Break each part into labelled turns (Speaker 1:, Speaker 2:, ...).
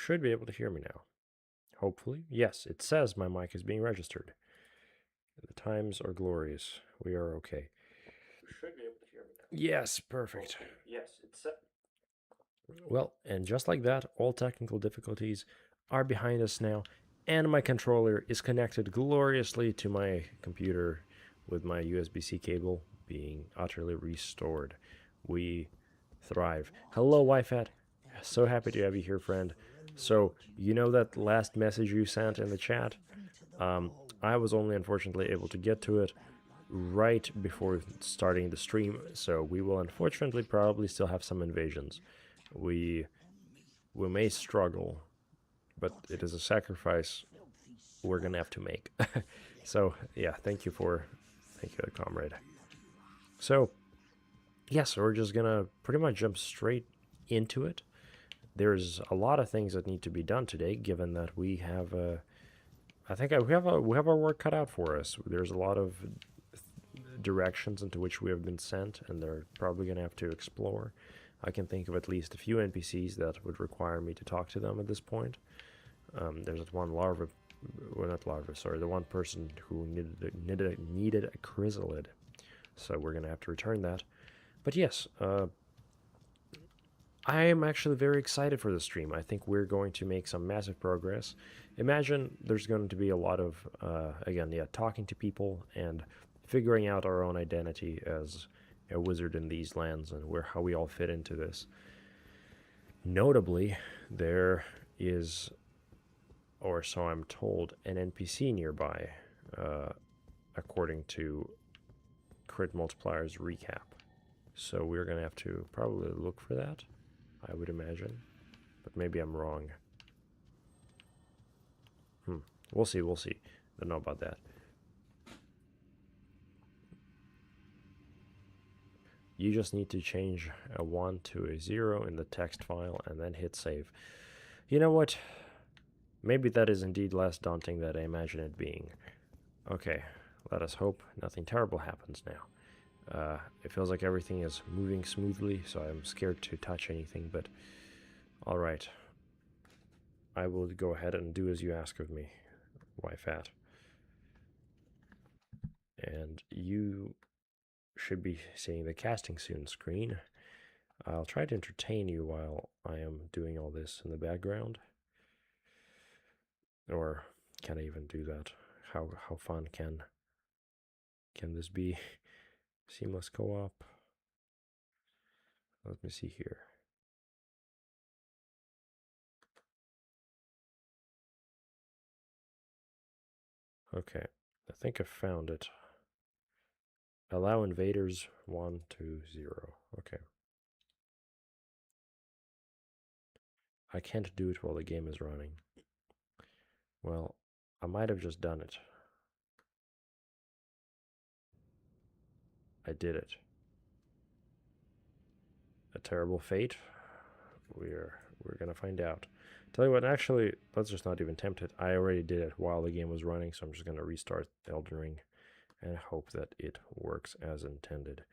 Speaker 1: should be able to hear me now. Hopefully. Yes, it says my mic is being registered. The times are glorious. We are okay. You should be able to hear me now. Yes, perfect. Hopefully. Yes, it says. Well, and just like that, all technical difficulties are behind us now, and my controller is connected gloriously to my computer with my USB-C cable being utterly restored. We thrive. Hello, YFAT. So happy to have you here, friend. So, you know that last message you sent in the chat? I was only unfortunately able to get to it right before starting the stream, so we will unfortunately probably still have some invasions. We may struggle, but it is a sacrifice we're gonna have to make. So yeah, thank you, comrade. So yes, we're just gonna pretty much jump straight into it. There's a lot of things that need to be done today, given that we have I think we have our work cut out for us. There's a lot of directions into which we have been sent, and they're probably gonna have to explore. I can think of at least a few NPCs that would require me to talk to them at this point. There's that one larva, well, not larva, sorry, the one person who needed a chrysalid, so we're gonna have to return that. But yes, I am actually very excited for the stream. I think we're going to make some massive progress. Imagine there's going to be a lot of, again, yeah, talking to people and figuring out our own identity as a wizard in these lands and how we all fit into this. Notably, there is, or so I'm told, an NPC nearby, according to Crit Multiplier's recap. So we're going to have to probably look for that, I would imagine. But maybe I'm wrong. We'll see, we'll see. Don't know about that. You just need to change a 1 to a 0 in the text file and then hit save. You know what? Maybe that is indeed less daunting than I imagine it being. Okay, let us hope nothing terrible happens now. It feels like everything is moving smoothly, so I'm scared to touch anything, but alright. I will go ahead and do as you ask of me, YFAT. And you should be seeing the casting soon screen. I'll try to entertain you while I am doing all this in the background. Or can I even do that? How fun can this be? Seamless co-op. Let me see here. Okay, I think I found it. Allow invaders 1 to 0. Okay. I can't do it while the game is running. Well, I might have just done it. I did it. A terrible fate? We're gonna find out. Tell you what, actually, let's just not even tempt it. I already did it while the game was running, so I'm just gonna restart Elden Ring and hope that it works as intended.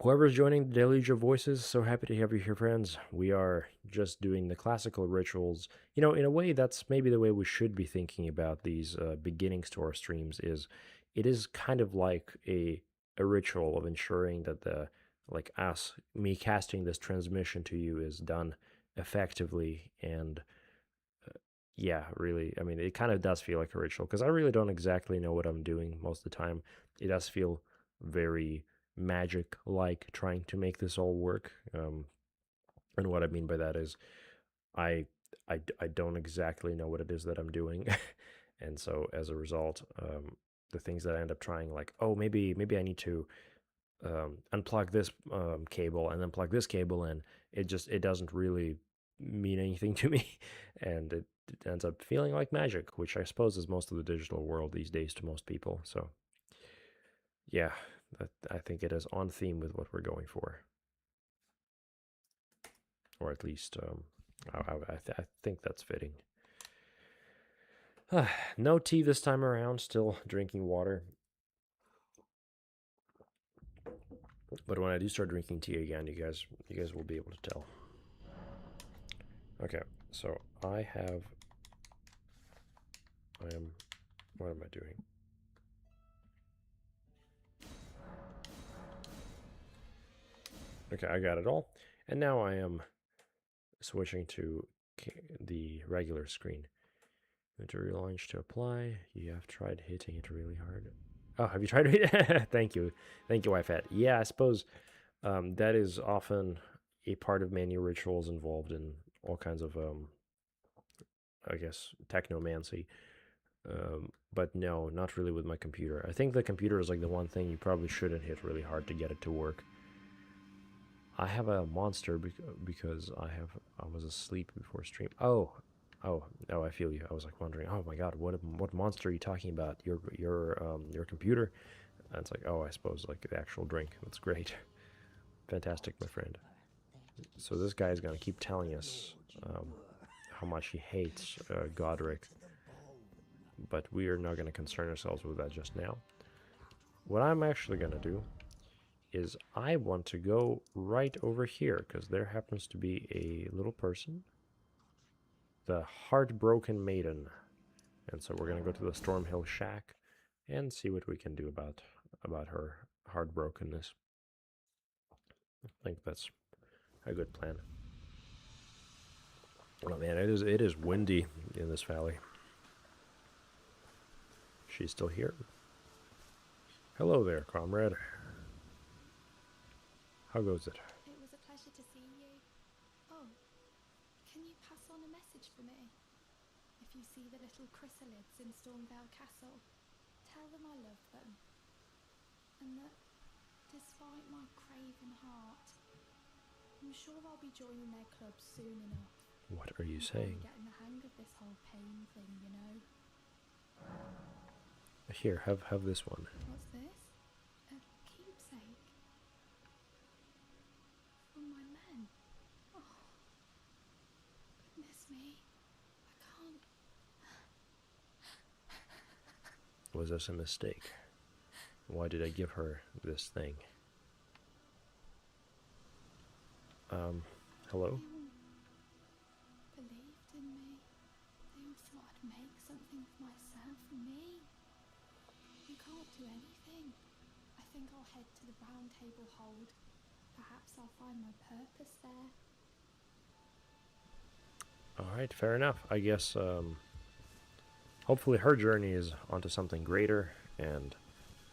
Speaker 1: Whoever's joining the Deluge of Voices, so happy to have you here, friends. We are just doing the classical rituals. You know, in a way, that's maybe the way we should be thinking about these beginnings to our streams. It is kind of like a ritual of ensuring that me casting this transmission to you is done effectively and yeah, really. I mean, it kind of does feel like a ritual because I really don't exactly know what I'm doing most of the time. It does feel very magic like trying to make this all work. And what I mean by that is I don't exactly know what it is that I'm doing. And so as a result, the things that I end up trying, like, oh, maybe I need to unplug this cable and then plug this cable in, it doesn't really mean anything to me. And it ends up feeling like magic, which I suppose is most of the digital world these days to most people. So yeah, I think it is on theme with what we're going for, or at least I think that's fitting. No tea this time around, still drinking water. But when I do start drinking tea again, you guys will be able to tell. Okay, so I am, what am I doing? Okay, I got it all. And now I am switching to the regular screen. Inventory launch to apply. You have tried hitting it really hard. Oh, have you tried it? Thank you. Thank you, Wi-Fi. Yeah, I suppose that is often a part of many rituals involved in all kinds of, I guess, technomancy. But no, not really with my computer. I think the computer is like the one thing you probably shouldn't hit really hard to get it to work. I have a monster because I was asleep before stream. Oh, I feel you. I was like wondering, oh my god, what monster are you talking about? Your computer? And it's like, oh, I suppose like the actual drink. That's great, fantastic, my friend. So this guy is gonna keep telling us how much he hates Godric, but we are not gonna concern ourselves with that just now. What I'm actually gonna do is I want to go right over here because there happens to be a little person, the Heartbroken Maiden. And so we're going to go to the Stormhill Shack and see what we can do about her heartbrokenness. I think that's a good plan. Oh man, it is windy in this valley. She's still here. Hello there, comrade. How goes it?
Speaker 2: It was a pleasure to see you. Oh, can you pass on a message for me? If you see the little chrysalids in Stormvale Castle, tell them I love them. And that, despite my craven heart, I'm sure I'll be joining their club soon enough.
Speaker 1: What are you
Speaker 2: I'm
Speaker 1: saying?
Speaker 2: getting the hang of this whole pain thing, you know.
Speaker 1: Here, have this one.
Speaker 2: What's this? A keepsake? From my men? Oh, goodness me. I can't...
Speaker 1: Was this a mistake? Why did I give her this thing? Hello?
Speaker 2: They all believed in me. They all thought I'd make something of myself. Me? You can't do anything. I think I'll head to the round table hold. Perhaps I'll find my purpose there.
Speaker 1: Alright, fair enough. I guess, hopefully her journey is onto something greater, and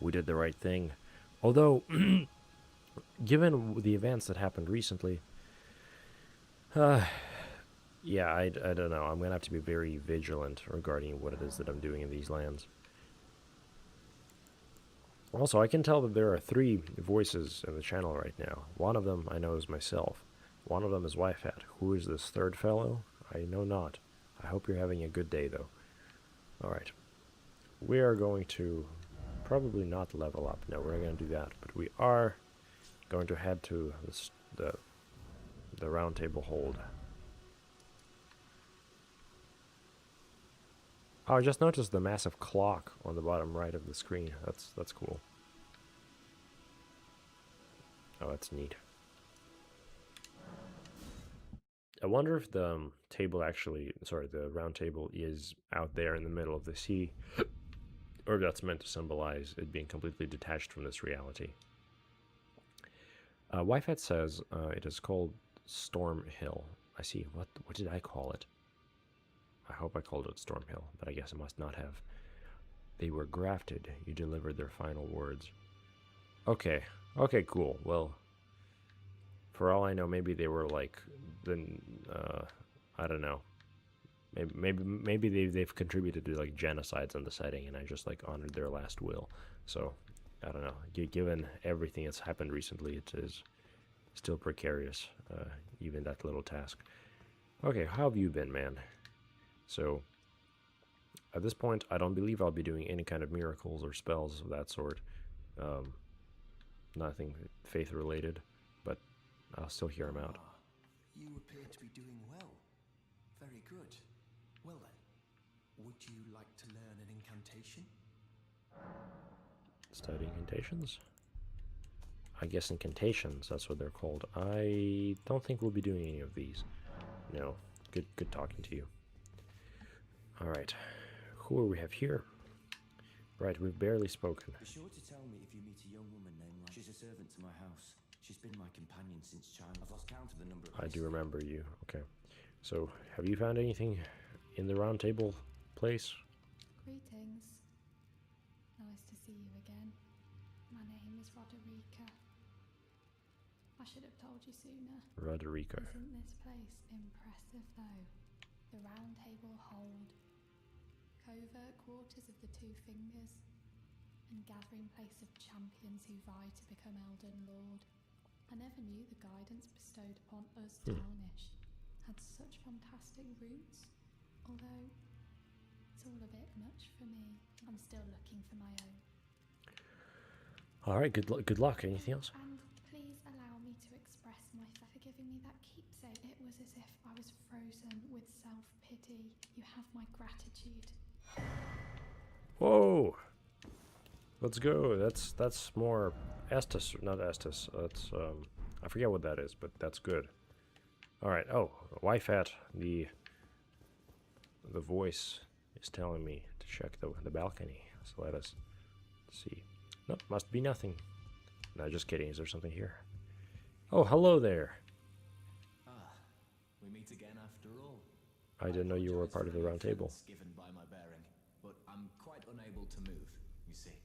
Speaker 1: we did the right thing. Although, given the events that happened recently, yeah, I don't know. I'm going to have to be very vigilant regarding what it is that I'm doing in these lands. Also, I can tell that there are 3 voices in the channel right now. One of them I know is myself. One of them is Wifehat. Who is this third fellow? I know not. I hope you're having a good day, though. Alright. We are going to probably not level up. No, we're not going to do that. But we are going to head to the round table hold. Oh, I just noticed the massive clock on the bottom right of the screen. That's cool. Oh, that's neat. I wonder if the table actually, sorry, the round table is out there in the middle of the sea, or if that's meant to symbolize it being completely detached from this reality. Wifat says it is called Storm Hill. I see. What did I call it? I hope I called it Storm Hill, but I guess I must not have. They were grafted. You delivered their final words. Okay. Okay, cool. Well, for all I know, maybe they were like I don't know. Maybe they've contributed to like genocides in the setting, and I just like honored their last will. So I don't know. Given everything that's happened recently, it is still precarious, even that little task. Okay, how have you been, man? So at this point, I don't believe I'll be doing any kind of miracles or spells of that sort. Nothing faith related, but I'll still hear him out.
Speaker 3: You appear to be doing well. Very good. Well then, would you like to learn an incantation?
Speaker 1: Study incantations? I guess incantations, that's what they're called. I don't think we'll be doing any of these. No. Good talking to you. All right. Who do we have here? Right, we've barely spoken.
Speaker 4: Be sure to tell me if you meet a young woman named She's a servant to my house. She's been my companion since childhood. I've lost count of the number of
Speaker 1: I do remember you. Okay. So, have you found anything in the round table place?
Speaker 2: Greetings. Nice to see you again. My name is Roderica. I should have told you sooner.
Speaker 1: Roderica.
Speaker 2: Isn't this place impressive though? The round table hold, covert quarters of the Two Fingers, and gathering place of champions who vie to become Elden Lord. I never knew the guidance bestowed upon us Tarnished had such fantastic roots, although it's all a bit much for me. I'm still looking for my own.
Speaker 1: All right, good luck. Anything else?
Speaker 2: And please allow me to express my thanks for giving me that keepsake. It was as if I was frozen with self-pity. You have my gratitude.
Speaker 1: Whoa! Let's go. That's more Estus, not Estus. That's I forget what that is, but that's good. All right. Oh, Wifat, the voice is telling me to check the balcony. So let us see. Nope, must be nothing. No, just kidding. Is there something here? Oh, hello there.
Speaker 4: Ah, we meet again after all.
Speaker 1: I didn't know you were a part of the round table.
Speaker 4: Given by my bearing, but I'm quite unable to move, you see.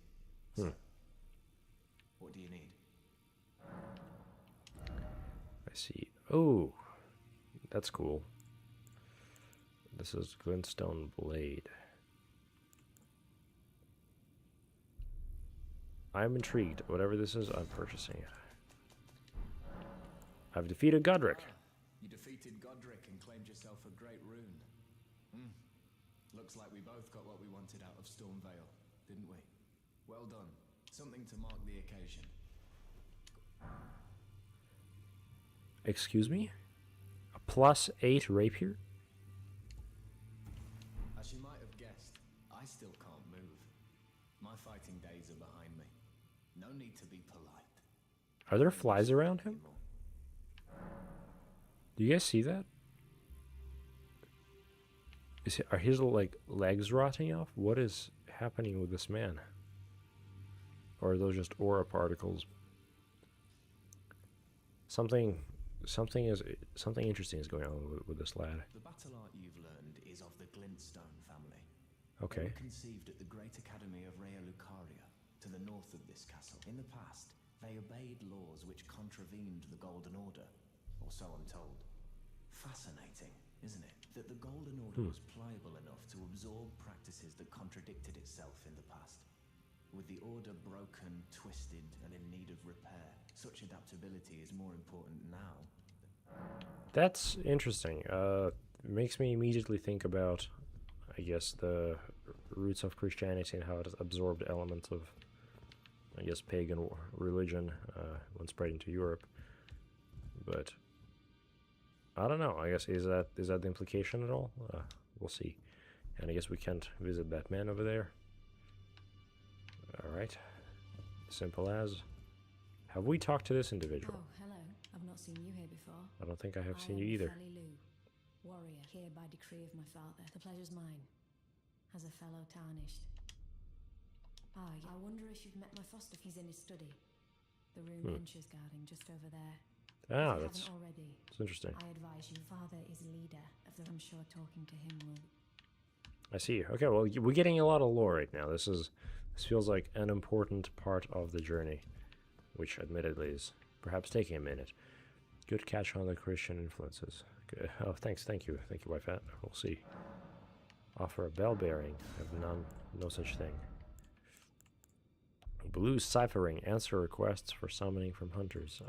Speaker 1: Hmm.
Speaker 4: So, what do you need?
Speaker 1: I see. Oh, that's cool. This is Glintstone Blade. I'm intrigued. Whatever this is, I'm purchasing it. I've defeated Godric.
Speaker 4: You defeated Godric and claimed yourself a great rune. Looks like we both got what we wanted out of Stormvale, didn't we? Well done. Something to mark the occasion.
Speaker 1: Excuse me? A +8 rapier?
Speaker 4: As you might have guessed, I still can't move. My fighting days are behind me. No need to be polite.
Speaker 1: Are there flies around him? Do you guys see that? Are his like legs rotting off? What is happening with this man? Or are those just aura particles? Something interesting is going on with this lad.
Speaker 4: The battle art you've learned is of the Glintstone family.
Speaker 1: Okay.
Speaker 4: They were conceived at the Great Academy of Rea Lucaria, to the north of this castle. In the past, they obeyed laws which contravened the Golden Order, or so I'm told. Fascinating, isn't it? That the Golden Order was pliable enough to absorb practices that contradicted itself in the past. With the Order broken, twisted, and in need of repair, such adaptability is more important now.
Speaker 1: That's interesting. Makes me immediately think about, I guess, the roots of Christianity and how it has absorbed elements of, I guess, pagan religion when spreading to Europe. But I don't know. I guess is that the implication at all? We'll see. And I guess we can't visit that man over there. All right. Simple as. Have we talked to this individual?
Speaker 5: Oh, hello. I've not seen you here before.
Speaker 1: I don't think I have seen you either.
Speaker 5: Felly Lou, warrior, here by decree of my father. The pleasure's mine, as a fellow tarnished. I wonder if you've met my foster. He's in his study. The room benches guarding just over there.
Speaker 1: Ah,
Speaker 5: If you
Speaker 1: that's
Speaker 5: haven't already,
Speaker 1: interesting.
Speaker 5: I advise you. Father is leader of the. I'm sure talking to him will.
Speaker 1: I see. Okay, well, we're getting a lot of lore right now. This feels like an important part of the journey, which admittedly is perhaps taking a minute. Good catch on the Christian influences. Good. Oh, thank you, Wifat. We'll see. Offer a bell bearing. I have no such thing. Blue ciphering. Answer requests for summoning from hunters.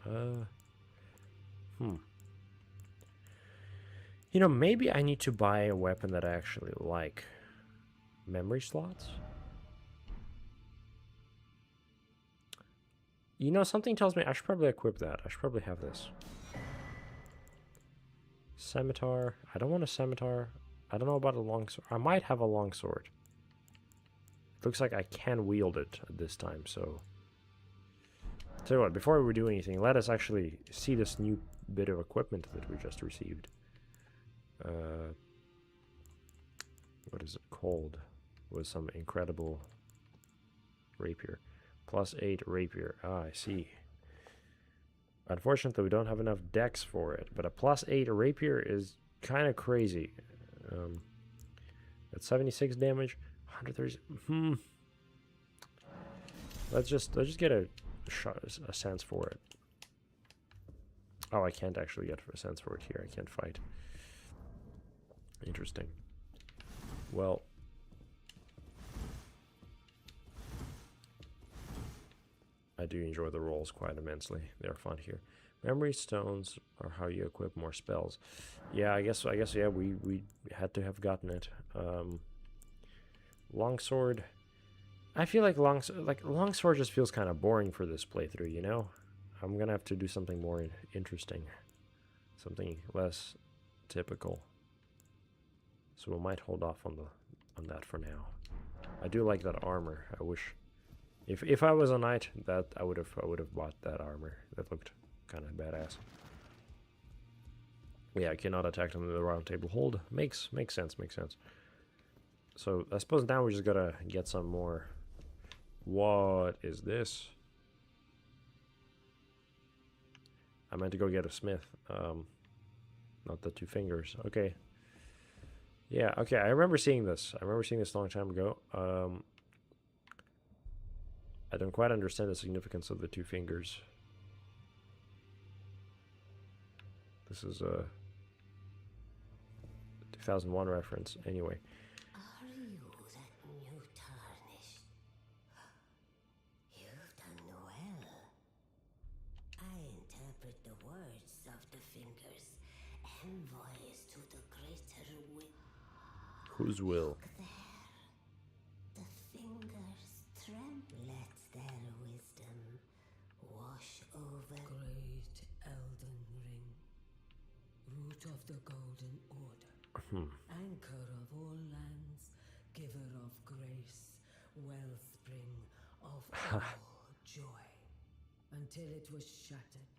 Speaker 1: You know, maybe I need to buy a weapon that I actually like. Memory slots? You know, something tells me I should probably equip that. I should probably have this. Scimitar. I don't want a scimitar. I don't know about a longsword. I might have a longsword. It looks like I can wield it at this time, so... Tell you what, before we do anything, let us actually see this new bit of equipment that we just received. What is it called? With some incredible rapier. +8 rapier. Ah, I see. Unfortunately, we don't have enough dex for it, but a +8 rapier is kind of crazy. That's 76 damage, 130. Let's just get a sense for it. Oh, I can't actually get a sense for it here. I can't fight. Interesting. Well, I do enjoy the rolls quite immensely. They're fun here. Memory stones are how you equip more spells. Yeah, I guess yeah, we had to have gotten it. Longsword. I feel like longsword just feels kind of boring for this playthrough, you know? I'm gonna have to do something more interesting. Something less typical. So we might hold off on that for now. I do like that armor. I wish if I was a knight, that I would have bought that armor. That looked kind of badass. Yeah, I cannot attack them in the round table hold. Makes sense. So I suppose now we just gotta get some more. What is this? I meant to go get a smith. Not the 2 fingers. Okay. Yeah, okay, I remember seeing this. a long time ago. I don't quite understand the significance of the 2 fingers. This is a 2001 reference. Anyway.
Speaker 6: Are you that new tarnished? You've done well. I interpret the words of the fingers, envoys to the greater will.
Speaker 1: Whose will?
Speaker 6: Look there. The fingers tremble. Let their wisdom wash over.
Speaker 7: Great Elden Ring, root of the Golden Order, anchor of all lands, giver of grace, wellspring of all joy. Until it was shattered,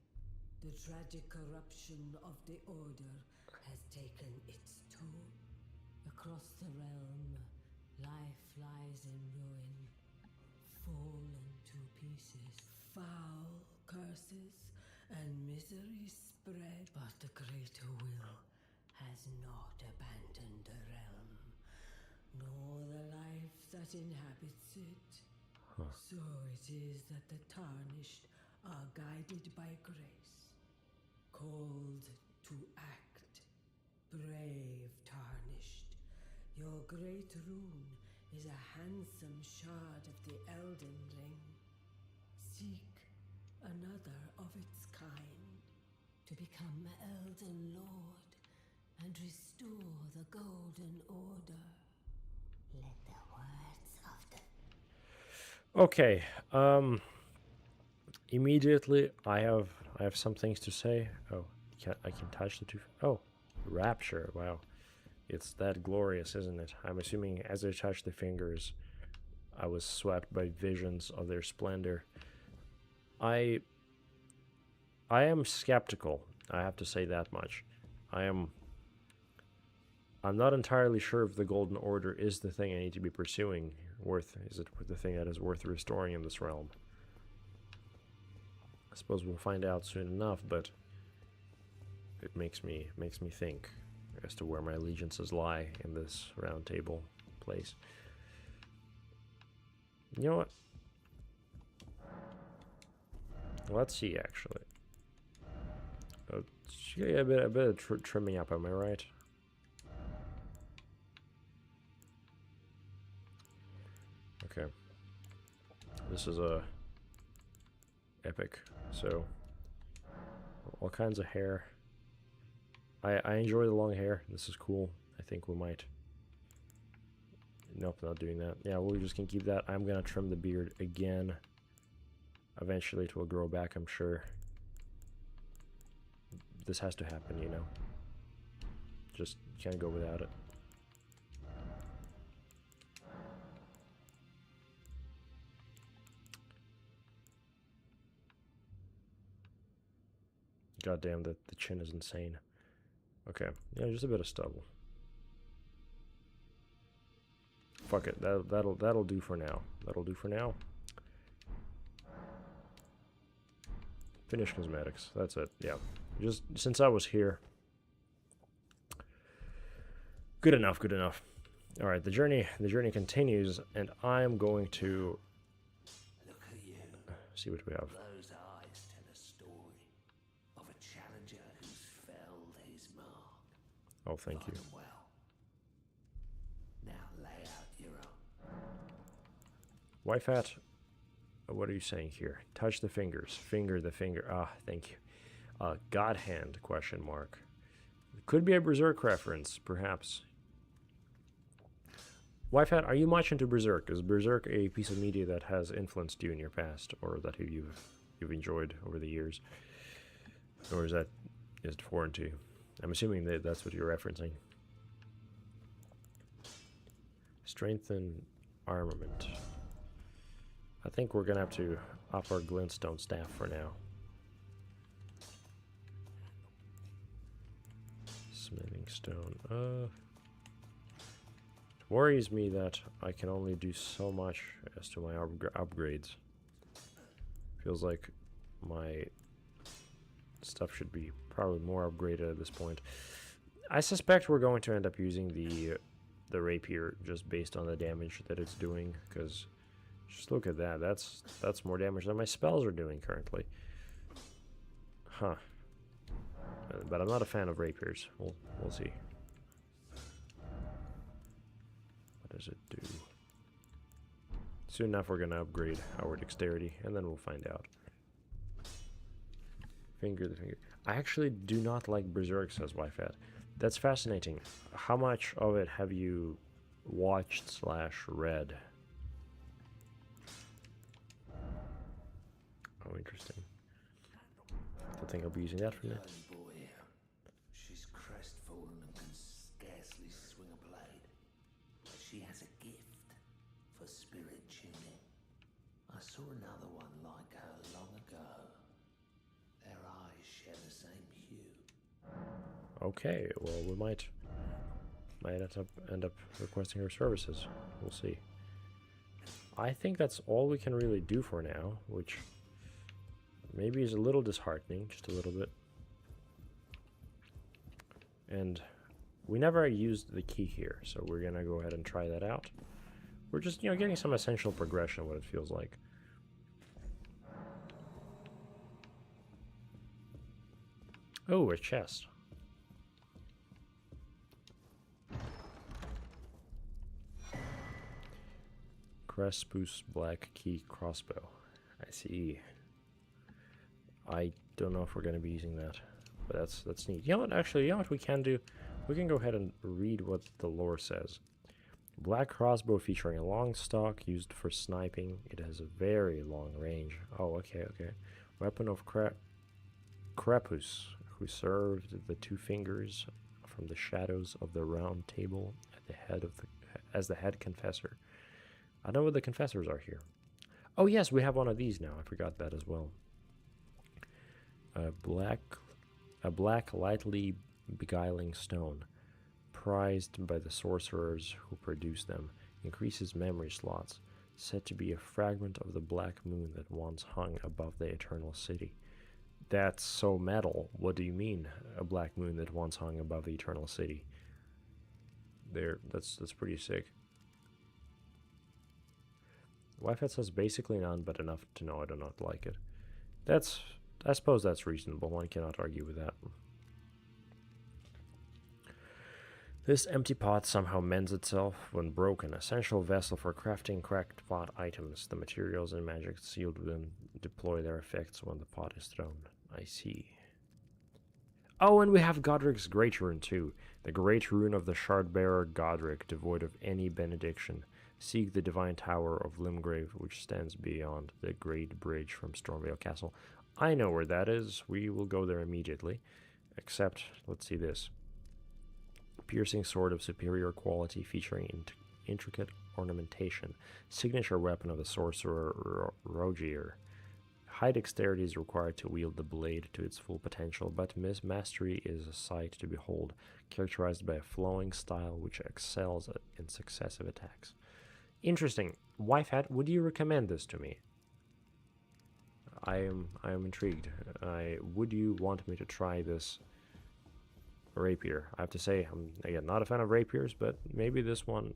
Speaker 7: the tragic corruption of the Order has taken its toll. Across the realm, life lies in ruin, fallen to pieces. Foul curses and misery spread, but the greater will has not abandoned the realm, nor the life that inhabits it. So it is that the tarnished are guided by grace, called to act. Brave tarnished, your great rune is a handsome shard of the Elden Ring. Seek another of its kind to become Elden Lord and restore the Golden Order.
Speaker 6: Let the words of the
Speaker 1: Okay. Immediately I have some things to say. Oh, I can touch the 2. Oh, rapture. Wow. It's that glorious, isn't it? I'm assuming as I touched the fingers, I was swept by visions of their splendor. I am skeptical. I have to say that much. I'm not entirely sure if the Golden Order is the thing I need to be pursuing. Is it the thing that is worth restoring in this realm? I suppose we'll find out soon enough, but it makes me think as to where my allegiances lie in this round table place. You know what? Let's see, actually. A bit of trimming up, am I right? Okay. This is a epic. So, all kinds of hair. I enjoy the long hair. This is cool. I think we might. Nope, not doing that. Yeah, we're just gonna keep that. I'm gonna trim the beard again. Eventually it will grow back, I'm sure. This has to happen, you know. Just can't go without it. God damn, the chin is insane. Okay, yeah, just a bit of stubble. Fuck it, that'll do for now. That'll do for now. Finish cosmetics. That's it. Yeah, just since I was here. Good enough. Good enough. All right, the journey continues, and I'm going to
Speaker 3: Look at you.
Speaker 1: see what we have.
Speaker 3: Those eyes tell a story of a challenger who's felled his mark.
Speaker 1: Oh, thank you.
Speaker 3: Done well. Now lay out your own.
Speaker 1: Wife hat. What are you saying here? Touch the fingers. Finger the finger. Ah, thank you. God hand, question mark. Could be a Berserk reference, perhaps. Wife hat, are you much into Berserk? Is Berserk a piece of media that has influenced you in your past, or that you've enjoyed over the years? Or is it foreign to you? I'm assuming that that's what you're referencing. Strengthen armament. I think we're gonna have to up our glintstone staff for now. Smithing stone. It worries me that I can only do so much as to my upgrades. Feels like my stuff should be probably more upgraded at this point. I suspect we're going to end up using the rapier just based on the damage that it's doing, because just look at that. That's more damage than my spells are doing currently. Huh. But I'm not a fan of rapiers. We'll see. What does it do? Soon enough we're gonna upgrade our dexterity, and then we'll find out. Finger the finger. I actually do not like Berserk, says Wifat. That's fascinating. How much of it have you watched / read? Oh, interesting. Don't think I'll be using that for now.
Speaker 3: She's crestfallen and can scarcely swing a blade. But she has a gift for spirit tuning. I saw another one like her long ago. Their eyes share the same hue.
Speaker 1: Okay, well we might end up requesting her services. We'll see. I think that's all we can really do for now, which maybe is a little disheartening, just a little bit. And we never used the key here, so we're gonna go ahead and try that out. We're just, getting some essential progression, what it feels like. Oh, a chest. Crespus Black Key Crossbow. I see. I don't know if we're going to be using that, but that's neat. You know what? Actually, you know what we can do? We can go ahead and read what the lore says. Black crossbow featuring a long stock used for sniping. It has a very long range. Oh, okay. Weapon of Crepus, who served the two fingers from the shadows of the round table at the head of as the head confessor. I know what the confessors are here. Oh yes, we have one of these now. I forgot that as well. A black lightly beguiling stone, prized by the sorcerers who produce them, increases memory slots, said to be a fragment of the black moon that once hung above the eternal city. That's so metal. What do you mean, a black moon that once hung above the eternal city? That's pretty sick. Wi-Fi says basically none, but enough to know I do not like it. I suppose that's reasonable. One cannot argue with that. This empty pot somehow mends itself when broken. Essential vessel for crafting cracked pot items. The materials and magic sealed within deploy their effects when the pot is thrown. I see. Oh, and we have Godric's Great Rune too. The Great Rune of the Shardbearer Godric, devoid of any benediction. Seek the Divine Tower of Limgrave, which stands beyond the Great Bridge from Stormvale Castle. I know where that is. We will go there immediately. Except, let's see this. Piercing sword of superior quality featuring intricate ornamentation. Signature weapon of the sorcerer Rogier. High dexterity is required to wield the blade to its full potential, but mastery is a sight to behold, characterized by a flowing style which excels in successive attacks. Interesting. Wife Hat, would you recommend this to me? I am intrigued. Would you want me to try this rapier? I have to say, I'm again not a fan of rapiers, but maybe this one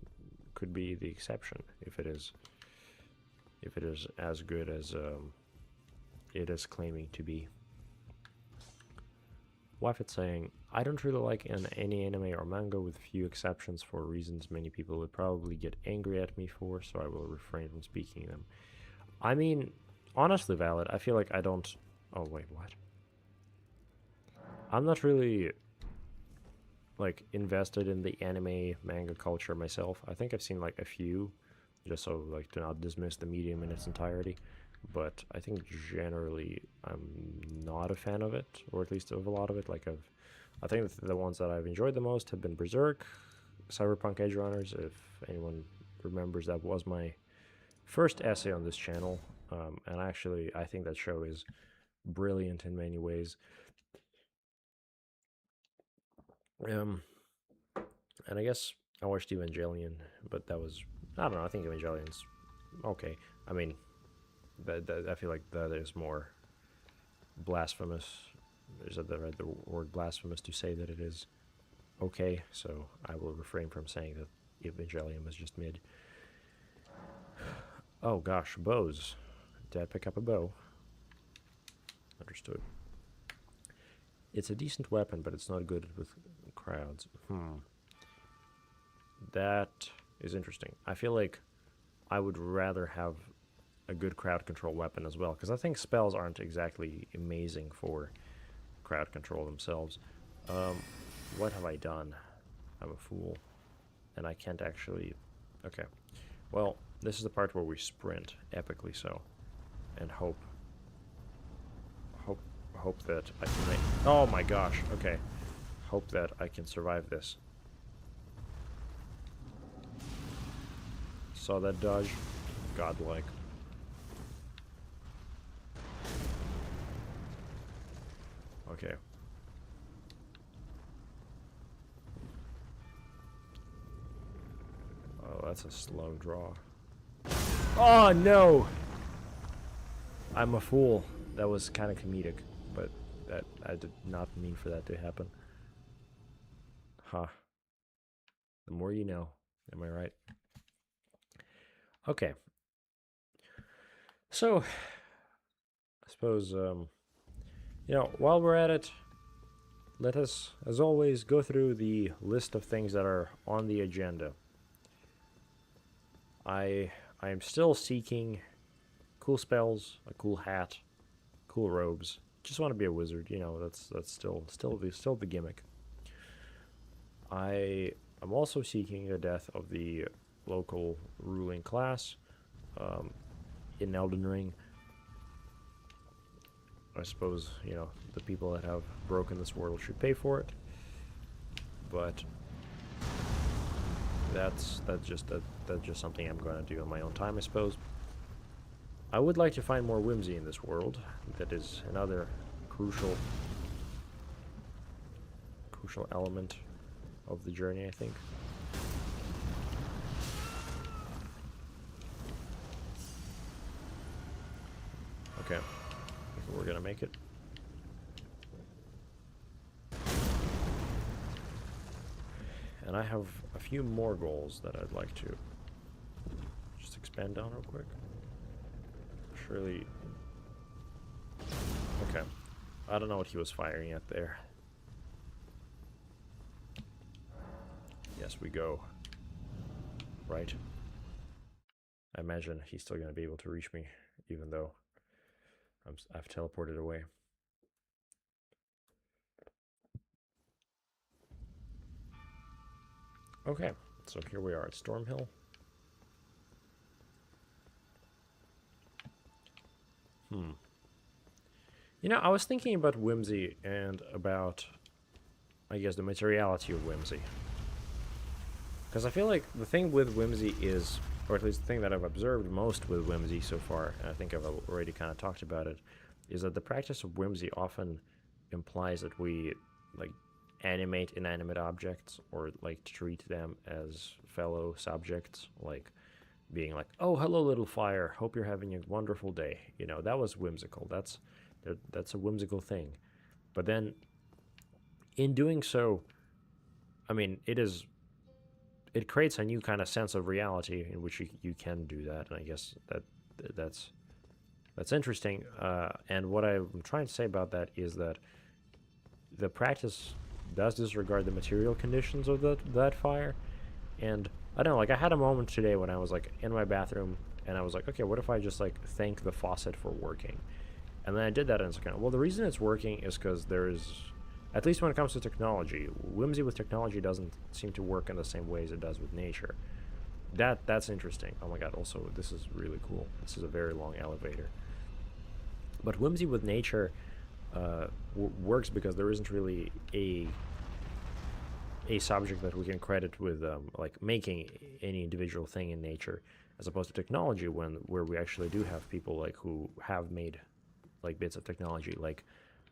Speaker 1: could be the exception if it is as good as it is claiming to be. Waffet saying, I don't really like any anime or manga with few exceptions for reasons many people would probably get angry at me for, so I will refrain from speaking them. I mean, honestly valid. I feel like I don't... Oh, wait, what? I'm not really, like, invested in the anime manga culture myself. I think I've seen, like, a few, just so, like, to not dismiss the medium in its entirety. But I think generally I'm not a fan of it, or at least of a lot of it. Like I think the ones that I've enjoyed the most have been Berserk, Cyberpunk Edge Runners. If anyone remembers, that was my first essay on this channel, and actually I think that show is brilliant in many ways. And I guess I watched Evangelion, but that was, I don't know, I think Evangelion's okay. I mean, I feel like that is more blasphemous. Is that the word blasphemous to say that it is okay? So I will refrain from saying that Evangelion was just mid. Oh gosh, bows. Did I pick up a bow? Understood. It's a decent weapon, but it's not good with crowds. That is interesting. I feel like I would rather have a good crowd control weapon as well, because I think spells aren't exactly amazing for crowd control themselves. What have I done? I'm a fool, and I can't actually... Okay, well, this is the part where we sprint, epically so, and hope that I can make... Oh my gosh, okay. Hope that I can survive this. Saw that dodge? Godlike. Okay. Oh, that's a slow draw. Oh, no! I'm a fool. That was kind of comedic, but that I did not mean for that to happen. Huh. The more you know. Am I right? Okay. So, I suppose, you know, while we're at it, let us, as always, go through the list of things that are on the agenda. I am still seeking cool spells, a cool hat, cool robes. Just want to be a wizard, you know. That's still the gimmick. I am also seeking the death of the local ruling class in Elden Ring. I suppose, you know, the people that have broken this world should pay for it, but that's just something I'm going to do on my own time, I suppose. I would like to find more whimsy in this world. That is another crucial element of the journey, I think. Okay, we're gonna make it. And I have a few more goals that I'd like to just expand on real quick. Surely... Okay. I don't know what he was firing at there. Yes, we go. Right. I imagine he's still going to be able to reach me, even though I've teleported away. Okay, so here we are at Stormhill. You know, I was thinking about whimsy and about, I guess, the materiality of whimsy. Because I feel like the thing with whimsy is or at least the thing that I've observed most with whimsy so far, and I think I've already kind of talked about it, is that the practice of whimsy often implies that we like animate inanimate objects or like treat them as fellow subjects, like being like, "Oh, hello, little fire. Hope you're having a wonderful day." You know, that was whimsical. That's a whimsical thing. But then, in doing so, I mean, it creates a new kind of sense of reality in which you can do that, and I guess that's interesting. And what I'm trying to say about that is that the practice does disregard the material conditions of that fire, and I don't know, like I had a moment today when I was like in my bathroom and I was like, okay, what if I just like thank the faucet for working? And then I did that and it's like, well, the reason it's working is because there's, at least when it comes to technology, whimsy with technology doesn't seem to work in the same way as it does with nature. That's interesting. Oh my god, also this is really cool. This is a very long elevator. But whimsy with nature works because there isn't really a subject that we can credit with like making any individual thing in nature, as opposed to technology where we actually do have people like who have made like bits of technology. Like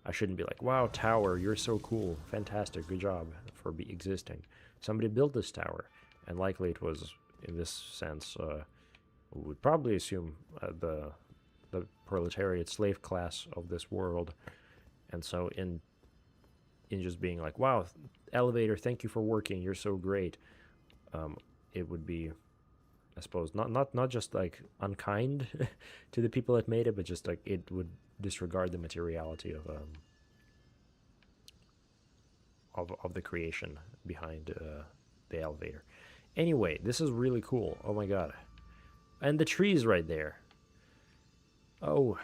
Speaker 1: I shouldn't be like, wow, tower, you're so cool, fantastic, good job for existing. Somebody built this tower, and likely it was in this sense we would probably assume the proletariat slave class of this world. And so in just being like, wow, elevator, thank you for working, you're so great, it would be, I suppose, not just like unkind to the people that made it, but just like it would disregard the materiality of the creation behind the elevator. Anyway, this is really cool. Oh my god. And the trees right there. Oh,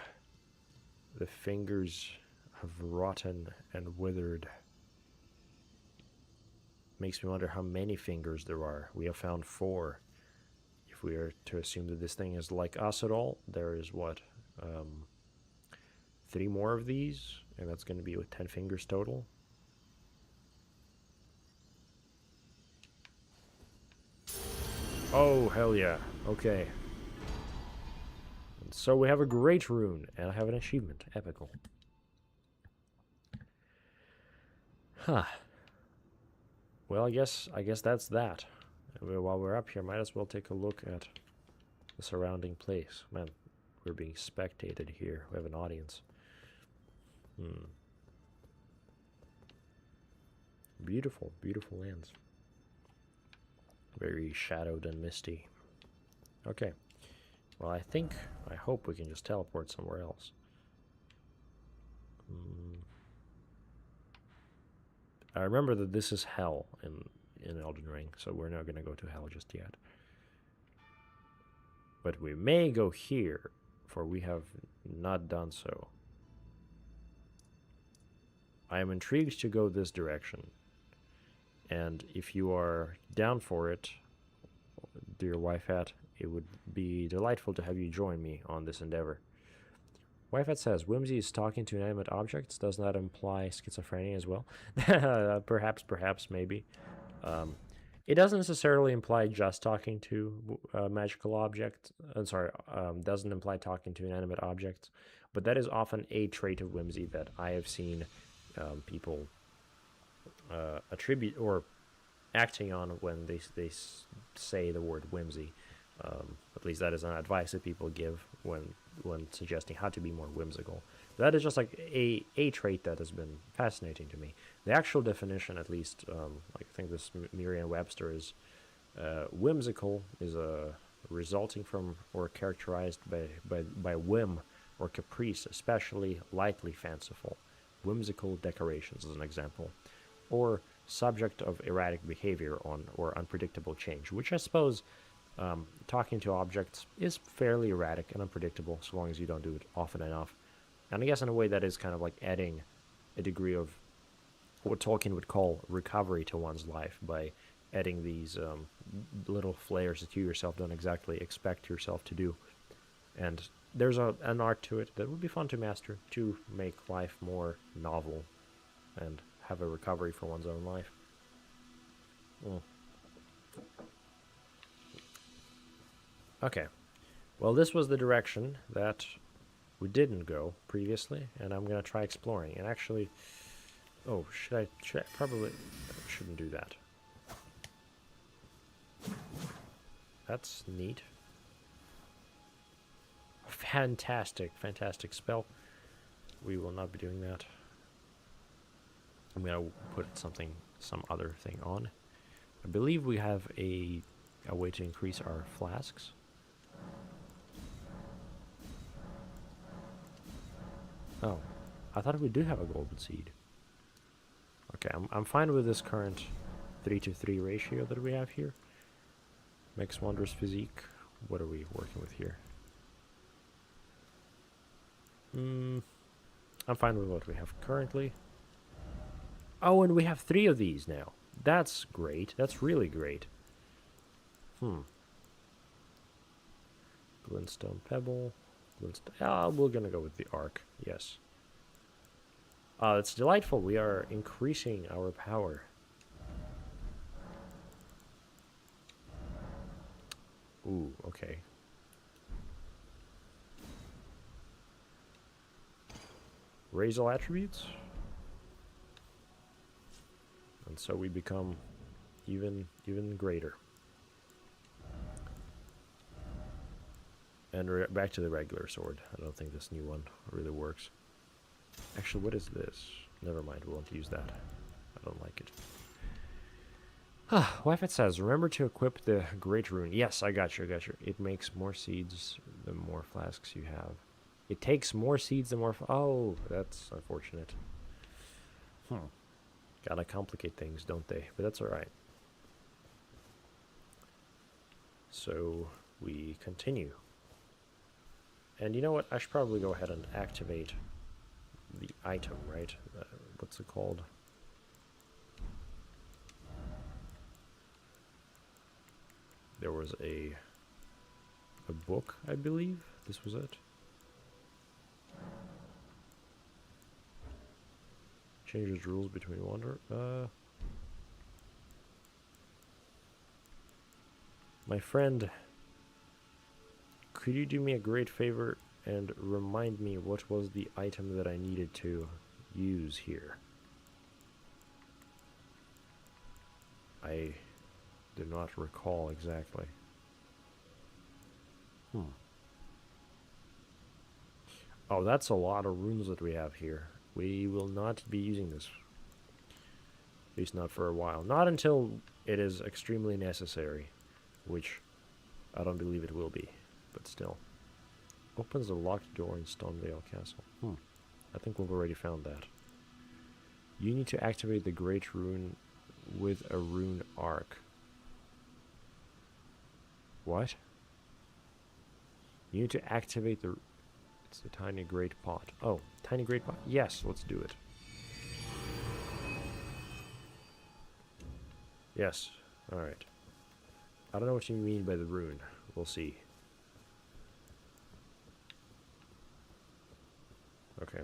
Speaker 1: the fingers have rotten and withered. Makes me wonder how many fingers there are. We have found 4. If we are to assume that this thing is like us at all, there is what, 3 more of these, and that's going to be with 10 fingers total. Oh, hell yeah. Okay. And so we have a great rune, and I have an achievement. Epical. Huh. Well, I guess that's that. While we're up here, might as well take a look at the surrounding place. Man, we're being spectated here. We have an audience. Beautiful, beautiful lands. Very shadowed and misty. Okay. Well, I hope we can just teleport somewhere else. I remember that this is hell in Elden Ring, so we're not going to go to hell just yet. But we may go here, for we have not done so. I am intrigued to go this direction. And if you are down for it, dear Wifehat, it would be delightful to have you join me on this endeavor. Wifehat says, whimsy is talking to inanimate objects. Does that imply schizophrenia as well? Perhaps, maybe. It doesn't necessarily imply just talking to magical objects. Doesn't imply talking to inanimate objects. But that is often a trait of whimsy that I have seen people attribute or acting on when they say the word whimsy. At least that is an advice that people give when suggesting how to be more whimsical. That is just like a trait that has been fascinating to me. The actual definition, at least, like I think this Merriam-Webster is whimsical is resulting from or characterized by whim or caprice, especially lightly fanciful. Whimsical decorations is an example, or subject of erratic behavior or unpredictable change, which I suppose talking to objects is fairly erratic and unpredictable so long as you don't do it often enough. And I guess in a way that is kind of like adding a degree of what Tolkien would call recovery to one's life by adding these little flares that you yourself don't exactly expect yourself to do. And there's an art to it that would be fun to master to make life more novel and have a recovery for one's own life. Okay. Well, this was the direction that we didn't go previously, and I'm gonna try exploring. And actually, oh, should I probably shouldn't do that. That's neat. Fantastic, fantastic spell. We will not be doing that. I'm gonna put some other thing on. I believe we have a way to increase our flasks. Oh, I thought we do have a golden seed. Okay, I'm fine with this current 3-to-3 ratio that we have here. Makes wondrous physique. What are we working with here? I'm fine with what we have currently. Oh, and we have 3 of these now. That's great. That's really great. Glintstone pebble. We're gonna go with the arc. Yes. It's delightful. We are increasing our power. Ooh, okay. Raise all attributes. And so we become even greater. And back to the regular sword. I don't think this new one really works. Actually, what is this? Never mind, we won't use that. I don't like it. Wifet says, remember to equip the Great Rune. Yes, I got you. It makes more seeds the more flasks you have. It takes more seeds the more... Oh, that's unfortunate. Gotta complicate things, don't they? But that's alright. So, we continue. And you know what? I should probably go ahead and activate the item, right? What's it called? There was a book, I believe. This was it. Changes rules between wander. My friend, could you do me a great favor and remind me what was the item that I needed to use here? I do not recall exactly. Oh, that's a lot of runes that we have here. We will not be using this. At least not for a while. Not until it is extremely necessary. Which I don't believe it will be. But still. Opens a locked door in Stonevale Castle. I think we've already found that. You need to activate the Great Rune with a rune arc. What? You need to activate the... It's the tiny great pot. Oh, tiny great pot. Yes, let's do it. Yes. Alright. I don't know what you mean by the rune. We'll see. Okay.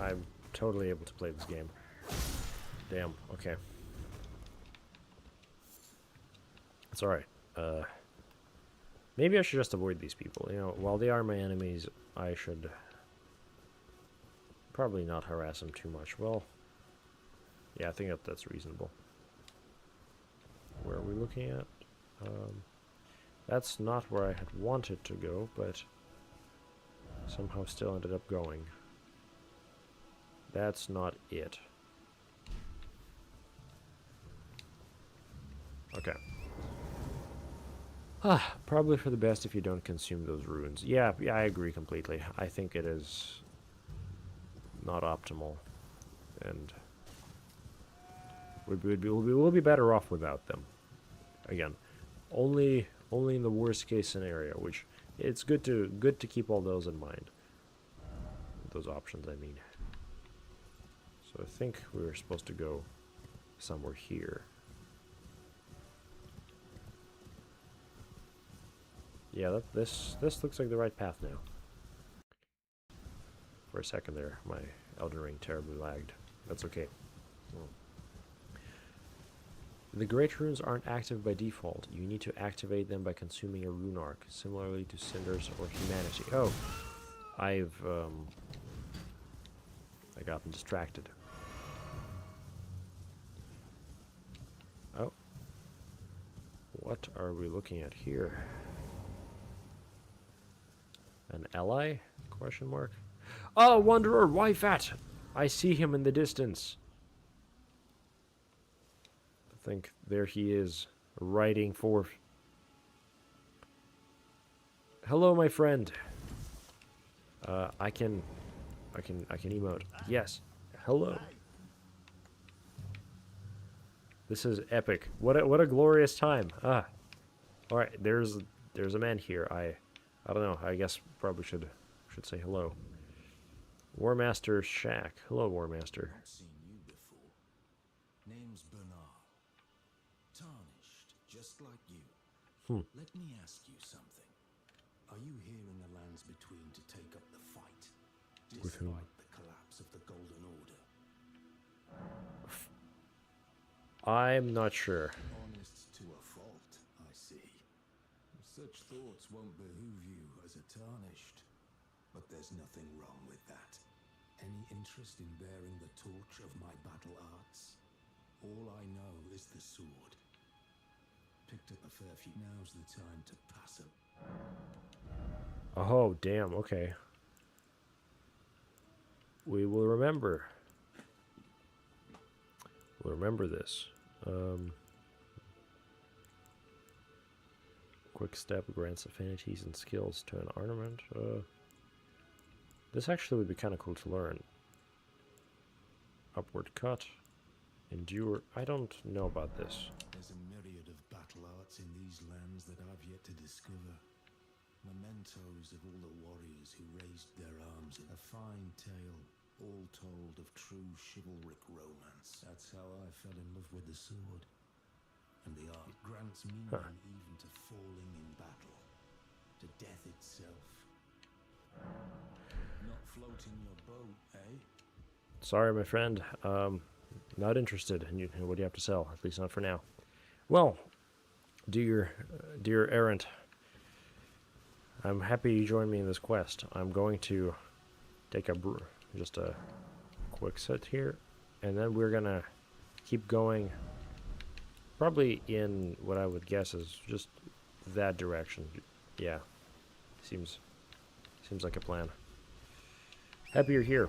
Speaker 1: I'm totally able to play this game. Damn, okay. It's alright. Maybe I should just avoid these people. You know, while they are my enemies, I should probably not harass them too much. Well, yeah, I think that's reasonable. Where are we looking at? That's not where I had wanted to go, but somehow still ended up going. That's not it. Okay. Probably for the best if you don't consume those runes. Yeah, I agree completely. I think it is not optimal. And we'll be better off without them. Again, only in the worst case scenario, which it's good to keep all those in mind. Those options, I mean. So I think we were supposed to go somewhere here. Yeah, this looks like the right path now. for a second there. My Elden Ring terribly lagged. That's okay. The Great Runes aren't active by default. You need to activate them by consuming a rune arc, similarly to Cinders or Humanity. Oh, I got distracted. Oh. What are we looking at here? An ally? Question mark. Oh, Wanderer, why fat? I see him in the distance. I think there he is, riding forth. Hello, my friend. I can emote. Yes. Hello. This is epic. What a glorious time. Ah. All right. There's a man here. I don't know. I guess probably should say hello. Warmaster Shack. Hello, Warmaster.
Speaker 4: Not seen you before. Name's Bernard. Tarnished, just like you. Let me ask you something. Are you here in the lands between to take up the fight,
Speaker 1: With whom?
Speaker 4: despite the collapse of the Golden Order?
Speaker 1: I'm not sure.
Speaker 4: Honest to a fault, I see. Such thoughts won't behoove you as a Tarnished. But there's nothing wrong with that. Any interest in bearing the torch of my battle arts? All I know is the sword. Picked up a fair few. Now's the time to pass it.
Speaker 1: Oh, damn. Okay. We will remember. We'll remember this. Quick step grants affinities and skills to an ornament. This actually would be kind of cool to learn. Upward cut. Endure. I don't know about this.
Speaker 4: There's a myriad of battle arts in these lands that I've yet to discover. Mementos of all the warriors who raised their arms. A fine tale, all told of true chivalric romance. That's how I fell in love with the sword. And the art grants meaning even to falling in battle. To death itself. Not floating your boat, eh?
Speaker 1: Sorry, my friend. Not interested in what do you have to sell, at least not for now. Well, dear errant, I'm happy you joined me in this quest. I'm going to take just a quick set here, and then we're gonna keep going, probably in what I would guess is just that direction. Yeah, seems like a plan. Happy you're here.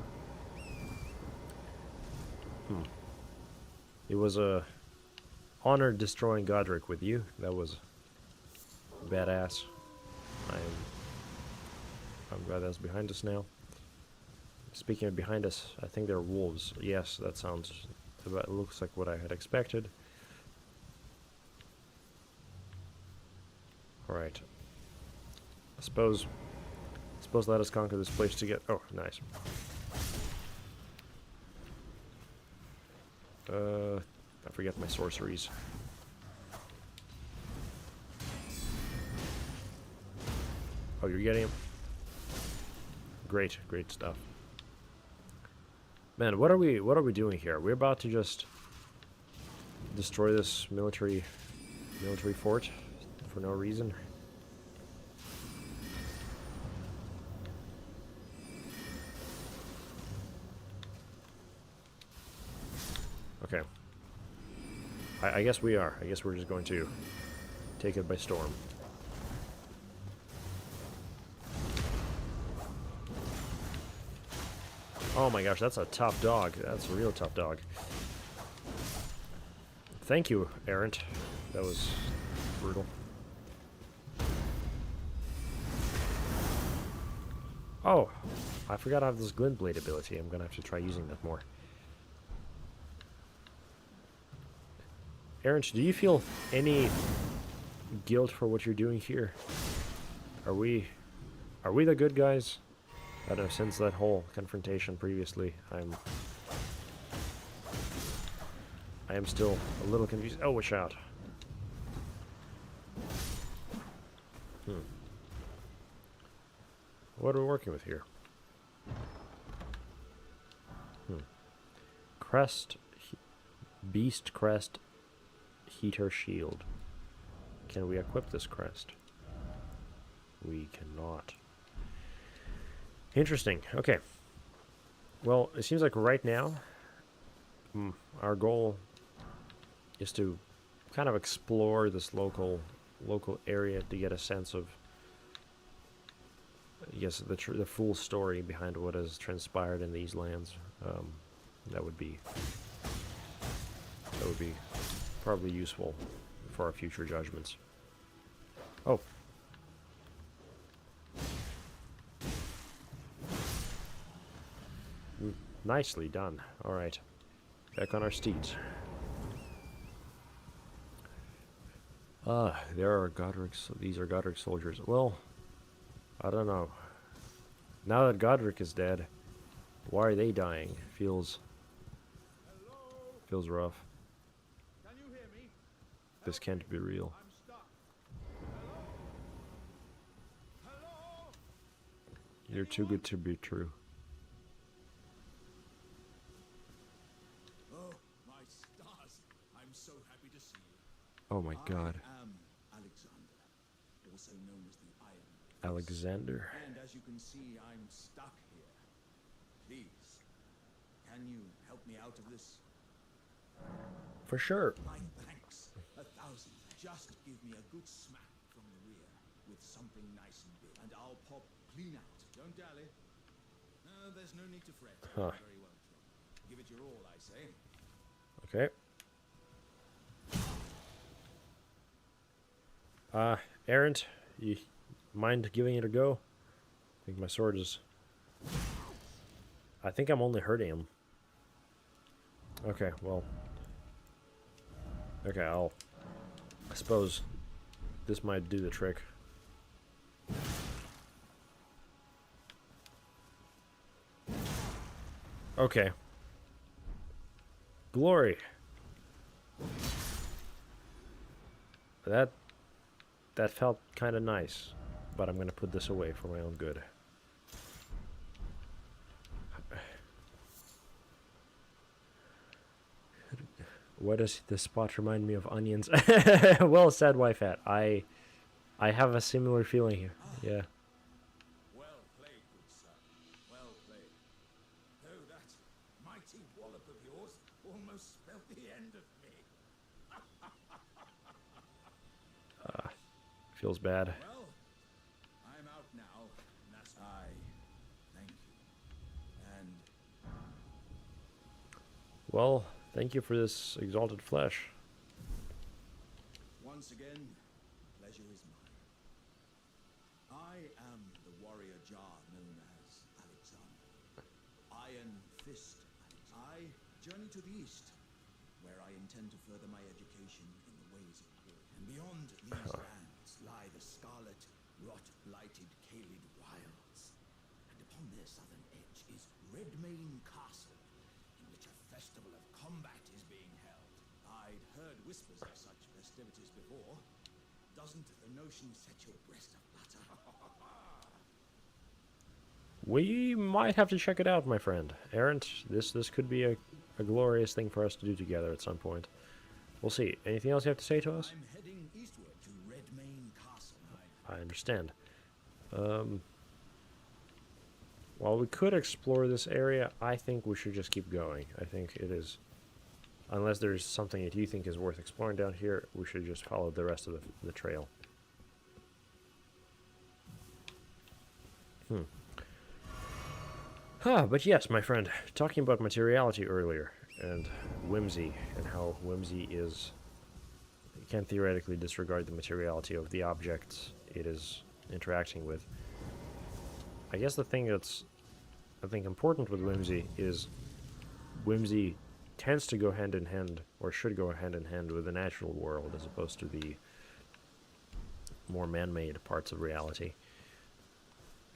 Speaker 1: It was a honor destroying Godric with you. That was badass. I'm glad that's behind us now. Speaking of behind us, I think there are wolves. Yes, that looks like what I had expected. Alright. I suppose let us conquer this place to get... Oh, nice. I forget my sorceries. Oh, you're getting him? Great stuff. Man, what are we doing here? We're about to just destroy this military fort for no reason. Okay. I guess we are. I guess we're just going to take it by storm. Oh my gosh, that's a tough dog. That's a real tough dog. Thank you, Errant. That was brutal. Oh, I forgot I have this glint blade ability. I'm gonna have to try using that more. Errant, do you feel any guilt for what you're doing here? Are we the good guys? I don't know, since that whole confrontation previously, I am still a little confused. Oh, watch out. What are we working with here? Crest, Beast Crest, Heater Shield. Can we equip this crest? We cannot. Interesting. Okay. Well, it seems like right now, our goal is to kind of explore this local area to get a sense of, yes, the full story behind what has transpired in these lands. That would be probably useful for our future judgments. Oh. Nicely done. All right. Back on our steeds. There are Godric. These are Godric soldiers. Well, I don't know. Now that Godric is dead, why are they dying? Feels rough.
Speaker 8: Can you hear me?
Speaker 1: This can't be real.
Speaker 8: I'm stuck. Hello?
Speaker 1: You're too good to be true.
Speaker 8: Oh, my stars. I'm so happy to see you.
Speaker 1: Oh my God.
Speaker 8: I am Alexander, also known as the Iron Fist.
Speaker 1: Alexander.
Speaker 8: And as you can see, I'm stuck here. Please, can you help me out of this?
Speaker 1: For sure.
Speaker 8: My thanks. 1,000. Just give me a good smack from the rear with something nice and big, and I'll pop clean out. Don't dally. There's no need to fret.
Speaker 1: Huh.
Speaker 8: Very well, John. Give it your all, I say.
Speaker 1: Okay. Errant, you mind giving it a go? I think my sword is... I think I'm only hurting him. Okay, well... Okay, I suppose this might do the trick. Okay. Glory. That felt kind of nice, but I'm going to put this away for my own good. Why does this spot remind me of onions? Well said, Wifat. I have a similar feeling here. Yeah.
Speaker 8: Well played, good son. Well played. Though that mighty wallop of yours almost spelled the end of me.
Speaker 1: Feels bad.
Speaker 8: Well, I'm out now, and that's I. Thank you. And
Speaker 1: Well, thank you for this exalted flesh.
Speaker 8: once again, pleasure is mine. I am the warrior Jar known as Alexander. Iron Fist. I journey to the east, where I intend to further my education in the ways of good. And beyond these lands lie the scarlet, rot-blighted Caelid wilds. And upon their southern edge is Redmane Castle, in which a festival of combat is being held. I'd heard whispers of such festivities before. Doesn't the notion set your breast aflutter?
Speaker 1: We might have to check it out, my friend. Errant, this could be a glorious thing for us to do together at some point. We'll see. Anything else you have to say to us?
Speaker 8: I'm heading eastward to Redmane Castle.
Speaker 1: I understand. While we could explore this area, I think we should just keep going. I think it is... Unless there's something that you think is worth exploring down here, we should just follow the rest of the trail. But yes, my friend, talking about materiality earlier, and whimsy, and how whimsy is... It can theoretically disregard the materiality of the objects it is interacting with. I guess the thing that's, I think, important with whimsy is whimsy tends to go hand in hand, or should go hand in hand, with the natural world as opposed to the more man-made parts of reality.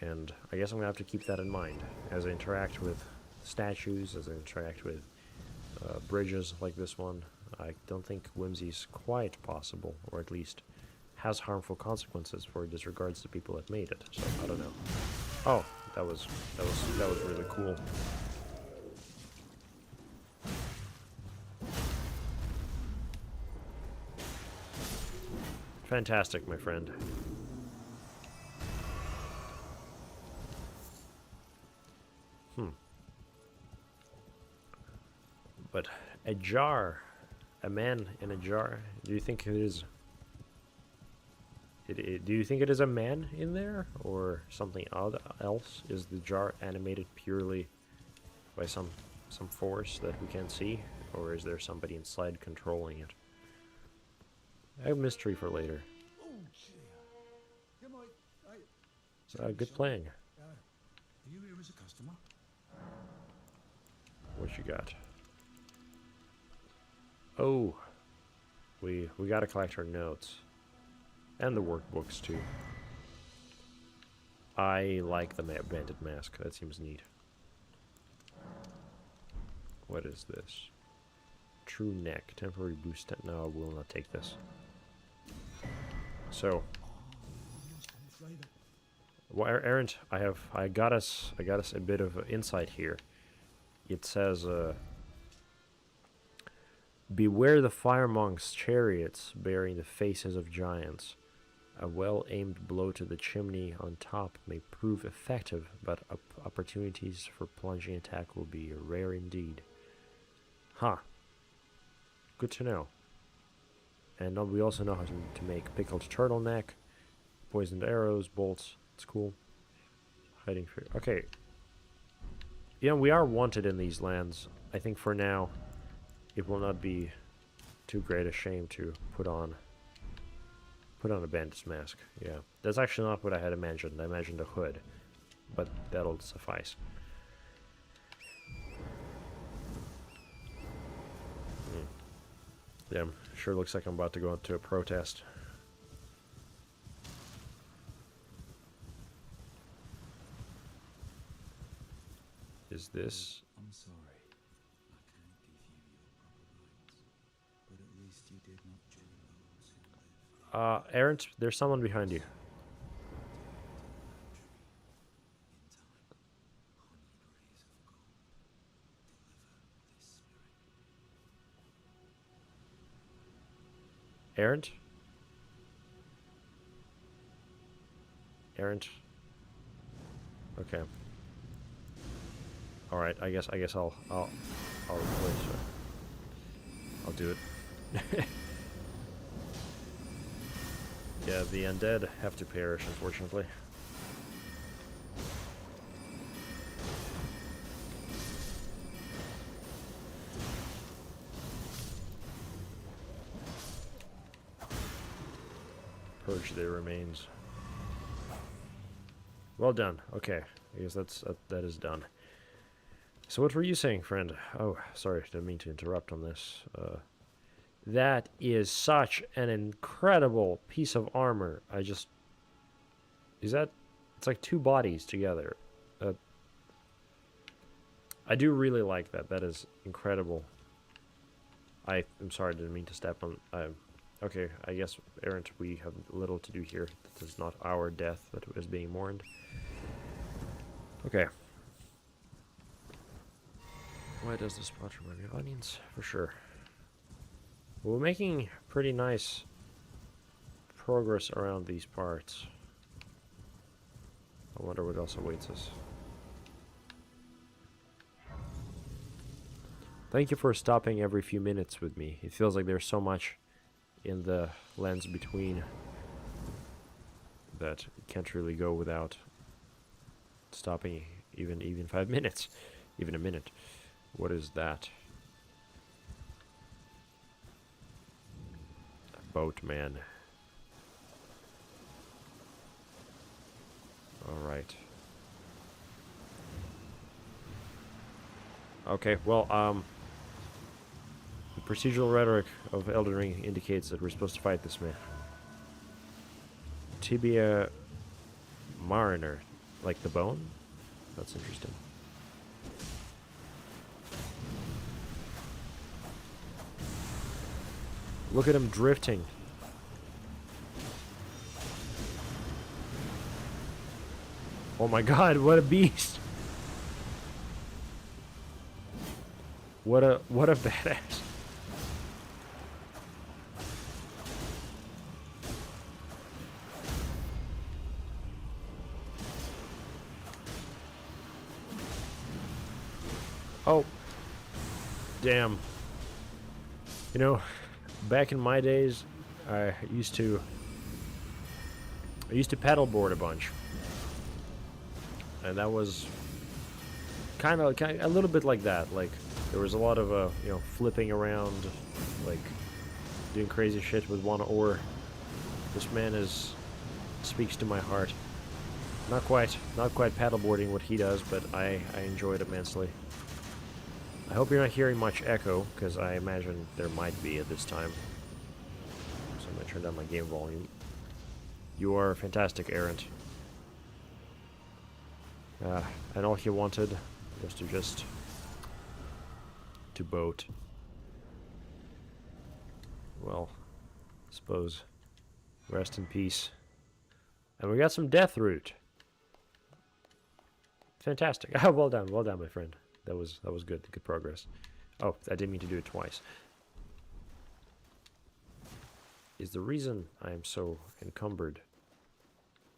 Speaker 1: And I guess I'm going to have to keep that in mind as I interact with statues, as I interact with bridges like this one. I don't think whimsy is quite possible, or at least has harmful consequences for it disregards the people that made it. So I don't know. Oh, that was really cool. Fantastic, my friend. But a jar, a man in a jar. Do you think it is? Do you think it is a man in there, or something else? Is the jar animated purely by some force that we can't see, or is there somebody inside controlling it? A mystery for later.
Speaker 8: Oh, dear. Yeah,
Speaker 1: Good playing.
Speaker 8: Are you here as a customer?
Speaker 1: What you got? Oh, we gotta collect our notes and the workbooks too. I like the bandit mask. That seems neat. What is this? True neck, temporary boost. No, I will not take this. So, well, Errant, I got us a bit of insight here. It says, beware the fire monks' chariots bearing the faces of giants. A well-aimed blow to the chimney on top may prove effective, but opportunities for plunging attack will be rare indeed. Huh. Good to know. And we also know how to make pickled turtleneck, poisoned arrows, bolts. It's cool. Hiding fear. Okay. Yeah, we are wanted in these lands. I think for now, it will not be too great a shame to put on a bandit's mask. Yeah, that's actually not what I had imagined. I imagined a hood, but that'll suffice. Yeah, sure looks like I'm about to go into a protest. Is this?
Speaker 8: I'm sorry. I can't give you your proper rights. But at least you did not join those who live
Speaker 1: Errant, there's someone behind you.
Speaker 8: in time. Honeyed rays of gold. Deliver this spirit.
Speaker 1: Errant? Errant? Okay. All right. I guess I'll replace her. I'll do it. Yeah, the undead have to perish, unfortunately. Purge their remains. Well done. Okay, I guess that is done. So what were you saying, friend? Oh, sorry, didn't mean to interrupt on this. That is such an incredible piece of armor. It's like two bodies together. I do really like that. That is incredible. I'm sorry, didn't mean to step on. Okay, I guess, Errant, we have little to do here. This is not our death that is being mourned. Okay. Why does this spot remind me of onions? For sure. We're making pretty nice progress around these parts. I wonder what else awaits us. Thank you for stopping every few minutes with me. It feels like there's so much in the lands between that you can't really go without stopping even 5 minutes, even a minute. What is that? A boatman. All right. Okay, well, the procedural rhetoric of Elden Ring indicates that we're supposed to fight this man. Tibia mariner, like the bone? That's interesting. Look at him drifting. Oh my god, what a beast! What a badass. Oh. Damn. You know, back in my days, I used to paddleboard a bunch. And that was kind of a little bit like that. Like, there was a lot of, you know, flipping around, like, doing crazy shit with one oar. This man speaks to my heart. Not quite paddleboarding what he does, but I enjoy it immensely. I hope you're not hearing much echo, because I imagine there might be at this time. So I'm going to turn down my game volume. You are fantastic, Errant. And all he wanted was to boat. Well, I suppose. Rest in peace. And we got some death root. Fantastic. Well done, my friend. That was good progress. Oh, I didn't mean to do it twice. Is the reason I am so encumbered...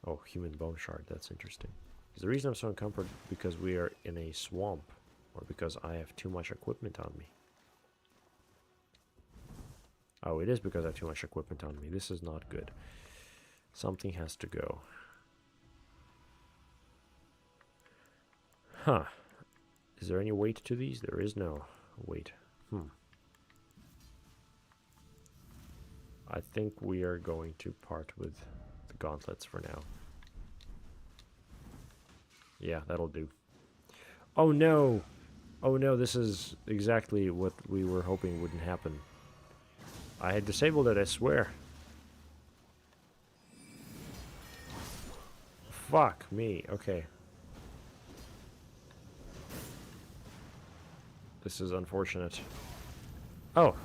Speaker 1: Oh, human bone shard, that's interesting. Is the reason I'm so encumbered because we are in a swamp? Or because I have too much equipment on me? Oh, it is because I have too much equipment on me. This is not good. Something has to go. Huh. Is there any weight to these? There is no weight. I think we are going to part with the gauntlets for now. Yeah, that'll do. Oh no! Oh no, this is exactly what we were hoping wouldn't happen. I had disabled it, I swear. Fuck me, okay. This is unfortunate. Oh.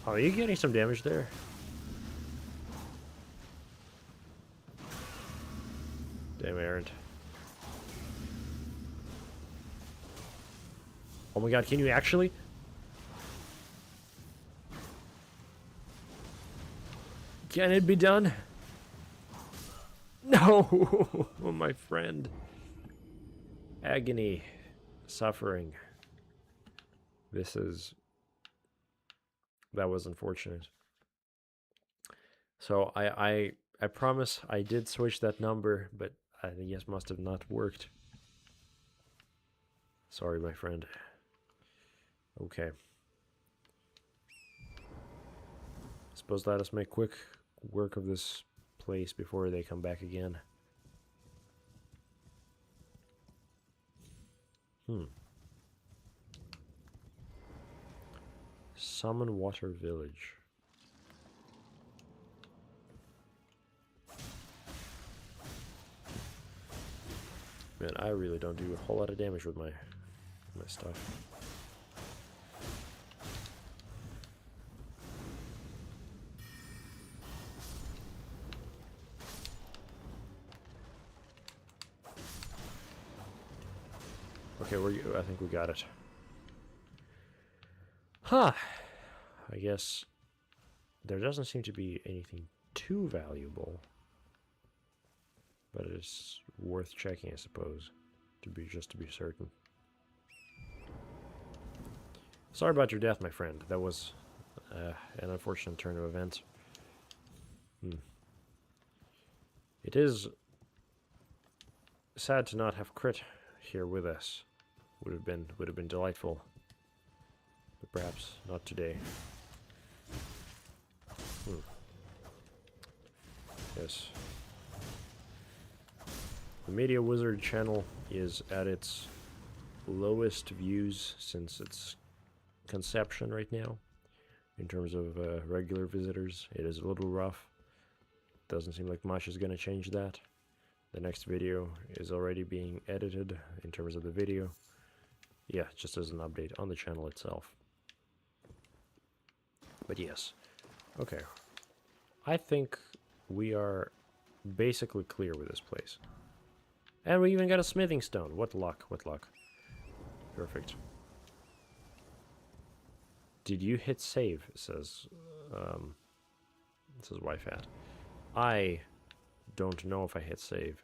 Speaker 1: Oh, are you getting some damage there? Damn errant. Oh my god, can you actually? Can it be done? No! Oh, my friend. Agony. Suffering. This is... That was unfortunate. So I promise I did switch that number, but I guess must have not worked. Sorry, my friend. Okay. Suppose let us make quick work of this place before they come back again. Summon Water Village. Man, I really don't do a whole lot of damage with my stuff. Okay, I think we got it. Huh. I guess there doesn't seem to be anything too valuable. But it's worth checking, I suppose, just to be certain. Sorry about your death, my friend. That was an unfortunate turn of events. It is sad to not have Crit here with us. Would have been delightful, but perhaps not today. Yes. The Media Wizard channel is at its lowest views since its conception right now. In terms of regular visitors, it is a little rough. Doesn't seem like much is going to change that. The next video is already being edited in terms of the video. Yeah, just as an update on the channel itself. But yes. Okay. I think we are basically clear with this place. And we even got a smithing stone. What luck, what luck. Perfect. Did you hit save? Says YFAT. I don't know if I hit save.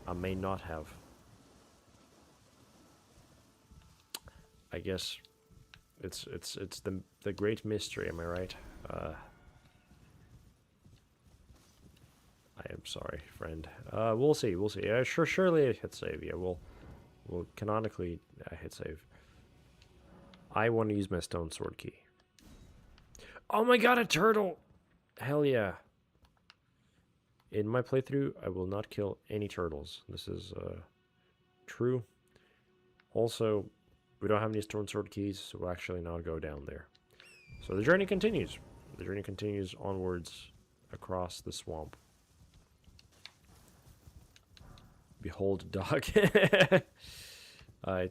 Speaker 1: I may not have. I guess it's the great mystery, am I right? I am sorry, friend. We'll see. Surely I hit save. Yeah, we'll canonically hit save. I want to use my stone sword key. Oh my god, a turtle! Hell yeah. In my playthrough, I will not kill any turtles. This is true. Also, we don't have any stone sword keys, so we'll actually not go down there. So the journey continues. The journey continues onwards across the swamp. Behold, dog. It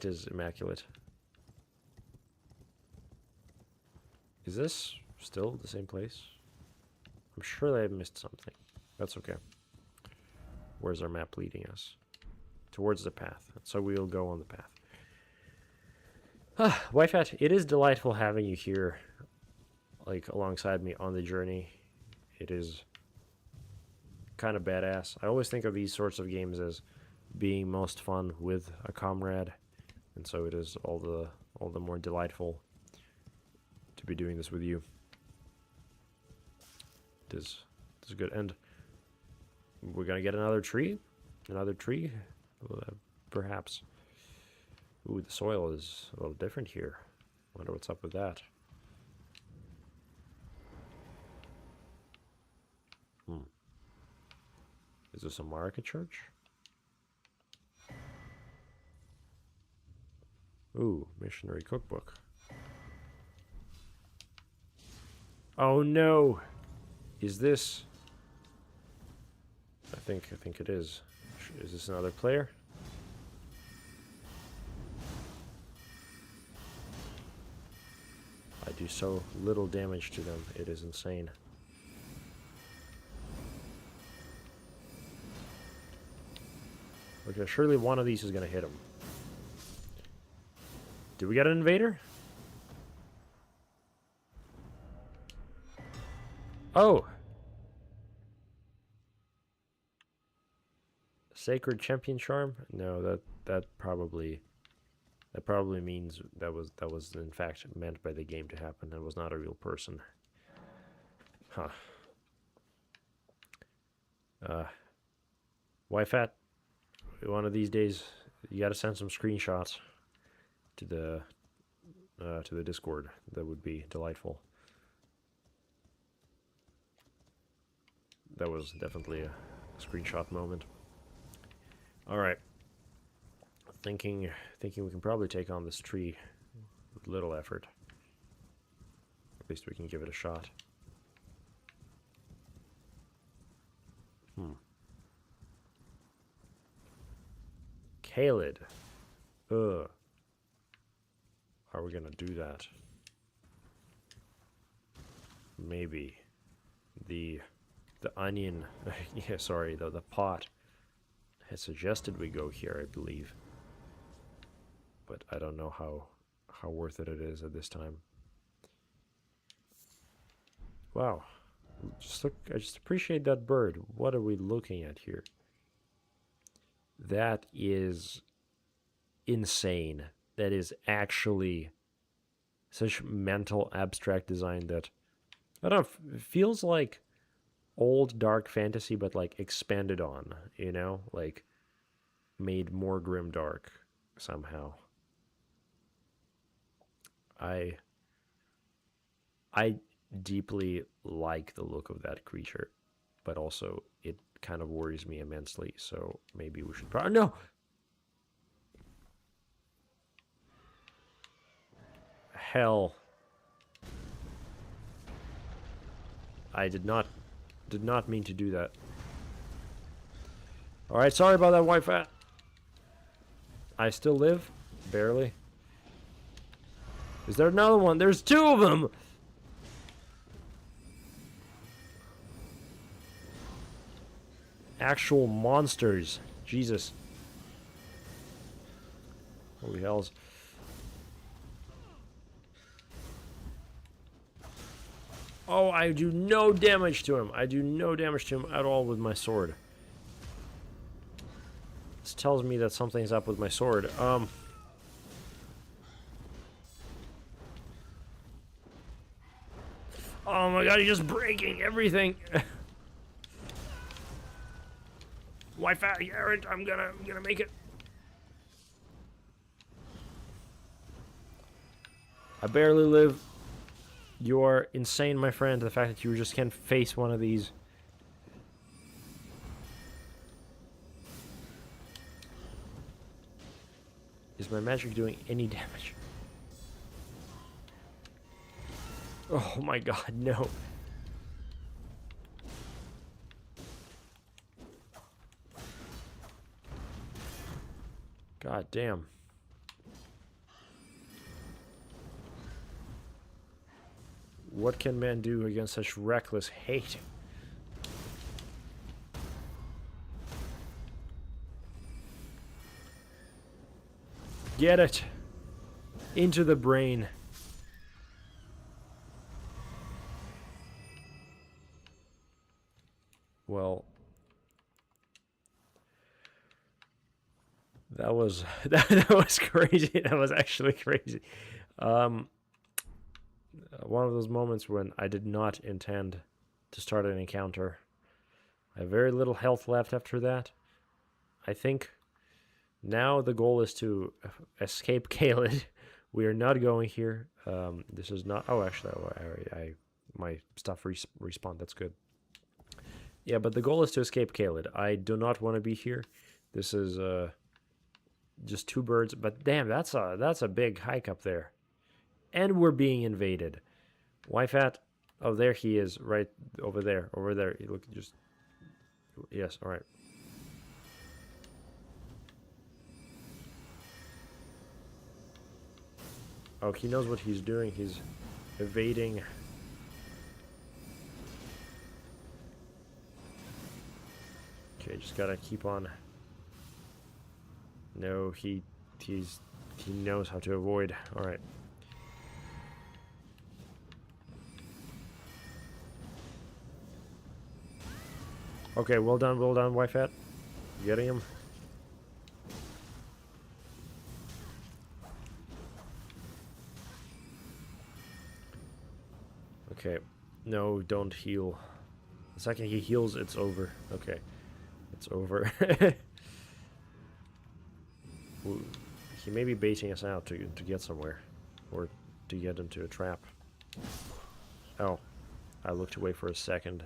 Speaker 1: is immaculate. Is this still the same place? I'm sure that I missed something. That's okay. Where's our map leading us? Towards the path. So we'll go on the path. Wife Hat, it is delightful having you here, like, alongside me on the journey. It is kind of badass. I always think of these sorts of games as being most fun with a comrade, and so it is all the more delightful to be doing this with you. It is good. And we're gonna get another tree, perhaps. Ooh, the soil is a little different here. Wonder what's up with that. Is this a Marika church? Ooh, missionary cookbook. Oh no! Is this? I think it is. Is this another player? I do so little damage to them. It is insane. Okay, surely one of these is gonna hit him. Did we get an invader? Oh! Sacred champion charm? No, that probably means that was in fact meant by the game to happen. That was not a real person. Huh. Wi-Fi. One of these days, you gotta send some screenshots to the Discord. That would be delightful. That was definitely a screenshot moment. All right. Thinking we can probably take on this tree with little effort. At least we can give it a shot. Kaled. Ugh. Are we gonna do that? Maybe. The onion. Yeah, sorry, the pot has suggested we go here, I believe. But I don't know how worth it is at this time. Wow. I just appreciate that bird. What are we looking at here? That is insane. That is actually such mental abstract design that, I don't know, it feels like old dark fantasy, but like expanded on, you know? Like made more grim dark somehow. I deeply like the look of that creature, but also it kind of worries me immensely, so maybe we should probably... No! Hell. I did not mean to do that. Alright, sorry about that, Wi-Fi. I still live? Barely. Is there another one? There's two of them! Actual monsters. Jesus. Holy hells. Oh, I do no damage to him. I do no damage to him at all with my sword. This tells me that something's up with my sword. Oh my god, he's just breaking everything. Why fat Garrett? I'm gonna make it. I barely live. You are insane, my friend. The fact that you just can't face one of these. Is my magic doing any damage? Oh my god, no. God damn. What can man do against such reckless hate? Get it! Into the brain. Well, that was that was crazy. That was actually crazy. One of those moments when I did not intend to start an encounter. I have very little health left after that. I think now the goal is to escape Kaled. We are not going here. This is not. Oh, actually, I my stuff respawned. That's good. Yeah, but the goal is to escape Kaled. I do not want to be here. This is just two birds. But damn, that's a big hike up there, and we're being invaded. Why fat? Oh, there he is, right over there. Over there. Look, just yes. All right. Oh, he knows what he's doing. He's evading. Okay, just gotta keep on. No, he knows how to avoid. All right. Okay, well done, Wi-Fat. Getting him. Okay. No, don't heal. The second he heals, it's over. Okay. It's over. He may be baiting us out to get somewhere. Or to get into a trap. Oh. I looked away for a second.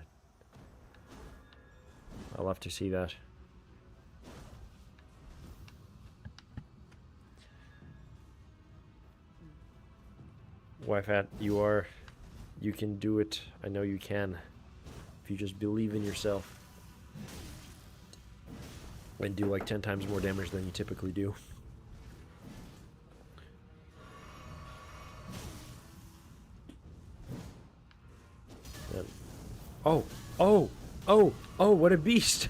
Speaker 1: I'll have to see that. Wi-Fat, you can do it. I know you can. If you just believe in yourself. And do like 10 times more damage than you typically do. And, oh, what a beast!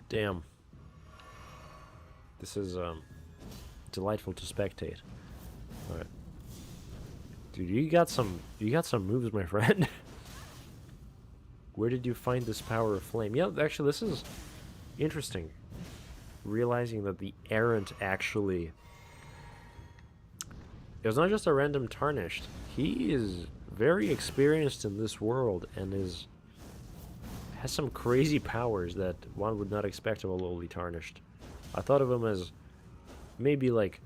Speaker 1: Damn. This is delightful to spectate. Alright. Dude, you got some moves, my friend. Where did you find this power of flame? Yeah, actually, this is interesting. Realizing that the errant actually... It was not just a random tarnished. He is very experienced in this world and has some crazy powers that one would not expect of a lowly tarnished. I thought of him as maybe like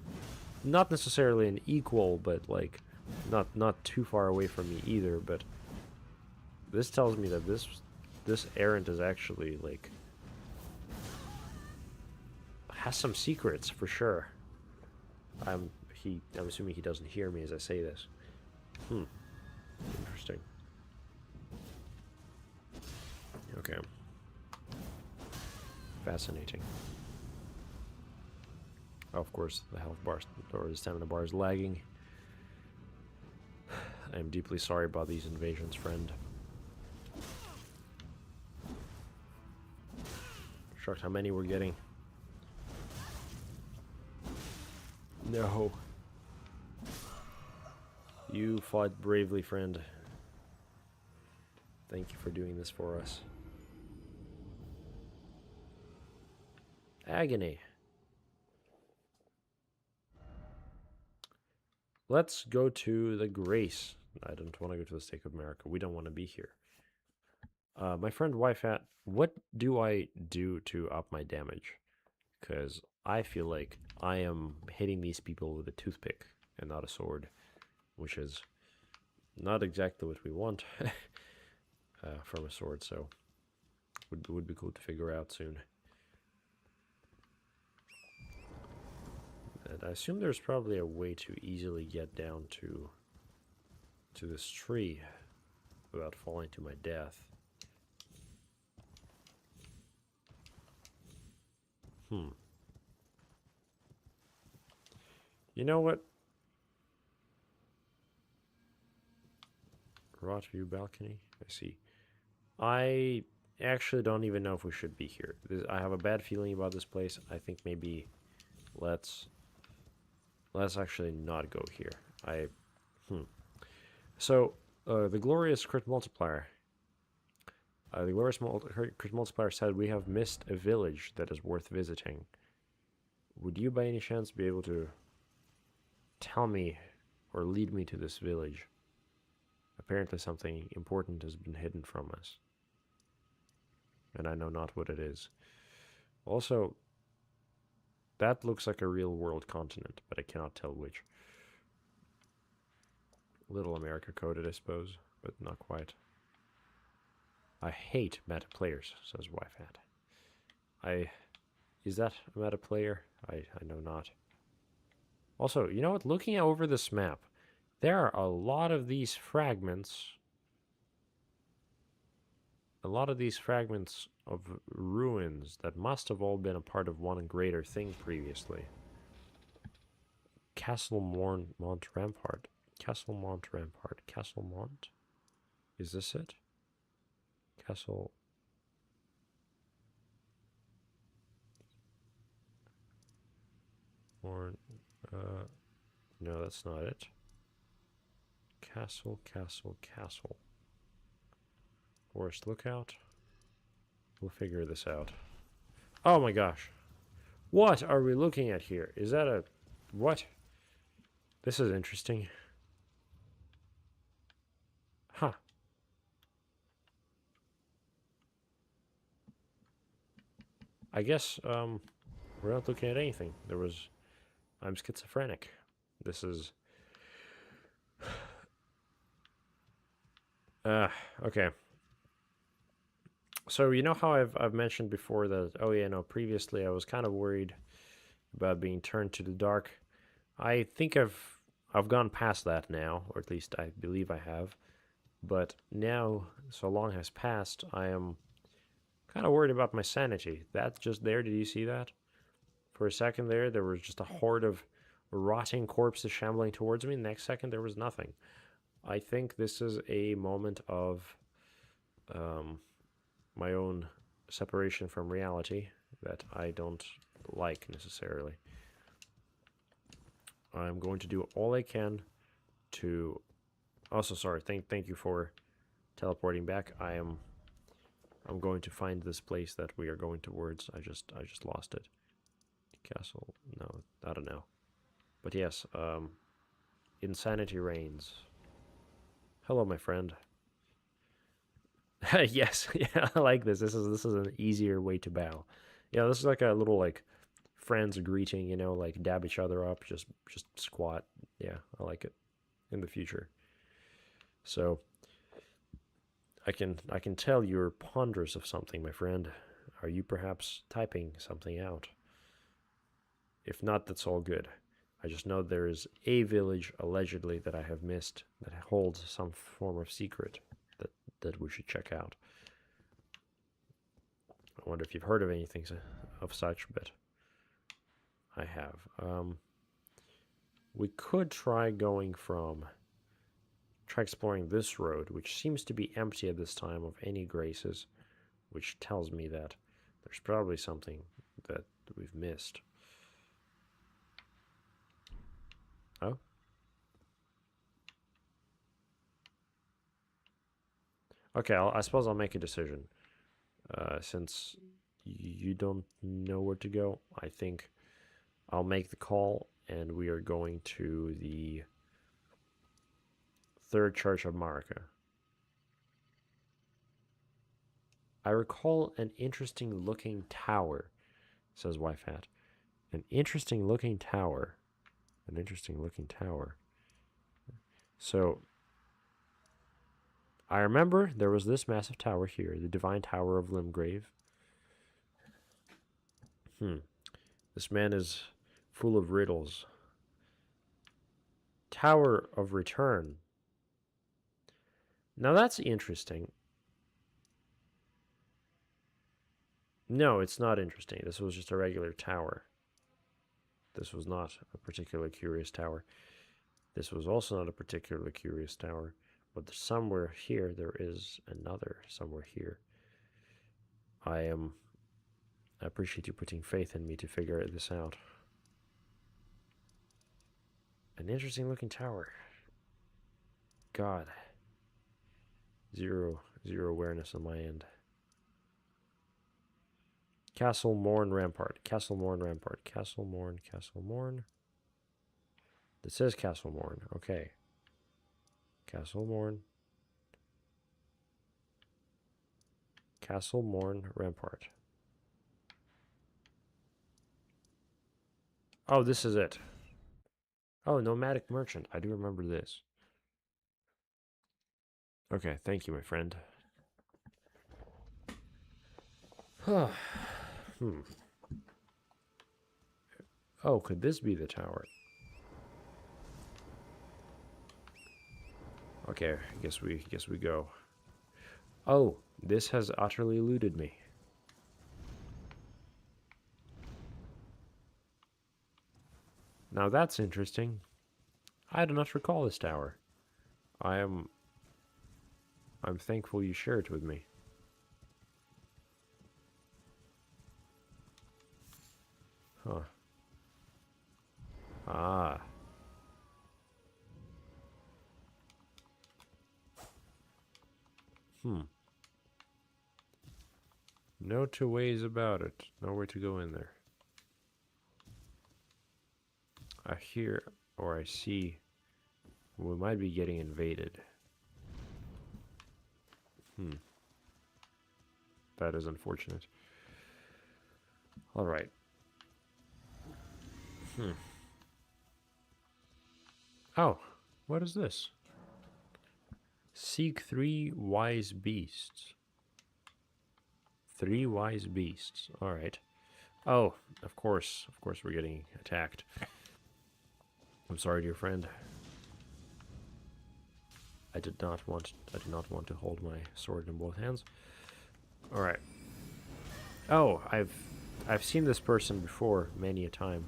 Speaker 1: not necessarily an equal, but like not too far away from me either, but this tells me that this errant is actually like has some secrets for sure. I'm assuming he doesn't hear me as I say this. Interesting. Okay. Fascinating. Oh, of course, the health bar or the stamina bar is lagging. I am deeply sorry about these invasions, friend. Shocked how many we're getting. No. You fought bravely, friend. Thank you for doing this for us. Agony. let's go to the Grace. I don't want to go to the Stake of America. We don't want to be here. My friend Wi-Fi, what do I do to up my damage? Because I feel like I am hitting these people with a toothpick and not a sword, which is not exactly what we want from a sword, so would be cool to figure out soon. And I assume there's probably a way to easily get down to this tree without falling to my death. You know what? Rot view balcony. I see. I actually don't even know if we should be here. I have a bad feeling about this place. I think maybe let's actually not go here. So the glorious crit multiplier. The glorious crit multiplier said we have missed a village that is worth visiting. Would you by any chance be able to tell me or lead me to this village? Apparently something important has been hidden from us, and I know not what it is. Also, that looks like a real world continent, but I cannot tell which. Little America coded, I suppose, but not quite. I hate meta players, says Wi-Fi. Is that a meta player? I know not. Also, you know what? Looking over this map, there are a lot of these fragments. A lot of these fragments of ruins that must have all been a part of one greater thing previously. Castle Mont Rampart. Castle Mont Rampart. Castle Mont? Is this it? Castle... Or... no, that's not it. Castle, castle, castle. Forest Lookout. We'll figure this out. Oh my gosh. What are we looking at here? Is that a... What? This is interesting. Huh. I guess, we're not looking at anything. There was... I'm schizophrenic. This is... okay. So, you know how I've mentioned before that, oh yeah, no, previously I was kind of worried about being turned to the dark. I think I've gone past that now, or at least I believe I have. But now, so long has passed, I am kind of worried about my sanity. That just there, did you see that? For a second there was just a horde of rotting corpses shambling towards me. Next second, there was nothing. I think this is a moment of my own separation from reality that I don't like necessarily. I'm going to do all I can to... Also, sorry, thank you for teleporting back. I'm going to find this place that we are going towards. I just lost it. Castle, no, I don't know. But yes, insanity reigns. Hello, my friend. Yes, yeah, I like this. This is an easier way to bow. Yeah, this is like a little like friends greeting, you know, like dab each other up, just squat. Yeah, I like it in the future. So I can tell you're ponderous of something, my friend. Are you perhaps typing something out? If not, that's all good. I just know there is a village, allegedly, that I have missed that holds some form of secret that we should check out. I wonder if you've heard of anything of such, but I have. We could try exploring this road, which seems to be empty at this time of any graces, which tells me that there's probably something that we've missed. Oh? Okay, I suppose I'll make a decision. Since you don't know where to go, I think I'll make the call, and we are going to the Third Church of Marika. I recall an interesting looking tower, says Wyfat. An interesting looking tower. An interesting looking tower. So, I remember there was this massive tower here, the Divine Tower of Limgrave. This man is full of riddles. Tower of Return. Now that's interesting. No, it's not interesting. This was just a regular tower. This was not a particularly curious tower. This was also not a particularly curious tower. But somewhere here, there is another somewhere here. I appreciate you putting faith in me to figure this out. An interesting looking tower. God. Zero awareness on my end. Castle Morn Rampart. Castle Morn Rampart. Castle Morn. Castle Morn. This is Castle Morn. Okay. Castle Morn. Castle Morn Rampart. Oh, this is it. Oh, Nomadic Merchant. I do remember this. Okay, thank you, my friend. Oh, could this be the tower? Okay, I guess we go. Oh, this has utterly eluded me. Now that's interesting. I do not recall this tower. I'm thankful you shared it with me. Huh. Ah. No two ways about it. No way to go in there. I hear or I see we might be getting invaded. That is unfortunate. All right. Oh, what is this? Seek 3 wise beasts. 3 wise beasts. All right. Oh, of course we're getting attacked. I'm sorry, dear friend. I did not want to hold my sword in both hands. All right. Oh, I've seen this person before many a time.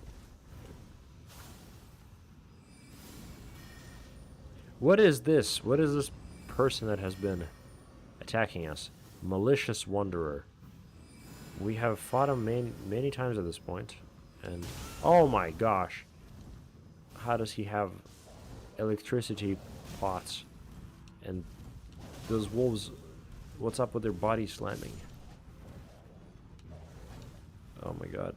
Speaker 1: What is this? What is this person that has been attacking us? Malicious Wanderer. We have fought him many times at this point, and oh my gosh. How does he have electricity pots? And those wolves, what's up with their body slamming? Oh my god.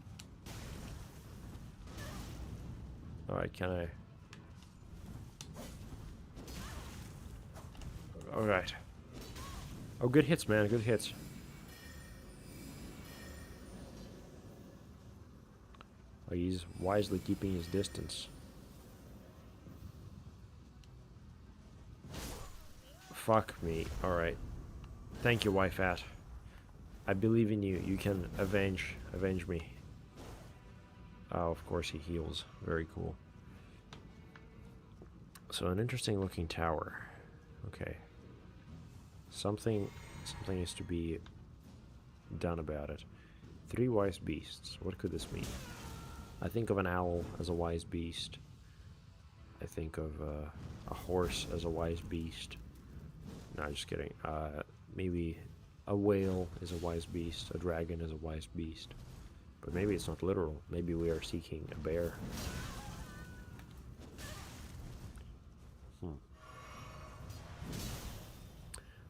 Speaker 1: Alright, can I... Alright. Oh, good hits, man, good hits. Oh, he's wisely keeping his distance. Fuck me. Alright. Thank you, Wyfat. I believe in you. You can avenge me. Oh, of course he heals. Very cool. So an interesting looking tower. Okay. Something is to be done about it. 3 wise beasts. What could this mean? I think of an owl as a wise beast. I think of a horse as a wise beast. No, just kidding. Maybe a whale is a wise beast. A dragon is a wise beast. But maybe it's not literal. Maybe we are seeking a bear.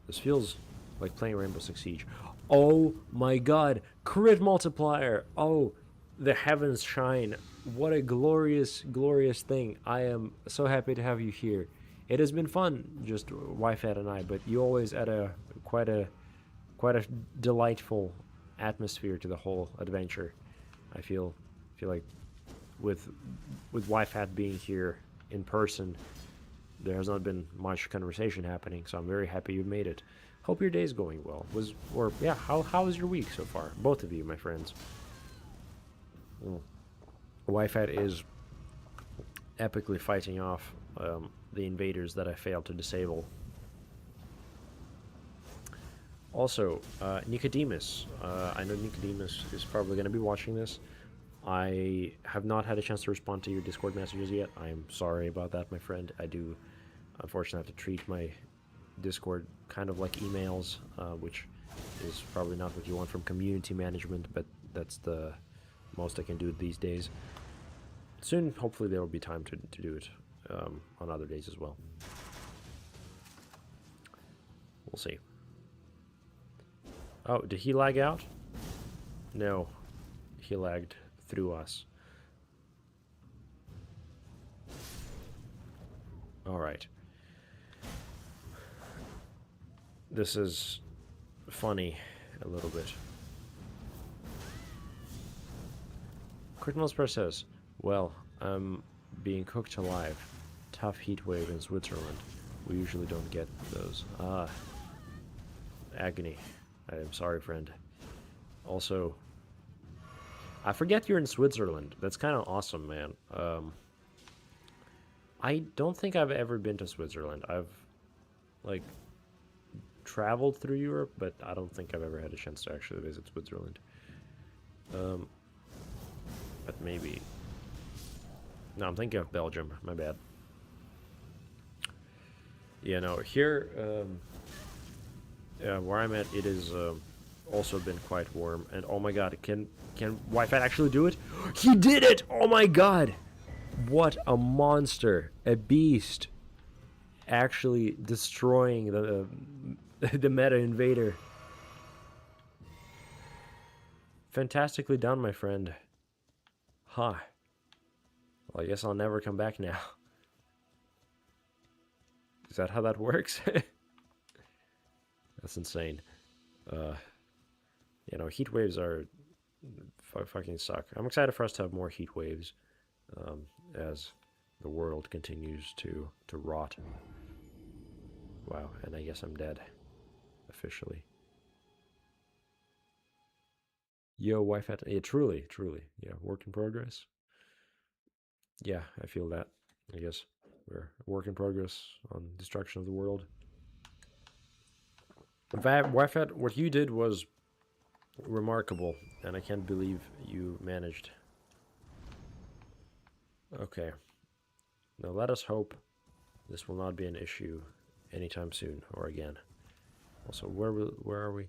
Speaker 1: This feels like playing Rainbow Six Siege. Oh my god! Crit multiplier! Oh, the heavens shine. What a glorious, glorious thing. I am so happy to have you here. It has been fun, just Wi-Fi and I, but you always add quite a delightful atmosphere to the whole adventure. I feel like with Wi-Fi being here in person, there has not been much conversation happening, so I'm very happy you made it. Hope your day's going well. How was your week so far? Both of you, my friends. Wi-Fi is epically fighting off the invaders that I failed to disable. Also, Nicodemus. I know Nicodemus is probably going to be watching this. I have not had a chance to respond to your Discord messages yet. I'm sorry about that, my friend. I do, unfortunately, have to treat my Discord kind of like emails, which is probably not what you want from community management, but that's the most I can do these days. Soon, hopefully, there will be time to do it on other days as well. We'll see. Oh, did he lag out? No, he lagged through us. All right. This is funny a little bit. Critmosper says, well, I'm being cooked alive. Tough heat wave in Switzerland. We usually don't get those. Ah. Agony. I am sorry, friend. Also, I forget you're in Switzerland. That's kind of awesome, man. I don't think I've ever been to Switzerland. I've, like, traveled through Europe, but I don't think I've ever had a chance to actually visit Switzerland. But maybe... No, I'm thinking of Belgium. My bad. Yeah, no, here, where I'm at, it is also been quite warm. And oh my god, can Wi-Fi actually do it? He did it! Oh my god! What a monster. A beast. Actually destroying the meta invader. Fantastically done, my friend. Huh. Well, I guess I'll never come back now. Is that how that works? That's insane. You know, heat waves are fucking suck. I'm excited for us to have more heat waves as the world continues to rot. Wow, and I guess I'm dead. Officially. Yo, Wi-Fi. Yeah, truly. Yeah, work in progress. Yeah, I feel that. I guess we're a work in progress on destruction of the world. In fact, Wi-Fi, what you did was remarkable, and I can't believe you managed. Okay. Now let us hope this will not be an issue anytime soon or again. Also, where are we?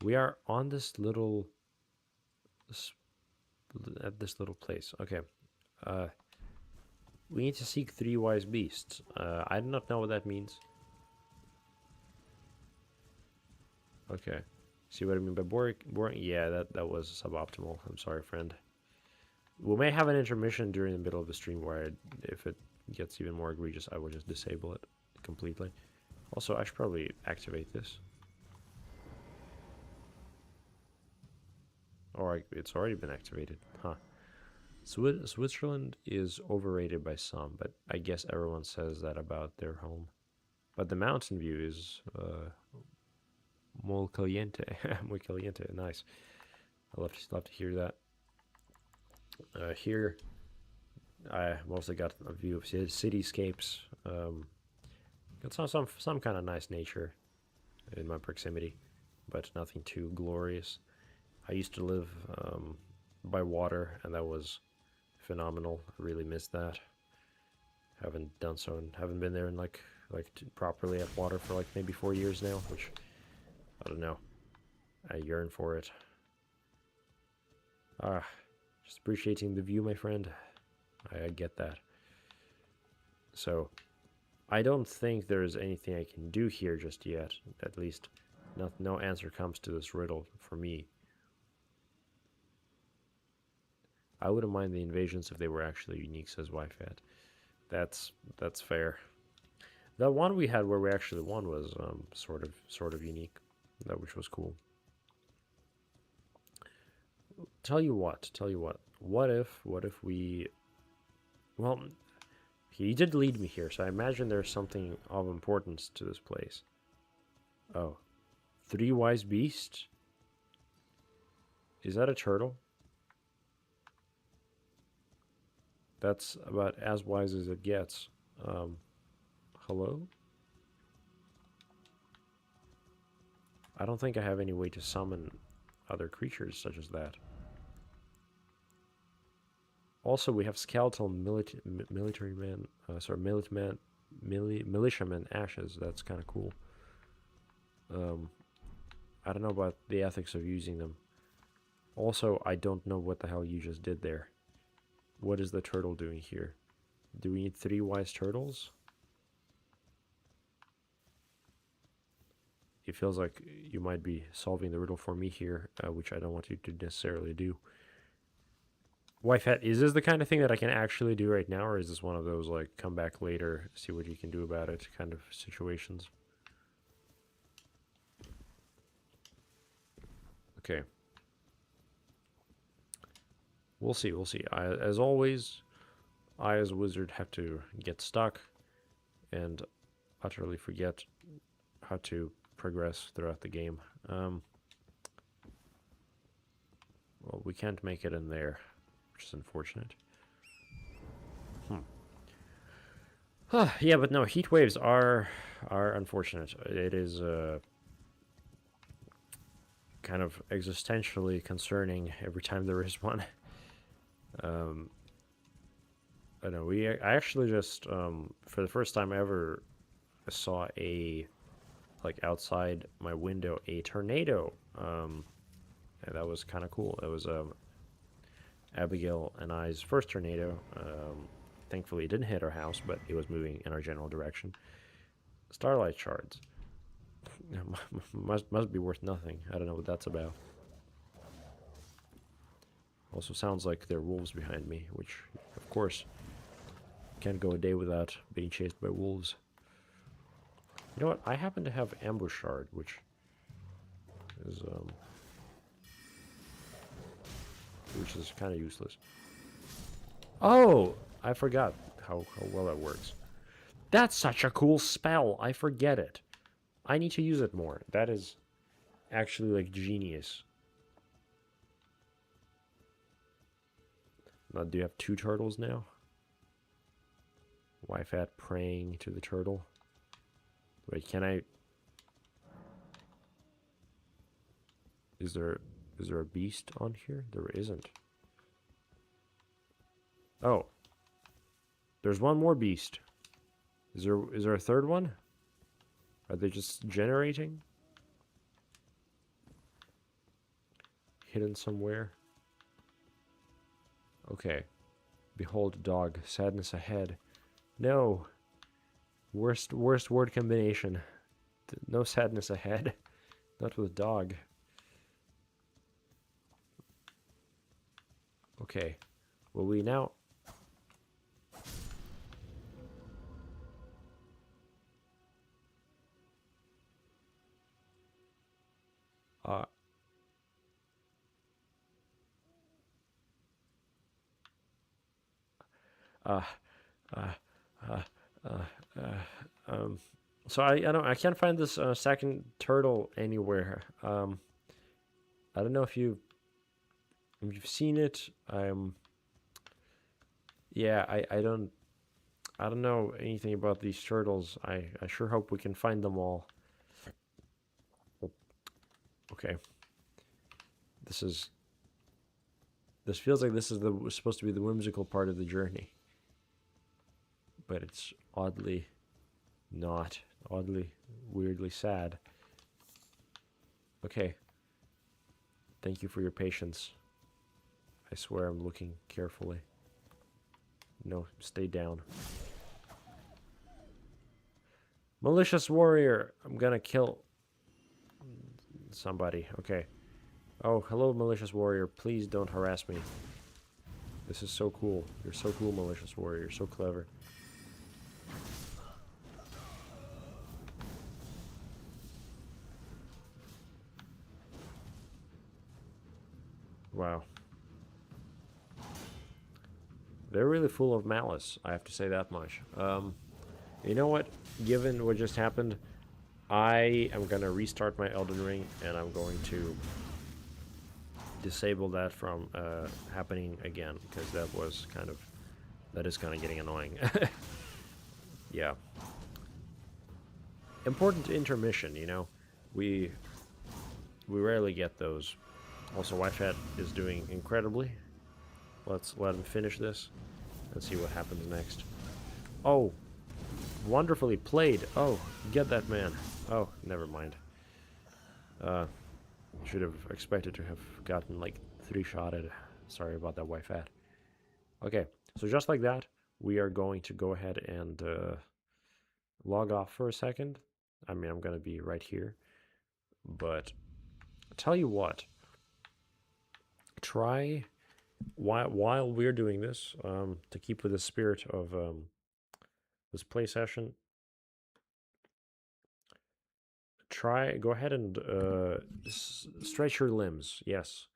Speaker 1: We are on this little at this little place. Okay. We need to seek 3 wise beasts. I do not know what that means. Okay. See what I mean by boring? Yeah, that was suboptimal. I'm sorry, friend. We may have an intermission during the middle of the stream where if it gets even more egregious, I will just disable it completely. Also, I should probably activate this. Or it's already been activated. Huh. Switzerland is overrated by some, but I guess everyone says that about their home. But the mountain view is muy caliente. Muy caliente. Nice. I love to hear that. Here, I mostly got a view of cityscapes. Got some kind of nice nature in my proximity, but nothing too glorious. I used to live by water, and that was phenomenal. I really missed that. Haven't done so, and haven't been there in like properly at water for like maybe 4 years now, which I don't know. I yearn for it. Just appreciating the view, my friend. I get that. So, I don't think there's anything I can do here just yet. At least, no answer comes to this riddle for me. I wouldn't mind the invasions if they were actually unique, says Wi-Fi. That's fair. That one we had where we actually won was sort of unique, which was cool. Tell you what. What if we? Well, he did lead me here, so I imagine there's something of importance to this place. Oh, 3 wise beasts. Is that a turtle? That's about as wise as it gets. Hello? I don't think I have any way to summon other creatures such as that. Also, we have skeletal military man, militiaman ashes. That's kind of cool. I don't know about the ethics of using them. Also, I don't know what the hell you just did there. What is the turtle doing here? Do we need 3 wise turtles? It feels like you might be solving the riddle for me here, which I don't want you to necessarily do. Wife hat, is this the kind of thing that I can actually do right now, or is this one of those, like, come back later, see what you can do about it kind of situations? Okay. We'll see. As always, I as a wizard have to get stuck and utterly forget how to progress throughout the game. Well, we can't make it in there, which is unfortunate. Yeah, but no, heat waves are unfortunate. It is kind of existentially concerning every time there is one. I know I actually just for the first time ever saw like outside my window a tornado, and that was kind of cool. It was Abigail and I's first tornado. Thankfully, it didn't hit our house, but it was moving in our general direction. Starlight shards must be worth nothing. I don't know what that's about. Also sounds like there are wolves behind me, which, of course, can't go a day without being chased by wolves. You know what? I happen to have ambush shard, which is kind of useless. Oh, I forgot how well that works. That's such a cool spell. I forget it. I need to use it more. That is actually like genius. Now, do you have 2 turtles now? Wife at praying to the turtle. Wait, can I? Is there a beast on here? There isn't. Oh. There's one more beast. Is there a third one? Are they just generating? Hidden somewhere? Okay. Behold dog, sadness ahead. No. Worst word combination. No sadness ahead. Not with dog. Okay. Will we now? So I can't find this second turtle anywhere. I don't know if you've seen it. Yeah, I don't know anything about these turtles. I sure hope we can find them all. Okay. This feels like this is supposed to be the whimsical part of the journey. But it's oddly not. Oddly, weirdly sad. Okay. Thank you for your patience. I swear I'm looking carefully. No, stay down. Malicious warrior! I'm gonna kill somebody. Okay. Oh, hello, malicious warrior. Please don't harass me. This is so cool. You're so cool, malicious warrior. You're so clever. Wow. They're really full of malice, I have to say that much. You know what? Given what just happened, I am going to restart my Elden Ring, and I'm going to disable that from happening again, because that is kind of getting annoying. Yeah. Important intermission, you know? We rarely get those. Also, Wi-Fi is doing incredibly. Let's let him finish this and see what happens next. Oh, wonderfully played. Oh, get that man. Oh, never mind. Should have expected to have gotten like 3-shotted. Sorry about that, Wi-Fi. Okay, so just like that, we are going to go ahead and log off for a second. I mean, I'm going to be right here. But tell you what, try while we're doing this, to keep with the spirit of this play session, go ahead and stretch your limbs. Yes,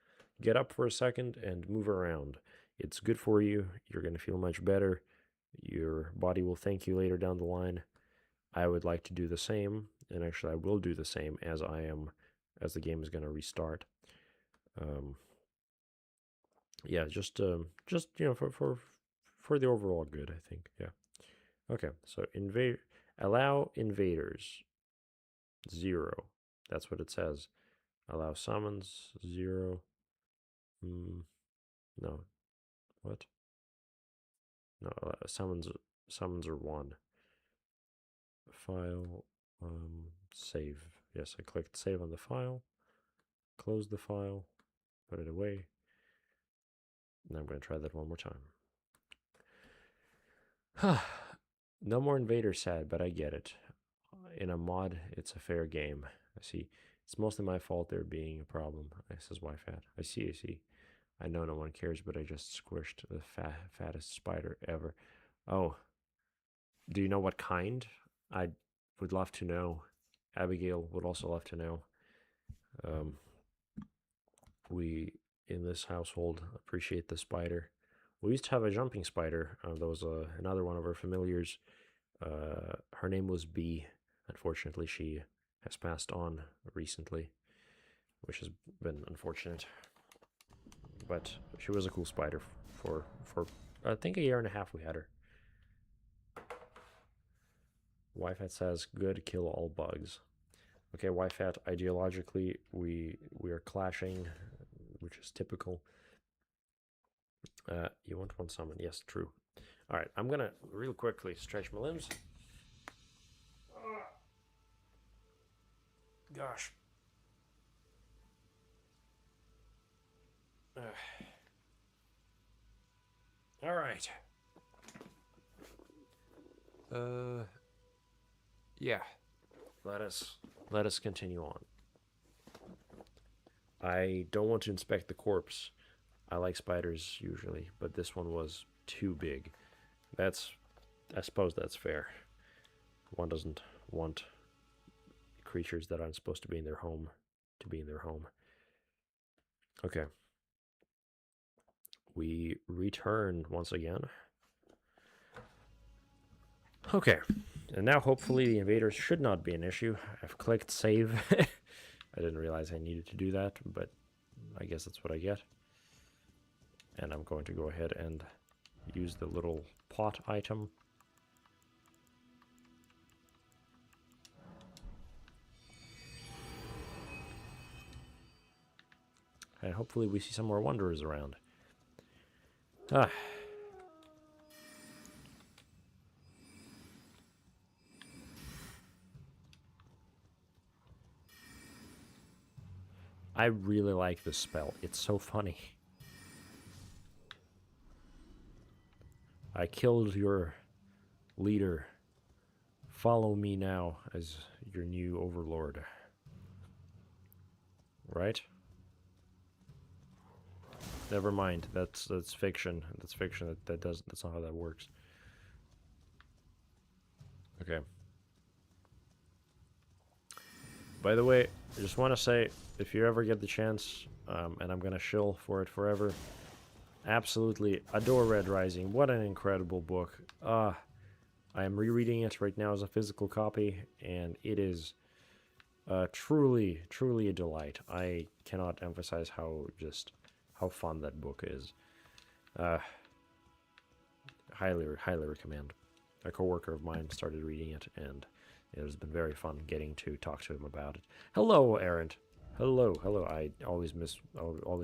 Speaker 1: get up for a second and move around. It's good for you. You're going to feel much better. Your body will thank you later down the line. I would like to do the same, and actually I will do the same as the game is going to restart. Yeah, just you know, for the overall good, I think. Yeah. Okay, so allow invaders 0. That's what it says. Allow summons 0. No. What? No, summons are 1. File, save. Yes, I clicked save on the file. Close the file. Put it away. Now I'm going to try that one more time. No more invaders sad, but I get it. In a mod, it's a fair game. I see. It's mostly my fault there being a problem. Says Wi-Fi. I see. I know no one cares, but I just squished the fattest spider ever. Oh. Do you know what kind? I would love to know. Abigail would also love to know. We, in this household, appreciate the spider. We used to have a jumping spider. That was another one of our familiars. Her name was Bee. Unfortunately, she has passed on recently, which has been unfortunate. But she was a cool spider for I think a year and a half we had her. Wi-Fi says, good, kill all bugs. Okay, Wi-Fi, ideologically, we are clashing, which is typical. You want one summon? Yes, true. All right, I'm gonna real quickly stretch my limbs. Gosh. All right. Yeah. Let us continue on. I don't want to inspect the corpse. I like spiders usually, but this one was too big. I suppose that's fair. One doesn't want creatures that aren't supposed to be in their home to be in their home. Okay. We return once again. Okay. And now hopefully the invaders should not be an issue. I've clicked save. I didn't realize I needed to do that, but I guess that's what I get. And I'm going to go ahead and use the little pot item. And hopefully we see some more wanderers around. I really like this spell. It's so funny. I killed your leader. Follow me now as your new overlord. Right? Never mind. That's fiction. That's fiction. That's not how that works. Okay. By the way, I just want to say, if you ever get the chance, and I'm gonna shill for it forever, absolutely adore Red Rising. What an incredible book. I am rereading it right now as a physical copy, and it is truly, truly a delight. I cannot emphasize how fun that book is. Highly, highly recommend. A coworker of mine started reading it, and it has been very fun getting to talk to him about it. Hello, Errant. Hello, hello. I always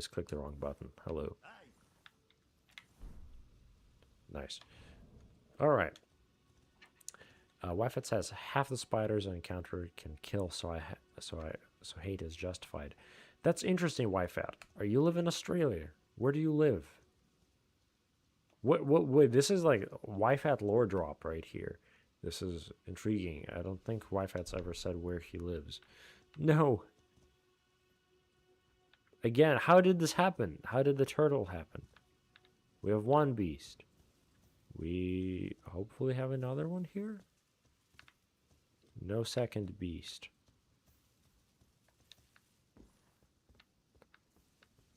Speaker 1: click the wrong button. Hello. Nice. All right. Wyfet says half the spiders I encounter can kill, so hate is justified. That's interesting, Wyfet. Are you live in Australia? Where do you live? Wait, this is like Wyfat lore drop right here. This is intriguing. I don't think Wyfat's ever said where he lives. No. Again, how did this happen? How did the turtle happen? We have one beast. We hopefully have another one here. No second beast.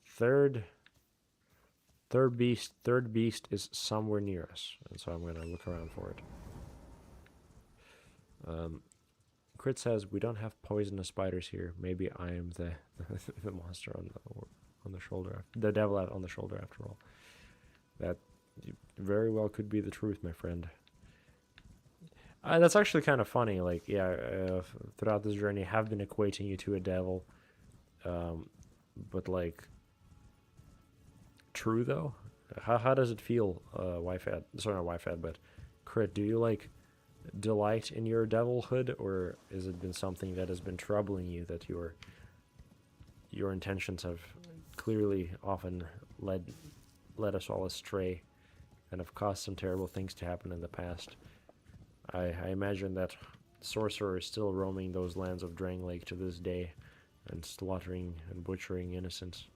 Speaker 1: Third beast is somewhere near us, and so I'm gonna look around for it. Crit says we don't have poisonous spiders here. Maybe I am the the monster on the shoulder, the devil out on the shoulder. After all, that very well could be the truth, my friend. That's actually kind of funny. Like, yeah, throughout this journey, I have been equating you to a devil, but like. True though, how does it feel, Wyfat? Sorry, not Wyfat, but Crit. Do you like delight in your devilhood, or has it been something that has been troubling you? That your intentions have clearly often led us all astray, and have caused some terrible things to happen in the past. I imagine that Sorcerer is still roaming those lands of Drang Lake to this day, and slaughtering and butchering innocents.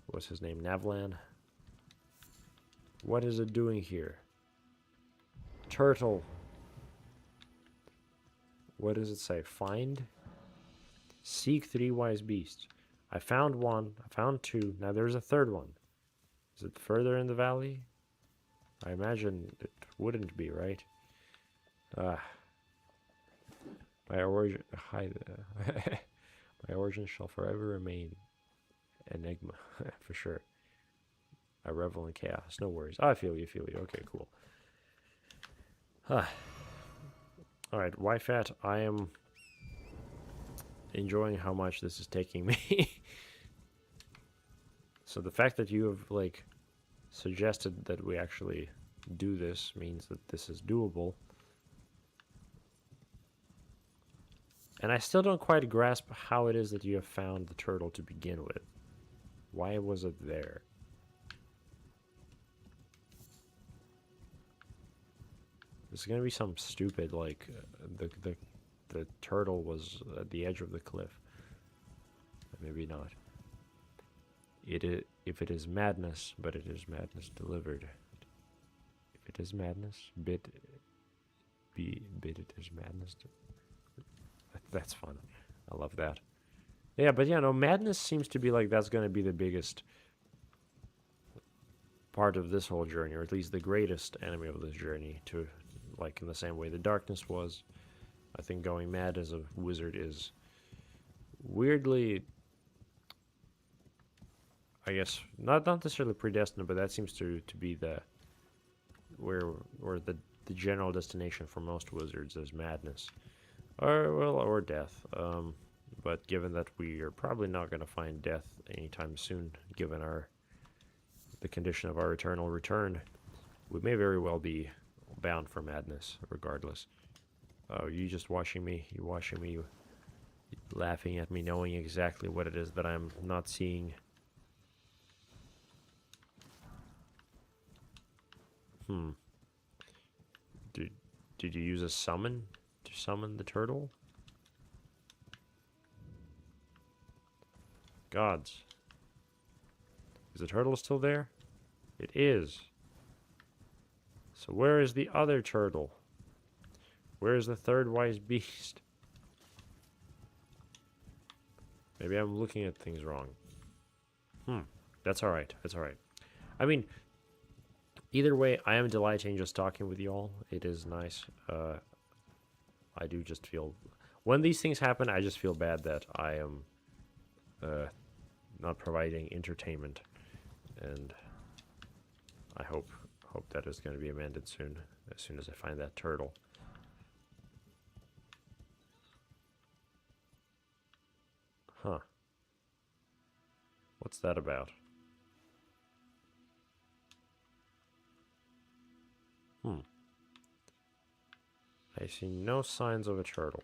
Speaker 1: What's his name? Navlan? What is it doing here? Turtle. What does it say? Find? Seek 3 wise beasts. I found one. I found 2. Now there's a third one. Is it further in the valley? I imagine it wouldn't be, right? My origin... My origin shall forever remain enigma, for sure. I revel in chaos. No worries. I feel you, Okay, cool. Alright, Wyfat, I am enjoying how much this is taking me. So the fact that you have, like, suggested that we actually do this means that this is doable. And I still don't quite grasp how it is that you have found the turtle to begin with. Why was it there? There's gonna be some stupid, like, the turtle was at the edge of the cliff. Maybe not. If it is madness, but it is madness delivered. If it is madness, bid it is madness. That's fun. I love that. Yeah, but yeah, no, madness seems to be like that's going to be the biggest part of this whole journey, or at least the greatest enemy of this journey, to, like, in the same way the darkness was. I think going mad as a wizard is weirdly, I guess, not necessarily predestined, but that seems to be the where the general destination for most wizards is madness, or death. But given that we are probably not going to find death anytime soon, given the condition of our eternal return, we may very well be bound for madness regardless. Oh, you just watching me? You watching me? You laughing at me, knowing exactly what it is that I'm not seeing. Did you use a summon to summon the turtle? Gods. Is the turtle still there? It is. So where is the other turtle? Where is the third wise beast? Maybe I'm looking at things wrong. That's alright. That's alright. I mean, either way, I am delighting just talking with you all. It is nice. I do just feel... When these things happen, I just feel bad that I am not providing entertainment. And I hope that is going to be amended soon, as soon as I find that turtle. Huh. What's that about? I see no signs of a turtle.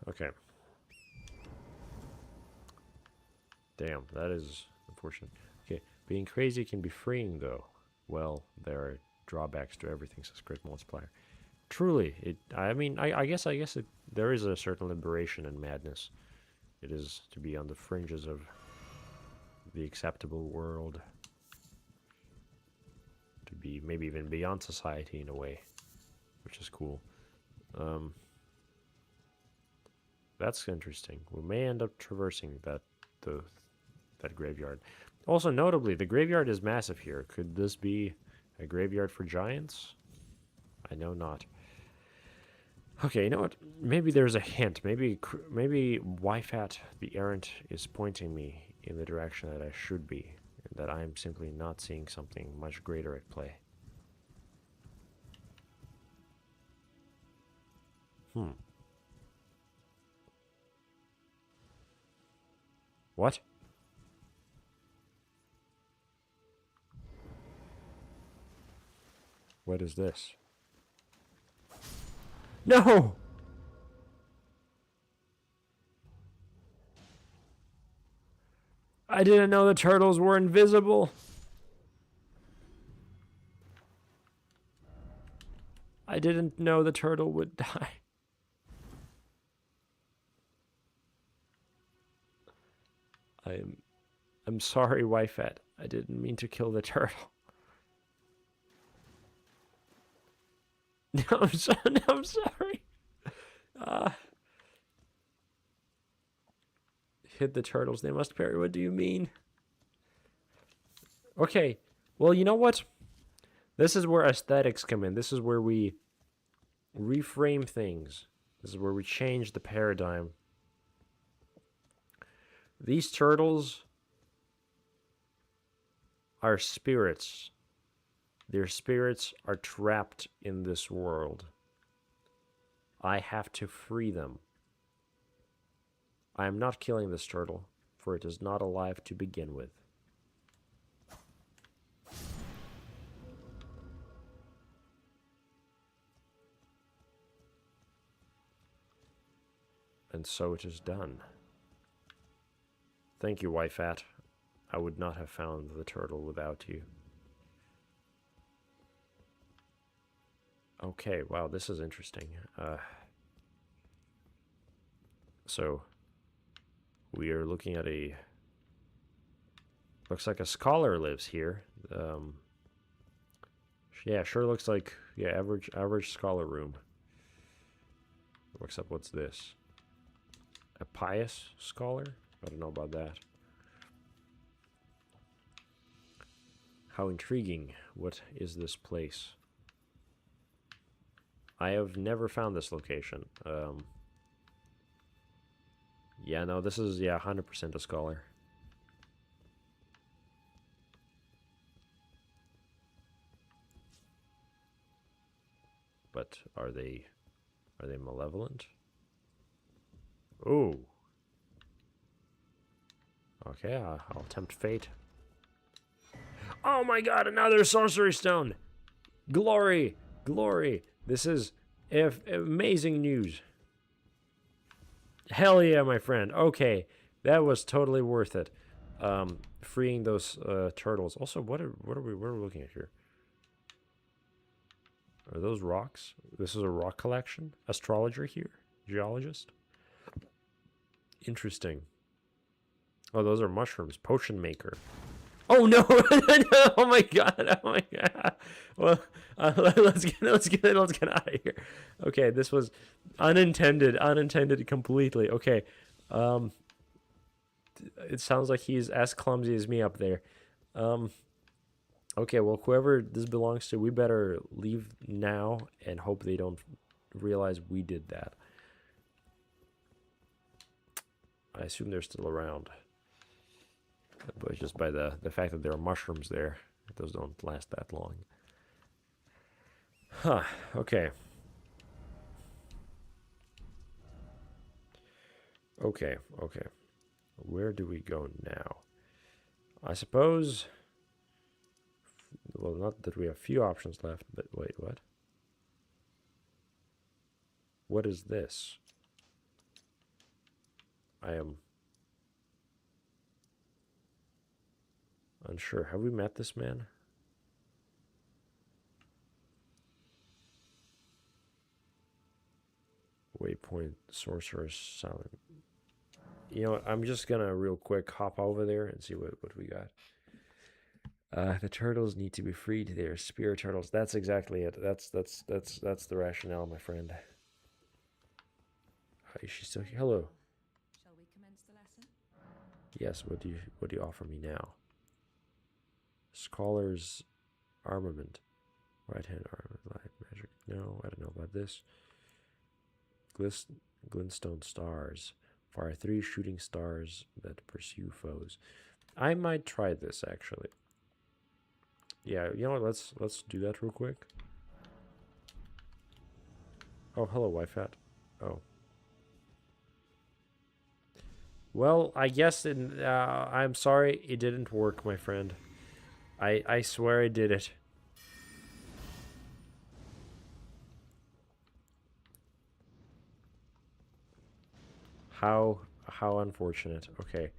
Speaker 1: Okay. Damn, that is unfortunate. Okay, being crazy can be freeing, though. Well, there are drawbacks to everything, says Crit Multiplier. Truly, I mean, I guess there is a certain liberation in madness. It is to be on the fringes of the acceptable world. To be maybe even beyond society in a way, which is cool. That's interesting. We may end up traversing that graveyard. Also, notably, the graveyard is massive here. Could this be a graveyard for giants? I know not. Okay, you know what? Maybe there's a hint. Maybe Wyfat the Errant is pointing me in the direction that I should be, and that I'm simply not seeing something much greater at play. What? What is this? No! I didn't know the turtles were invisible. I didn't know the turtle would die. I'm sorry, Wyfat. I didn't mean to kill the turtle. No, I'm sorry. Hit the turtles. They must perish. What do you mean? Okay. Well, you know what? This is where aesthetics come in. This is where we reframe things. This is where we change the paradigm. These turtles are spirits. Their spirits are trapped in this world. I have to free them. I am not killing this turtle, for it is not alive to begin with. And so it is done. Thank you, Wyfat. I would not have found the turtle without you. Okay, wow, this is interesting. So, we are looking at a... Looks like a scholar lives here. Yeah, sure looks like... Yeah, average scholar room. Except what's this? A pious scholar? I don't know about that. How intriguing. What is this place? I have never found this location. Yeah, no, this is, 100% a scholar. But are they malevolent? Ooh. Okay, I'll tempt fate. Oh my god, another sorcery stone! Glory! Glory! This is amazing news. Hell yeah, my friend. Okay, that was totally worth it. Freeing those turtles. Also, what are we looking at here? Are those rocks? This is a rock collection? Astrologer here? Geologist? Interesting. Oh, those are mushrooms. Potion maker. Oh no! Oh my god! Oh my god! Well, let's get out of here. Okay, this was unintended completely. Okay, um, it sounds like he's as clumsy as me up there. Okay, well, whoever this belongs to, we better leave now and hope they don't realize we did that. I assume they're still around. But just by the fact that there are mushrooms there, those don't last that long. Huh, okay. Okay. Where do we go now? I suppose... Well, not that we have few options left, but wait, what? What is this? I am unsure. Have we met this man? Waypoint, sorcerer's silent. You know what? I'm just gonna real quick hop over there and see what we got. The turtles need to be freed. They are spirit turtles. That's exactly it. That's the rationale, my friend. Is she still here? Hello.
Speaker 9: Shall we commence the lesson?
Speaker 1: Yes. What do you offer me now? Scholar's armament. Right hand armament. Light magic. No, I don't know about this. Glintstone stars. Fire 3 shooting stars that pursue foes. I might try this actually. Yeah, you know what? Let's do that real quick. Oh, hello, Wi-Fi. Oh. Well, I guess I'm sorry it didn't work, my friend. I swear I did it. How unfortunate. Okay.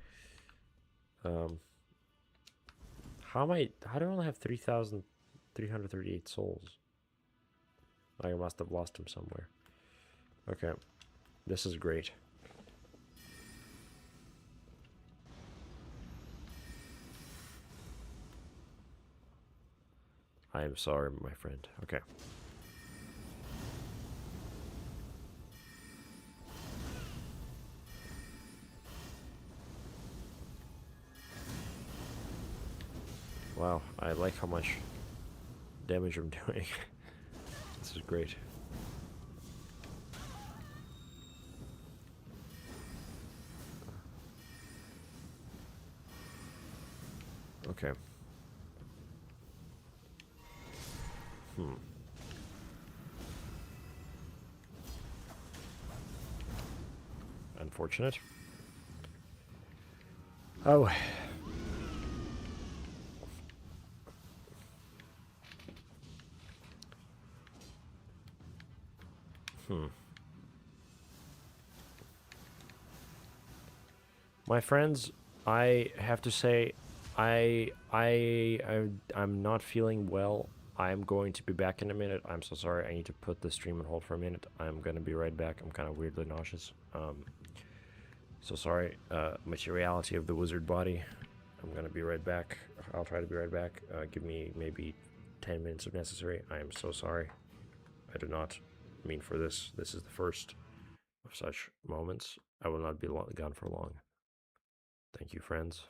Speaker 1: How do I only have 3,338 souls? I must have lost him somewhere. Okay. This is great. I am sorry, my friend. Okay. Wow, I like how much damage I'm doing. This is great. Okay. Unfortunate. Oh. My friends, I have to say, I'm not feeling well. I'm going to be back in a minute. I'm so sorry. I need to put the stream on hold for a minute. I'm gonna be right back. I'm kind of weirdly nauseous. So sorry. Materiality of the wizard body. I'm gonna be right back. I'll try to be right back. Give me maybe 10 minutes if necessary. I am so sorry. I do not mean for this. This is the first of such moments. I will not be gone for long. Thank you, friends.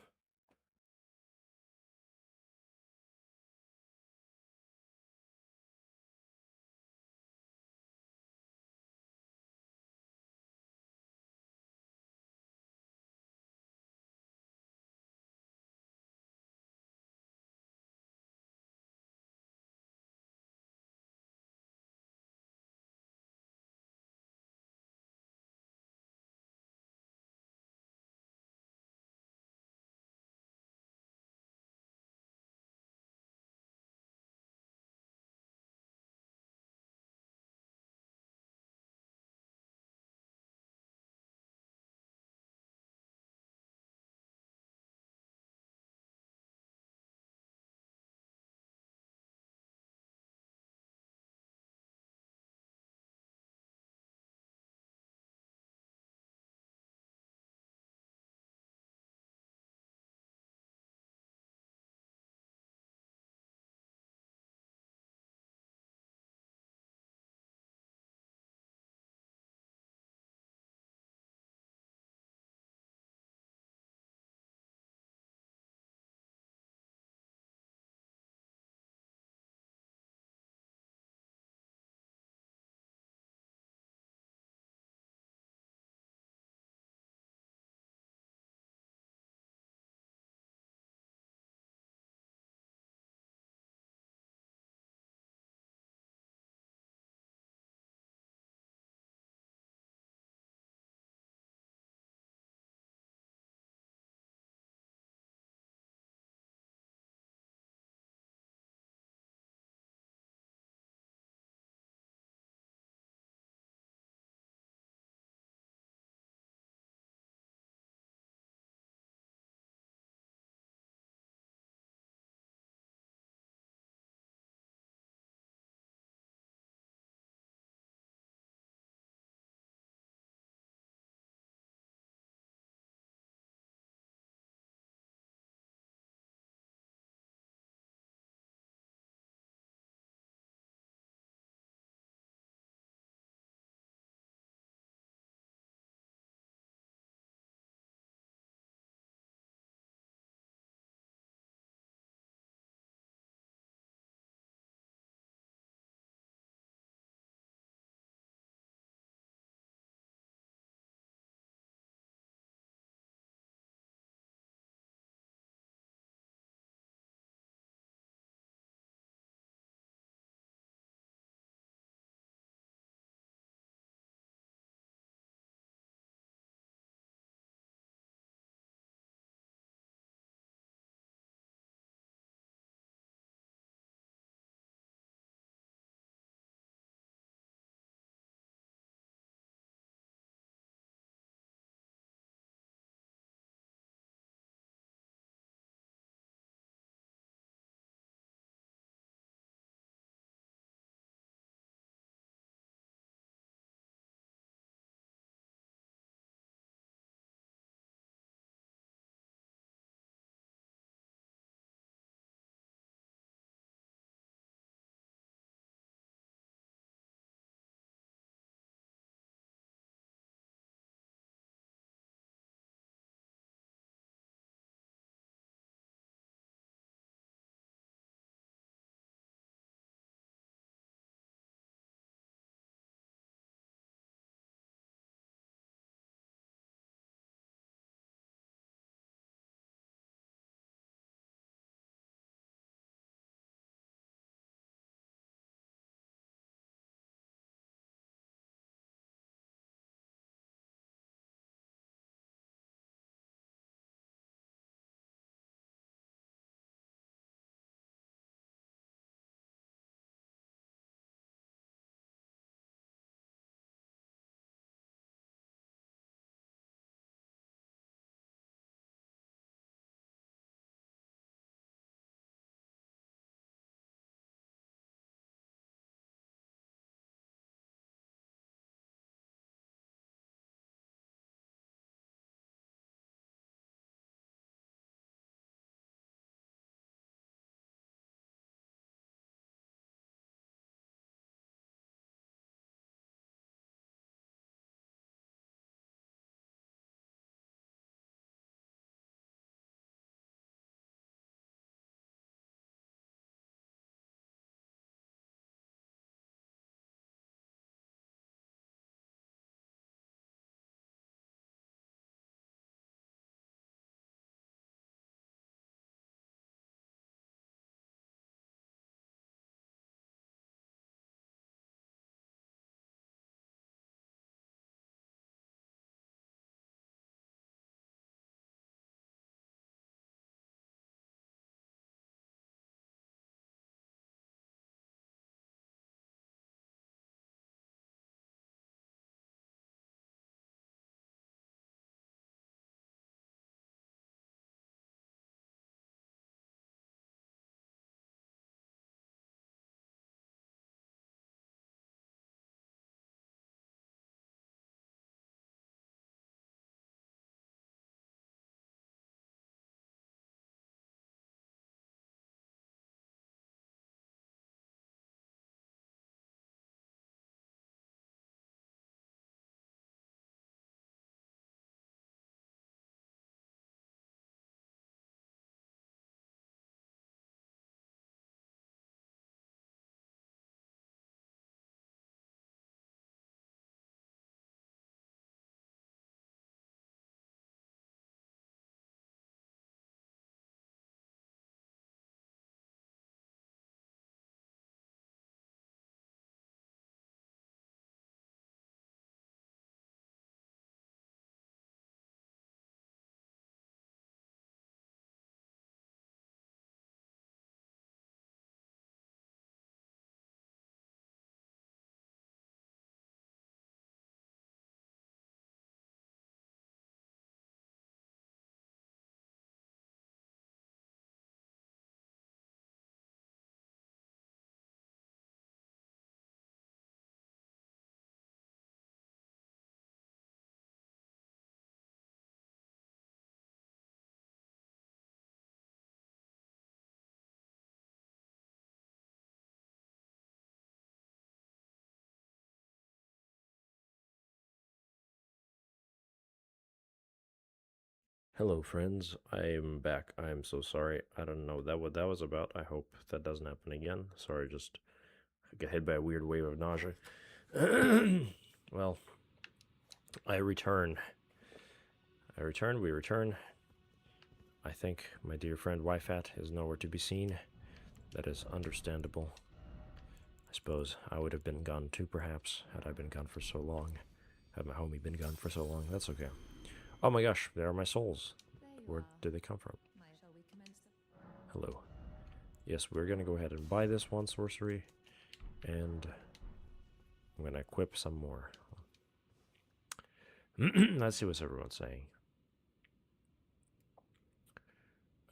Speaker 1: Hello, friends. I am back. I am so sorry. I don't know what that was about. I hope that doesn't happen again. Sorry, just got hit by a weird wave of nausea. Well, I return. We return. I think my dear friend Wyfat is nowhere to be seen. That is understandable. I suppose I would have been gone too, perhaps, had I been gone for so long. Had my homie been gone for so long. That's okay. Oh my gosh, there are my souls. Where did they come from?
Speaker 9: Shall we commence the...
Speaker 1: Hello. Yes, we're gonna go ahead and buy this one sorcery, and I'm gonna equip some more. Let's see what everyone's saying.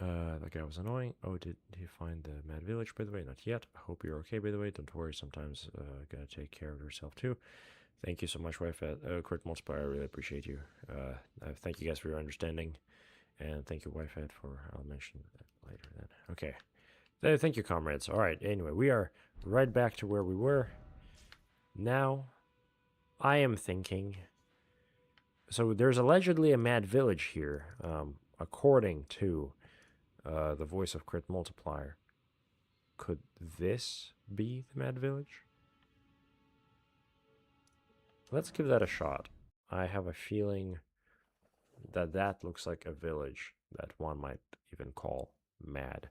Speaker 1: That guy was annoying. Oh, did he find the Mad Village, by the way? Not yet. I hope you're okay, by the way. Don't worry, sometimes gotta take care of yourself, too. Thank you so much, wife. Crit Multiplier, I really appreciate you. Thank you guys for your understanding. And thank you, wife, for... I'll mention that later then. Okay. Thank you, comrades. Alright, anyway, we are right back to where we were. Now, I am thinking... So, there's allegedly a Mad Village here, according to the voice of Crit Multiplier. Could this be the Mad Village? Let's give that a shot. I have a feeling that that looks like a village that one might even call mad.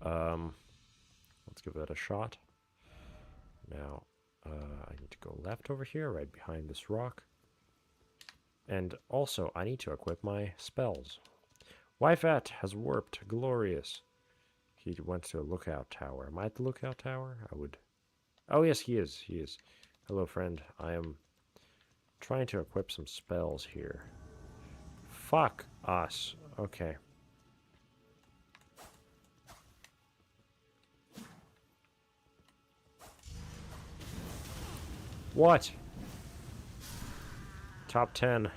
Speaker 1: Let's give that a shot. Now, I need to go left over here, right behind this rock. And also, I need to equip my spells. Wyfat has warped. Glorious. He went to a lookout tower. Am I at the lookout tower? I would... Oh, yes, he is. He is. Hello, friend. I am trying to equip some spells here. Fuck us. Okay. What? Top 10.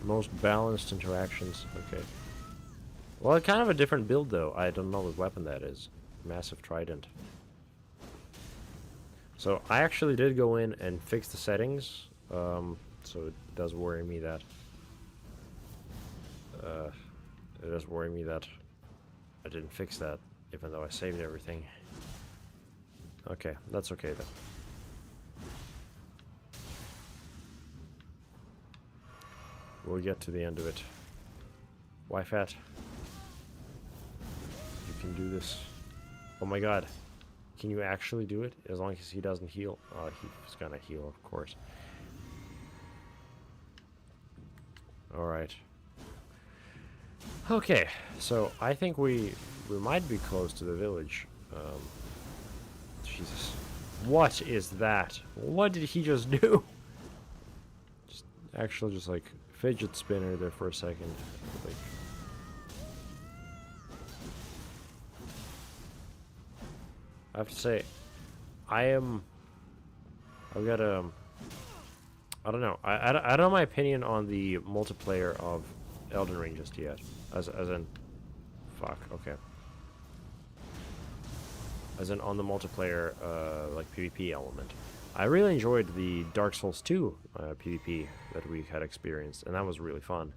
Speaker 1: Most balanced interactions. Okay. Well, kind of a different build, though. I don't know what weapon that is. Massive Trident. So, I actually did go in and fix the settings. So, it does worry me that... it does worry me that I didn't fix that, even though I saved everything. Okay, that's okay, then. We'll get to the end of it. Wyfat. You can do this. Oh my god. Can you actually do it? As long as he doesn't heal. He's gonna heal, of course. Alright. Okay, so I think we might be close to the village. Jesus. What is that? What did he just do? Just like fidget spinner there for a second. Like, I have to say, I've got a... I don't know. I don't know my opinion on the multiplayer of Elden Ring just yet. As in... Fuck, okay. As in on the multiplayer, like, PvP element. I really enjoyed the Dark Souls 2 PvP that we had experienced, and that was really fun.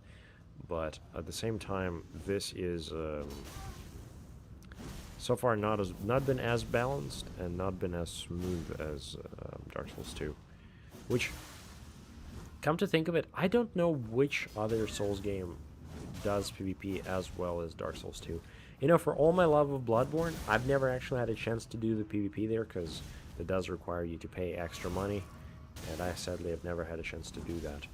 Speaker 1: But at the same time, this is so far not been as balanced and not been as smooth as Dark Souls 2. Which, come to think of it, I don't know which other Souls game does PvP as well as Dark Souls 2. You know, for all my love of Bloodborne, I've never actually had a chance to do the PvP there, because it does require you to pay extra money, and I sadly have never had a chance to do that.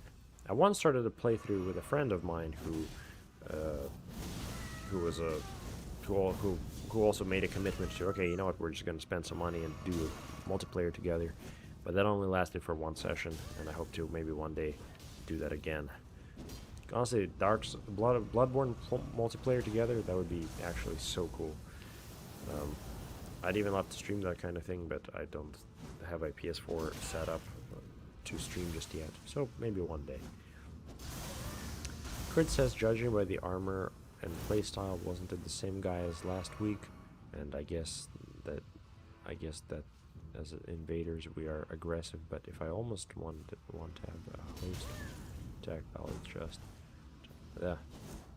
Speaker 1: I once started a playthrough with a friend of mine who also made a commitment to, okay, you know what, we're just going to spend some money and do a multiplayer together. But that only lasted for one session, and I hope to maybe one day do that again. Honestly, Bloodborne multiplayer together, that would be actually so cool. I'd even love to stream that kind of thing, but I don't have a PS4 set up to stream just yet. So maybe one day. Crit says, judging by the armor and playstyle, wasn't it the same guy as last week? And I guess that as invaders we are aggressive, but if I almost want to have a host attack, I'll just Yeah.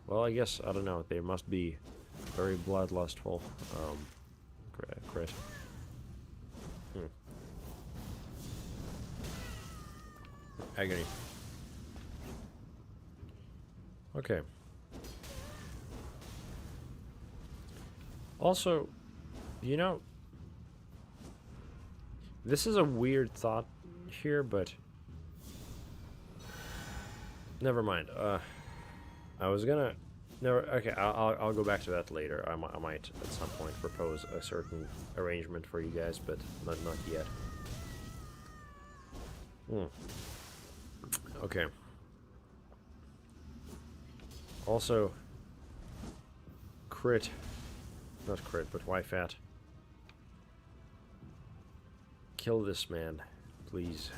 Speaker 1: Well, I guess, I don't know, they must be very bloodlustful. Crit. Agony. Okay. Also, you know, this is a weird thought here, but never mind. I was gonna. No, okay. I'll go back to that later. I might at some point propose a certain arrangement for you guys, but not yet. Okay. Also, crit. Not crit, but why fat? Kill this man, please.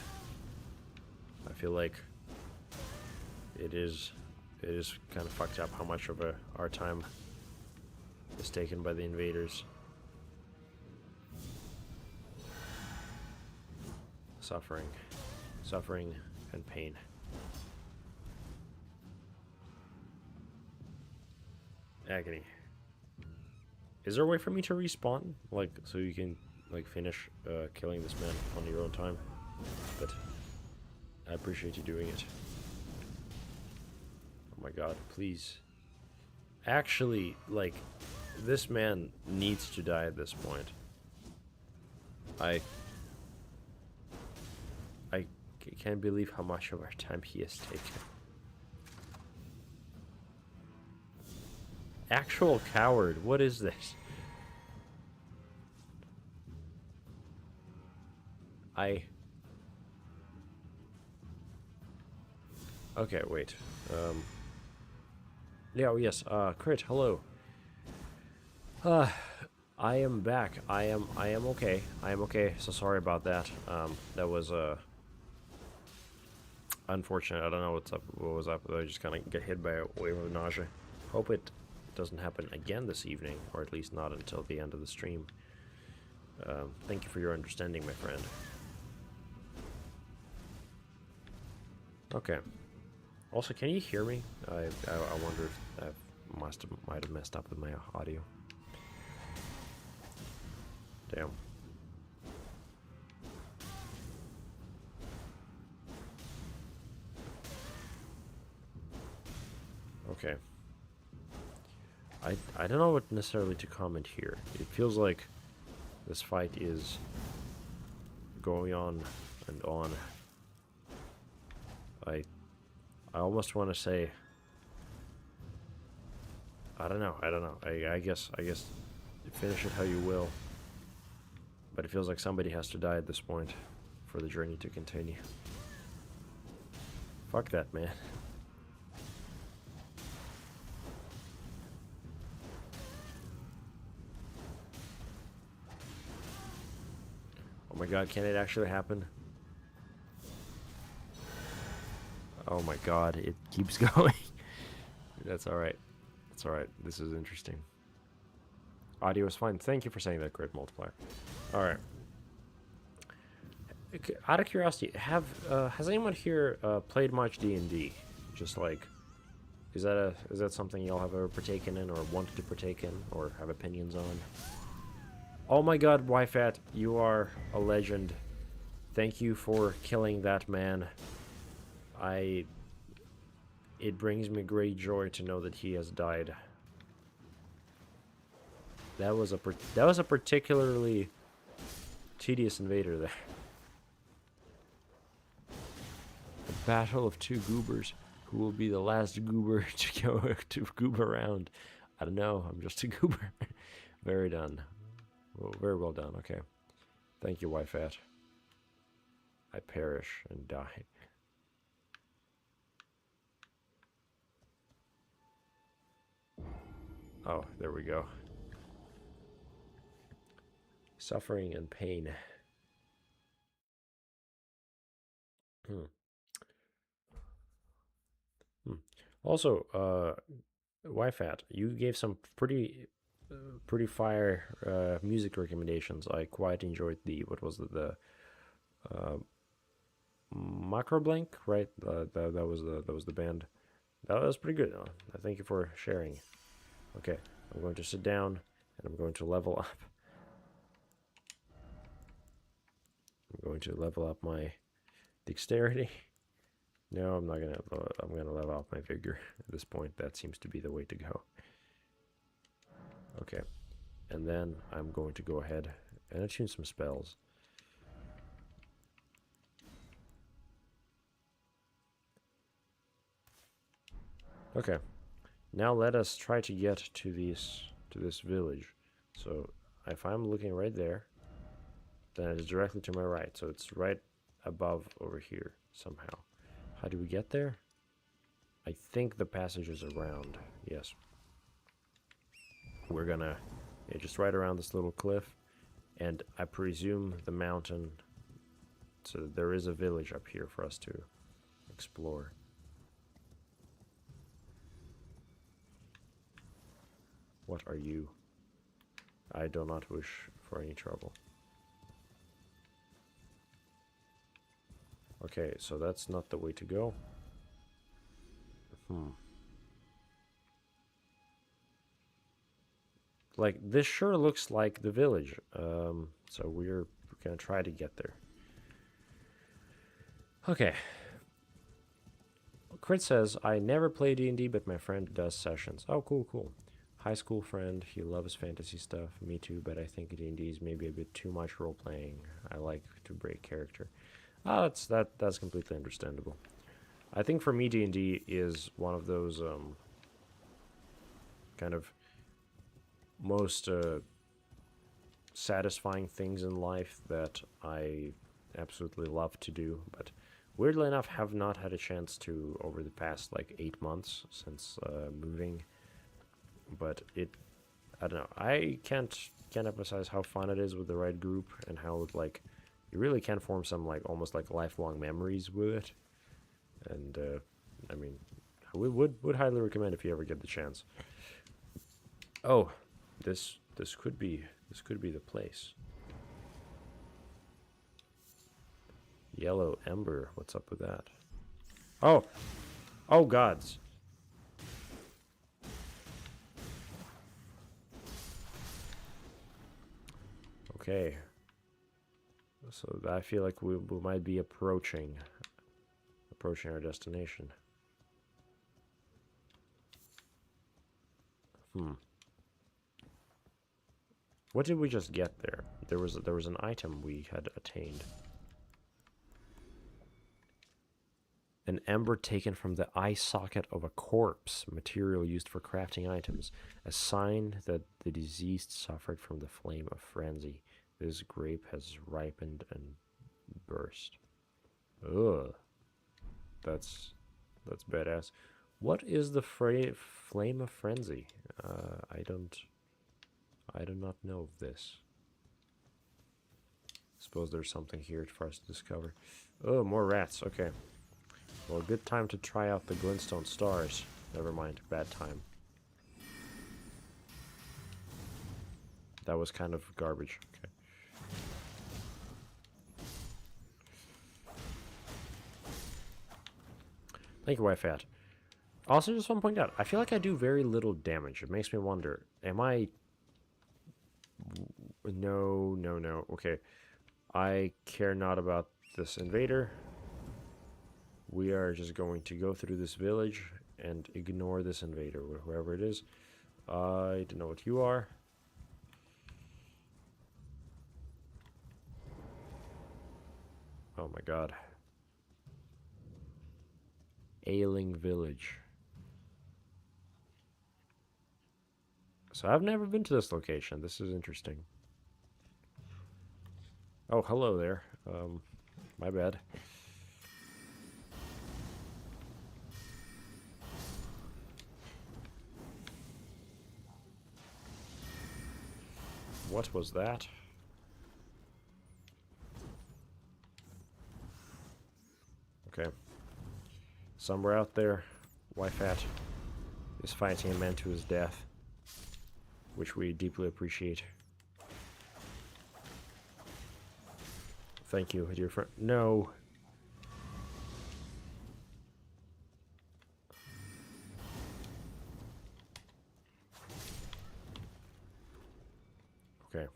Speaker 1: I feel like it is kind of fucked up how much of our time is taken by the invaders. Suffering and pain. Agony. Is there a way for me to respawn? Like, so you can, like, finish killing this man on your own time? But I appreciate you doing it. Oh my god, please. Actually, like, this man needs to die at this point. I can't believe how much of our time he has taken. Actual coward, what is this? Okay, wait. Yeah, oh, yes, Crit, hello. I am back. I am okay. I am okay. So sorry about that. That was, unfortunate. I don't know what was up. I just kind of get hit by a wave of nausea. Hope it doesn't happen again this evening, or at least not until the end of the stream. Thank you for your understanding, my friend. Okay. Also, can you hear me? I wonder if I might have messed up with my audio. Damn. Okay. I don't know what necessarily to comment here. It feels like this fight is going on and on. I almost want to say, I don't know. I guess finish it how you will. But it feels like somebody has to die at this point for the journey to continue. Fuck that, man. Oh my god, can it actually happen? Oh my god, it keeps going. That's alright. That's alright. This is interesting. Audio is fine. Thank you for saying that, Grid Multiplier. Alright. Out of curiosity, has anyone here played much D&D? Just like, is that something y'all have ever partaken in, or wanted to partake in, or have opinions on? Oh my god, YFAT, you are a legend. Thank you for killing that man. It brings me great joy to know that he has died. That was a particularly tedious invader there. A battle of two goobers. Who will be the last goober to go to goober around? I don't know. I'm just a goober. Very done. Well, very well done. Okay. Thank you, YFAT. I perish and die. Oh, there we go. Suffering and pain. Also, YFAT, you gave some pretty fire music recommendations. I quite enjoyed what was it, the Macroblink, right? That was the band. That was pretty good. Thank you for sharing. Okay, I'm going to sit down and I'm going to level up. I'm going to level up my dexterity. No, I'm not gonna. I'm gonna level up my vigor at this point. That seems to be the way to go. Okay, and then I'm going to go ahead and attune some spells. Okay, now let us try to get to this village. So if I'm looking right there, then it's directly to my right. So it's right above over here somehow. How do we get there? I think the passage is around. Yes. We're gonna just right around this little cliff, and I presume the mountain. So there is a village up here for us to explore. What are you? I do not wish for any trouble. Okay, so that's not the way to go. Like, this sure looks like the village. So we're gonna try to get there. Okay. Crit says, I never play D&D, but my friend does sessions. Oh, cool, cool. High school friend, he loves fantasy stuff. Me too, but I think D&D is maybe a bit too much role-playing. I like to break character. That's completely understandable. I think for me, D&D is one of those kind of most satisfying things in life that I absolutely love to do, but weirdly enough have not had a chance to over the past like 8 months since moving. But I don't know, I can't emphasize how fun it is with the right group and how like you really can form some like almost like lifelong memories with it. And I mean, I would highly recommend if you ever get the chance. Oh, this could be the place. Yellow Ember, what's up with that? Oh gods. Okay. So I feel like we might be approaching our destination. What did we just get there? There was an item we had attained. An ember taken from the eye socket of a corpse, material used for crafting items, a sign that the deceased suffered from the flame of frenzy. This grape has ripened and burst. Ugh. That's badass. What is the flame of frenzy? I do not know of this. Suppose there's something here for us to discover. Oh, more rats. Okay. Well, good time to try out the glintstone stars. Never mind, bad time. That was kind of garbage. Okay. Thank you, Wife Hat. Also, just want to point out, I feel like I do very little damage. It makes me wonder, am I... No. Okay. I care not about this invader. We are just going to go through this village and ignore this invader, whoever it is. I don't know what you are. Oh my god. Ailing village. So I've never been to this location. This is interesting. Oh, hello there. My bad. What was that? Okay. Somewhere out there, Wife Hat is fighting a man to his death, which we deeply appreciate. Thank you, dear friend. No. Okay.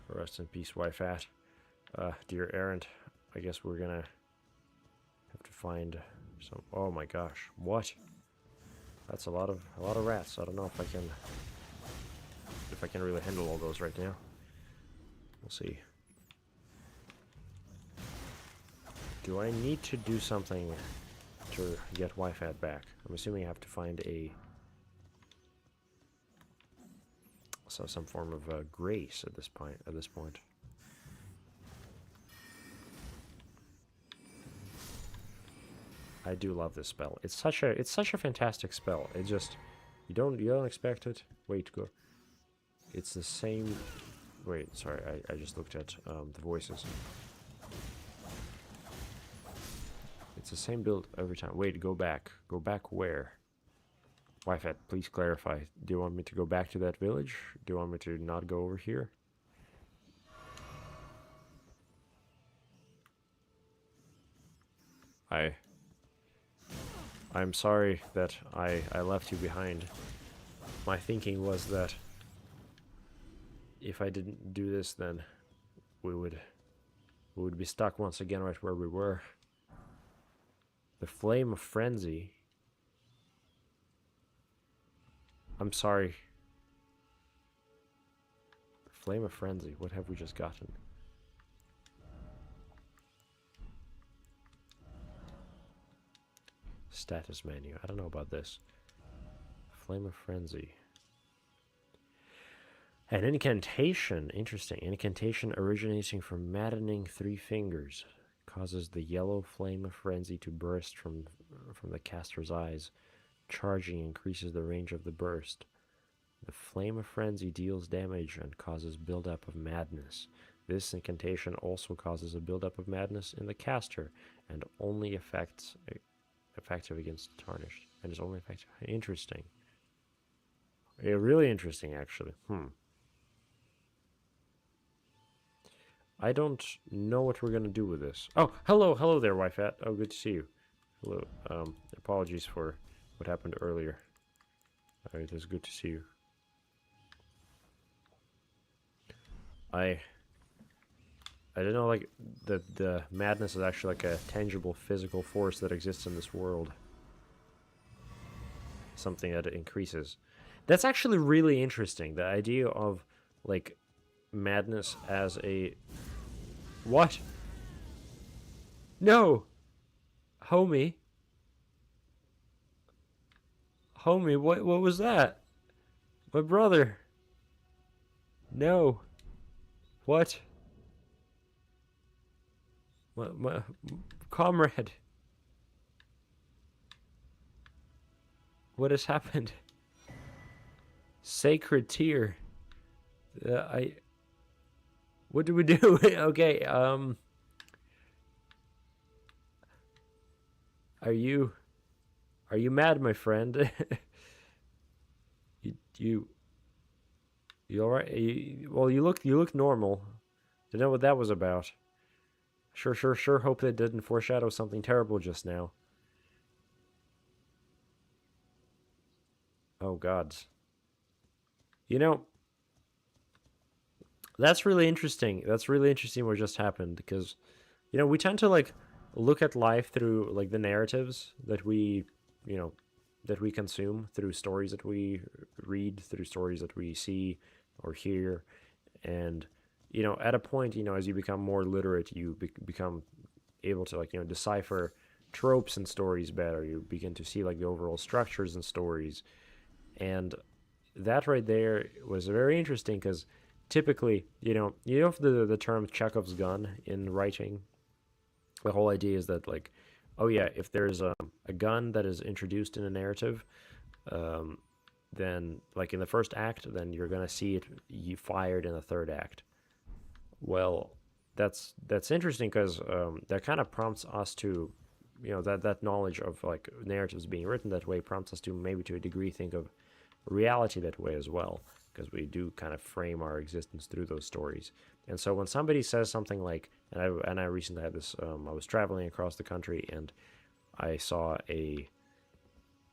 Speaker 1: Rest in peace, wife at. Dear errant, I guess we're gonna have to find some. Oh my gosh, what? That's a lot of rats. I don't know if I can really handle all those right now. We'll see. Do I need to do something to get Wi-Fi back? I'm assuming I have to find some form of grace at this point. I do love this spell. It's such a fantastic spell. It just you don't expect it. Wait, go. It's the same. Wait, sorry. I just looked at the voices. It's the same build every time. Wait, go back. Go back where? Wi-Fi, please clarify. Do you want me to go back to that village? Do you want me to not go over here? I'm sorry that I left you behind. My thinking was that if I didn't do this, then we would be stuck once again right where we were. The Flame of Frenzy. I'm sorry. Flame of Frenzy. What have we just gotten? Status menu. I don't know about this. Flame of Frenzy. An incantation. Interesting. An incantation originating from maddening 3 fingers causes the yellow flame of frenzy to burst from the caster's eyes. Charging increases the range of the burst. The Flame of Frenzy deals damage and causes buildup of madness. This incantation also causes a buildup of madness in the caster and only effective against tarnished. And is only effective. Interesting. Yeah, really interesting, actually. I don't know what we're gonna do with this. Oh, hello there, Wi-Fi. Oh, good to see you. Hello. Apologies for what happened earlier. It is good to see you. I don't know, like, the madness is actually like a tangible physical force that exists in this world. Something that increases. That's actually really interesting. The idea of, like, madness as a... What? No! Homie? Homie, what was that? My brother. No. What? My comrade. What has happened? Sacred tear. What do we do? Okay, Are you mad, my friend? you all right? Well, you look normal. Don't know what that was about. Sure. Hope that didn't foreshadow something terrible just now. Oh gods. You know, that's really interesting. That's really interesting what just happened, because, you know, we tend to, like, look at life through, like, the narratives that we, you know, that we consume, through stories that we read, through stories that we see or hear. And, you know, at a point, you know, as you become more literate, you become able to, like, you know, decipher tropes in stories better. You begin to see, like, the overall structures in stories. And that right there was very interesting, because typically, you know the term Chekhov's gun in writing. The whole idea is that, like, oh yeah, if there's a gun that is introduced in a narrative, then, like, in the first act, then you're gonna see it fired in the third act. Well, that's interesting, because that kind of prompts us to, you know, that knowledge of, like, narratives being written that way prompts us to, maybe to a degree, think of reality that way as well, because we do kind of frame our existence through those stories. And so when somebody says something like, and I recently had this, I was traveling across the country, and I saw a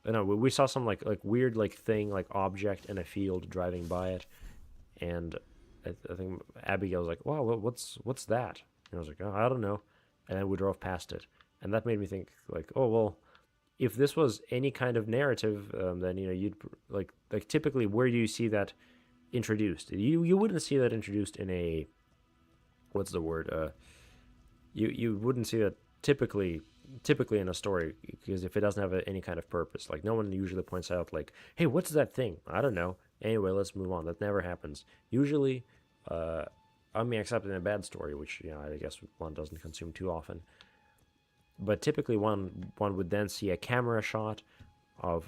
Speaker 1: no, we saw some like weird like thing, like object in a field driving by it, and I think Abigail was like, "Wow, what's that?" And I was like, "Oh, I don't know," and then we drove past it, and that made me think like, "Oh well, if this was any kind of narrative, then you'd like typically where do you see that introduced? You wouldn't see that introduced in a what's the word? You wouldn't see that typically in a story, because if it doesn't have any kind of purpose, like no one usually points out like, hey, what's that thing? I don't know. Anyway, let's move on. That never happens usually. I mean, except in a bad story, which I guess one doesn't consume too often. But typically one would then see a camera shot of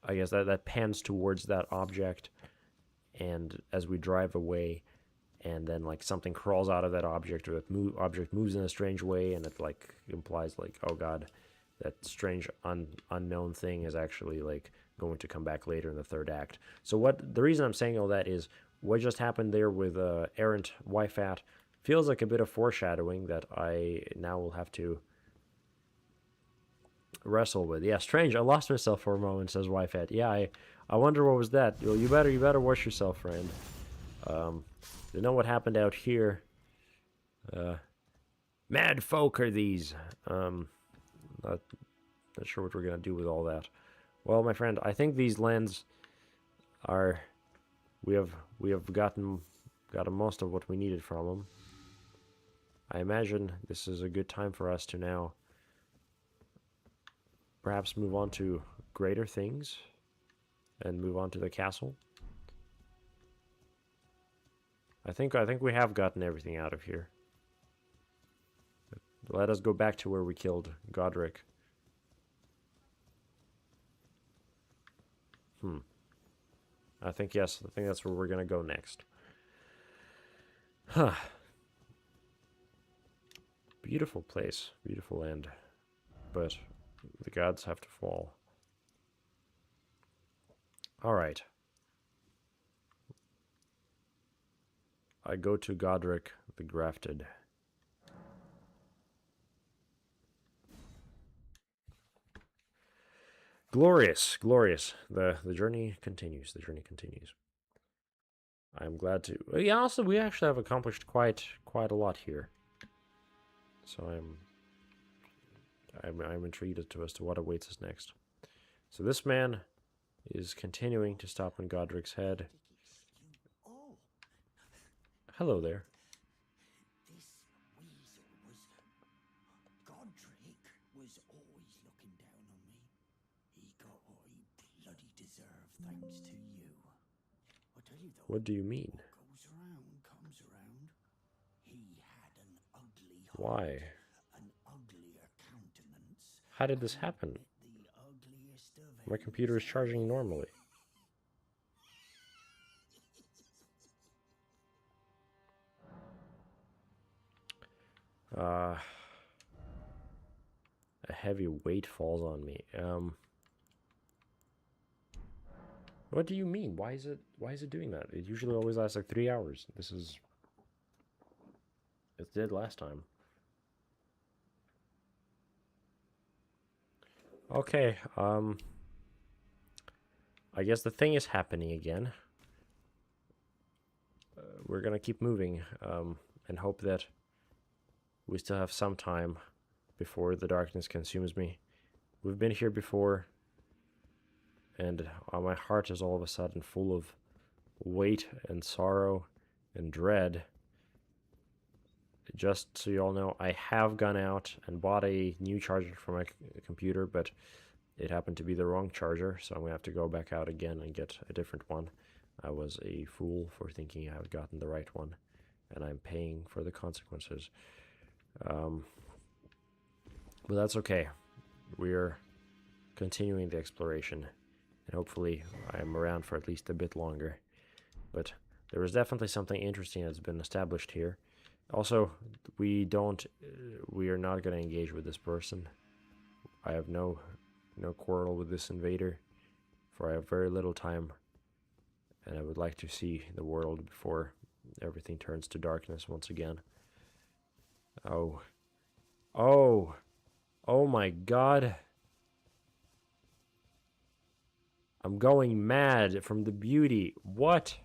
Speaker 1: I guess that pans towards that object, and as we drive away, and then like something crawls out of that object, or that object moves in a strange way, and it like implies like, oh god, that strange unknown thing is actually like going to come back later in the third act. So the reason I'm saying all that is what just happened there with errant Wyfat feels like a bit of foreshadowing that I now will have to wrestle with. Yeah, strange. I lost myself for a moment, says Wyfat. Yeah, I wonder what was that. Well, you better watch yourself, friend. You know what happened out here? Mad folk are these. Not sure what we're gonna do with all that. Well, my friend, I think these lands are. We have gotten most of what we needed from them. I imagine this is a good time for us to now perhaps move on to greater things and move on to the castle. I think we have gotten everything out of here. Let us go back to where we killed Godric. I think yes. I think that's where we're gonna go next. Huh. Beautiful place, beautiful land, but the gods have to fall. All right. I go to Godric the Grafted. Glorious, glorious. The journey continues. The journey continues. I'm glad to. Yeah, also we actually have accomplished quite a lot here. So I'm intrigued as to what awaits us next. So this man is continuing to stop on Godric's head. Hello there.
Speaker 3: This weasel Godric was always looking down on me. He got what he bloody deserved thanks to you. I tell you though.
Speaker 1: What do you mean?
Speaker 3: What goes around comes around. He had an ugly heart.
Speaker 1: Why?
Speaker 3: An uglier countenance.
Speaker 1: How did this happen?
Speaker 3: The ugliest of
Speaker 1: My computer is charging normally. A heavy weight falls on me. What do you mean? Why is it doing that? It usually always lasts like 3 hours. It did last time. Okay, I guess the thing is happening again. We're gonna keep moving, and hope that we still have some time before the darkness consumes me. We've been here before, and my heart is all of a sudden full of weight and sorrow and dread. Just so you all know, I have gone out and bought a new charger for my computer, but it happened to be the wrong charger, so I'm going to have to go back out again and get a different one. I was a fool for thinking I had gotten the right one, and I'm paying for the consequences. But that's okay. We're continuing the exploration, and hopefully I'm around for at least a bit longer. But there is definitely something interesting that's been established here. Also, we are not going to engage with this person. I have no quarrel with this invader, for I have very little time, and I would like to see the world before everything turns to darkness once again. Oh my god. I'm going mad from the beauty. What?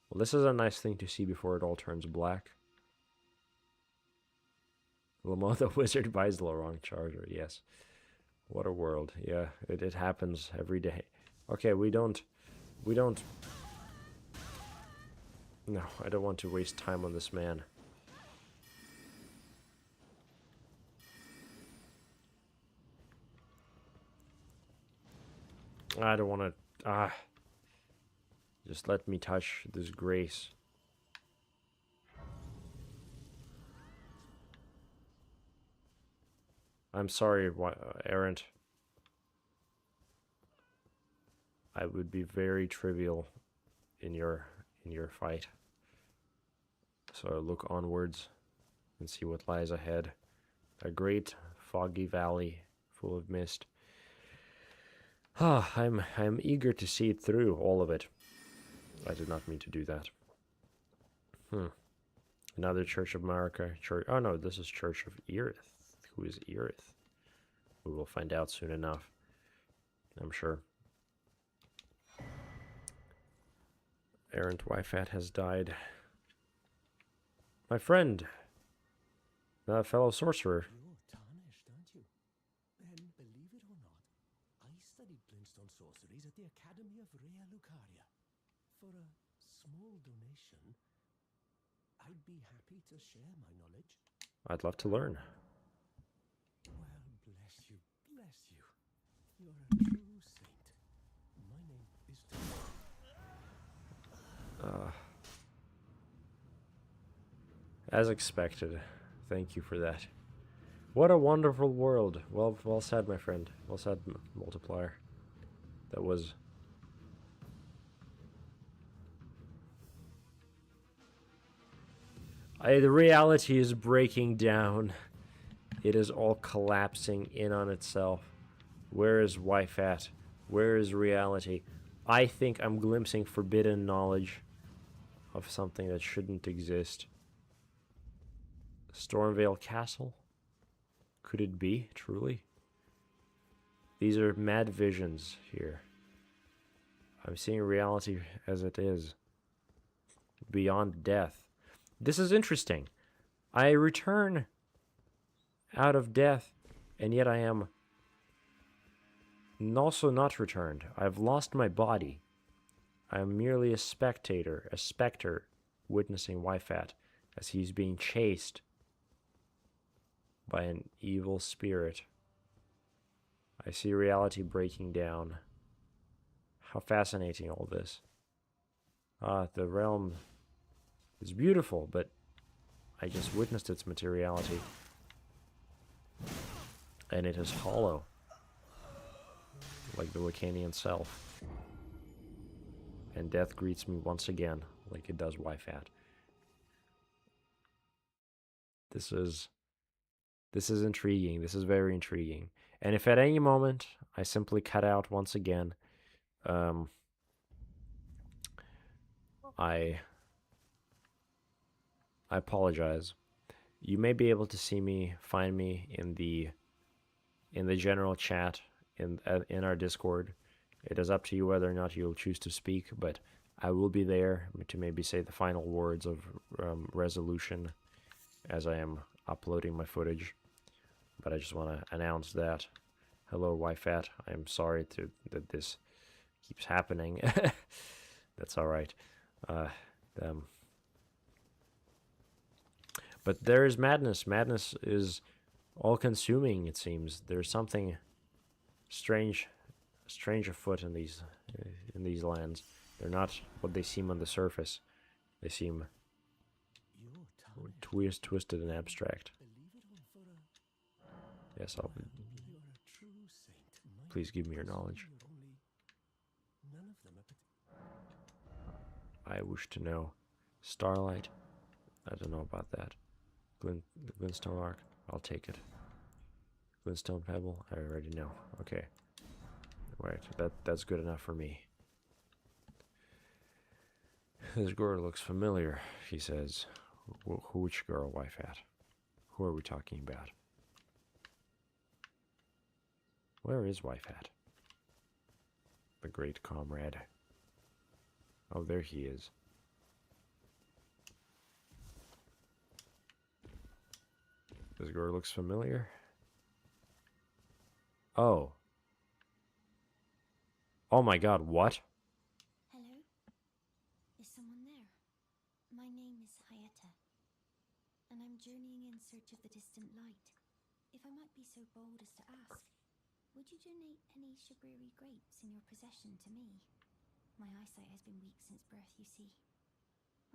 Speaker 1: Well, this is a nice thing to see before it all turns black. Lamont the wizard buys the wrong charger. Yes. What a world. Yeah, it happens every day. Okay, we don't... No, I don't want to waste time on this man. I don't want to... Just let me touch this grace. I'm sorry, Errant. I would be very trivial in your fight. So look onwards and see what lies ahead. A great foggy valley full of mist. I'm eager to see it through, all of it. I did not mean to do that. Another Church of Marika. Oh no, this is Church of Erith. Who is Erith? We will find out soon enough, I'm sure. Errant Wyfat has died. My friend, a fellow sorcerer.
Speaker 3: You're tarnished, aren't you? Then, believe it or not, I studied glintstone sorceries at the Academy of Rea Lucaria. For a small donation, I'd be happy to share my knowledge.
Speaker 1: I'd love to learn.
Speaker 3: Well, bless you, bless you. You're a true saint. My name is
Speaker 1: As expected. Thank you for that. What a wonderful world. Well said, my friend. Well said, Multiplier. That was... the reality is breaking down. It is all collapsing in on itself. Where is Wyfat? Where is reality? I think I'm glimpsing forbidden knowledge of something that shouldn't exist. Stormvale Castle? Could it be, truly? These are mad visions here. I'm seeing reality as it is. Beyond death. This is interesting. I return out of death, and yet I am also not returned. I've lost my body. I am merely a spectator, a specter, witnessing Wyfat as he's being chased by an evil spirit. I see reality breaking down. How fascinating all this. The realm is beautiful, but I just witnessed its materiality. And it is hollow. Like the Wicanian self. And death greets me once again, like it does Wyfat. This is intriguing. This is very intriguing. And if at any moment I simply cut out once again, I apologize. You may be able to find me in the general chat in our Discord. It is up to you whether or not you'll choose to speak, but I will be there to maybe say the final words of resolution as I am uploading my footage. But I just want to announce that. Hello, Wyfat. I'm sorry that this keeps happening. That's all right. But there is madness. Madness is all-consuming, it seems. There's something strange afoot in these lands. They're not what they seem on the surface. They seem twisted and abstract. Yes, please give me your knowledge. I wish to know. Starlight? I don't know about that. Glintstone Arc? I'll take it. Glintstone Pebble? I already know. Okay. Right, that's good enough for me. This girl looks familiar, he says. Which girl, Wyfat? Who are we talking about? Where is wife at? The great comrade. Oh, there he is. This girl looks familiar. Oh. Oh my god, what?
Speaker 6: Hello? Is someone there? My name is Hayata, and I'm journeying in search of the distant light. If I might be so bold as to ask, would you donate any Shibriri grapes in your possession to me? My eyesight has been weak since birth, you see.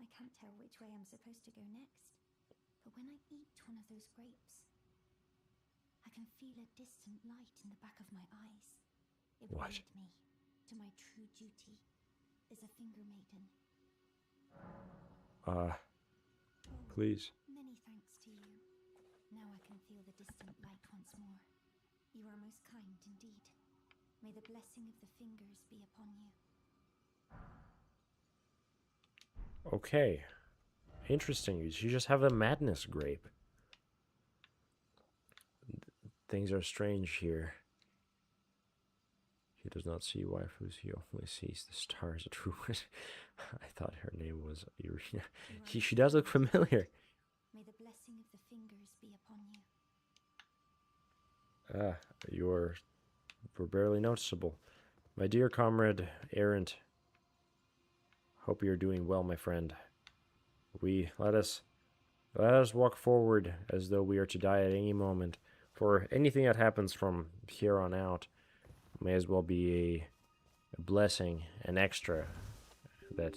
Speaker 6: I can't tell which way I'm supposed to go next. But when I eat one of those grapes, I can feel a distant light in the back of my eyes. It will
Speaker 1: What?
Speaker 6: lead me to my true duty as a finger maiden.
Speaker 1: Please.
Speaker 6: Many thanks to you. Now I can feel the distant light once more. You are most kind indeed. May the blessing of the fingers be upon you.
Speaker 1: Okay. Interesting. You just have a madness grape. Things are strange here. He does not see waifus, he only sees the stars. A true I thought her name was Irina. She does look familiar.
Speaker 6: May the blessing of the fingers be upon you.
Speaker 1: You're barely noticeable. My dear comrade, errant. Hope you're doing well, my friend. Let us walk forward as though we are to die at any moment. For anything that happens from here on out may as well be a blessing, an extra that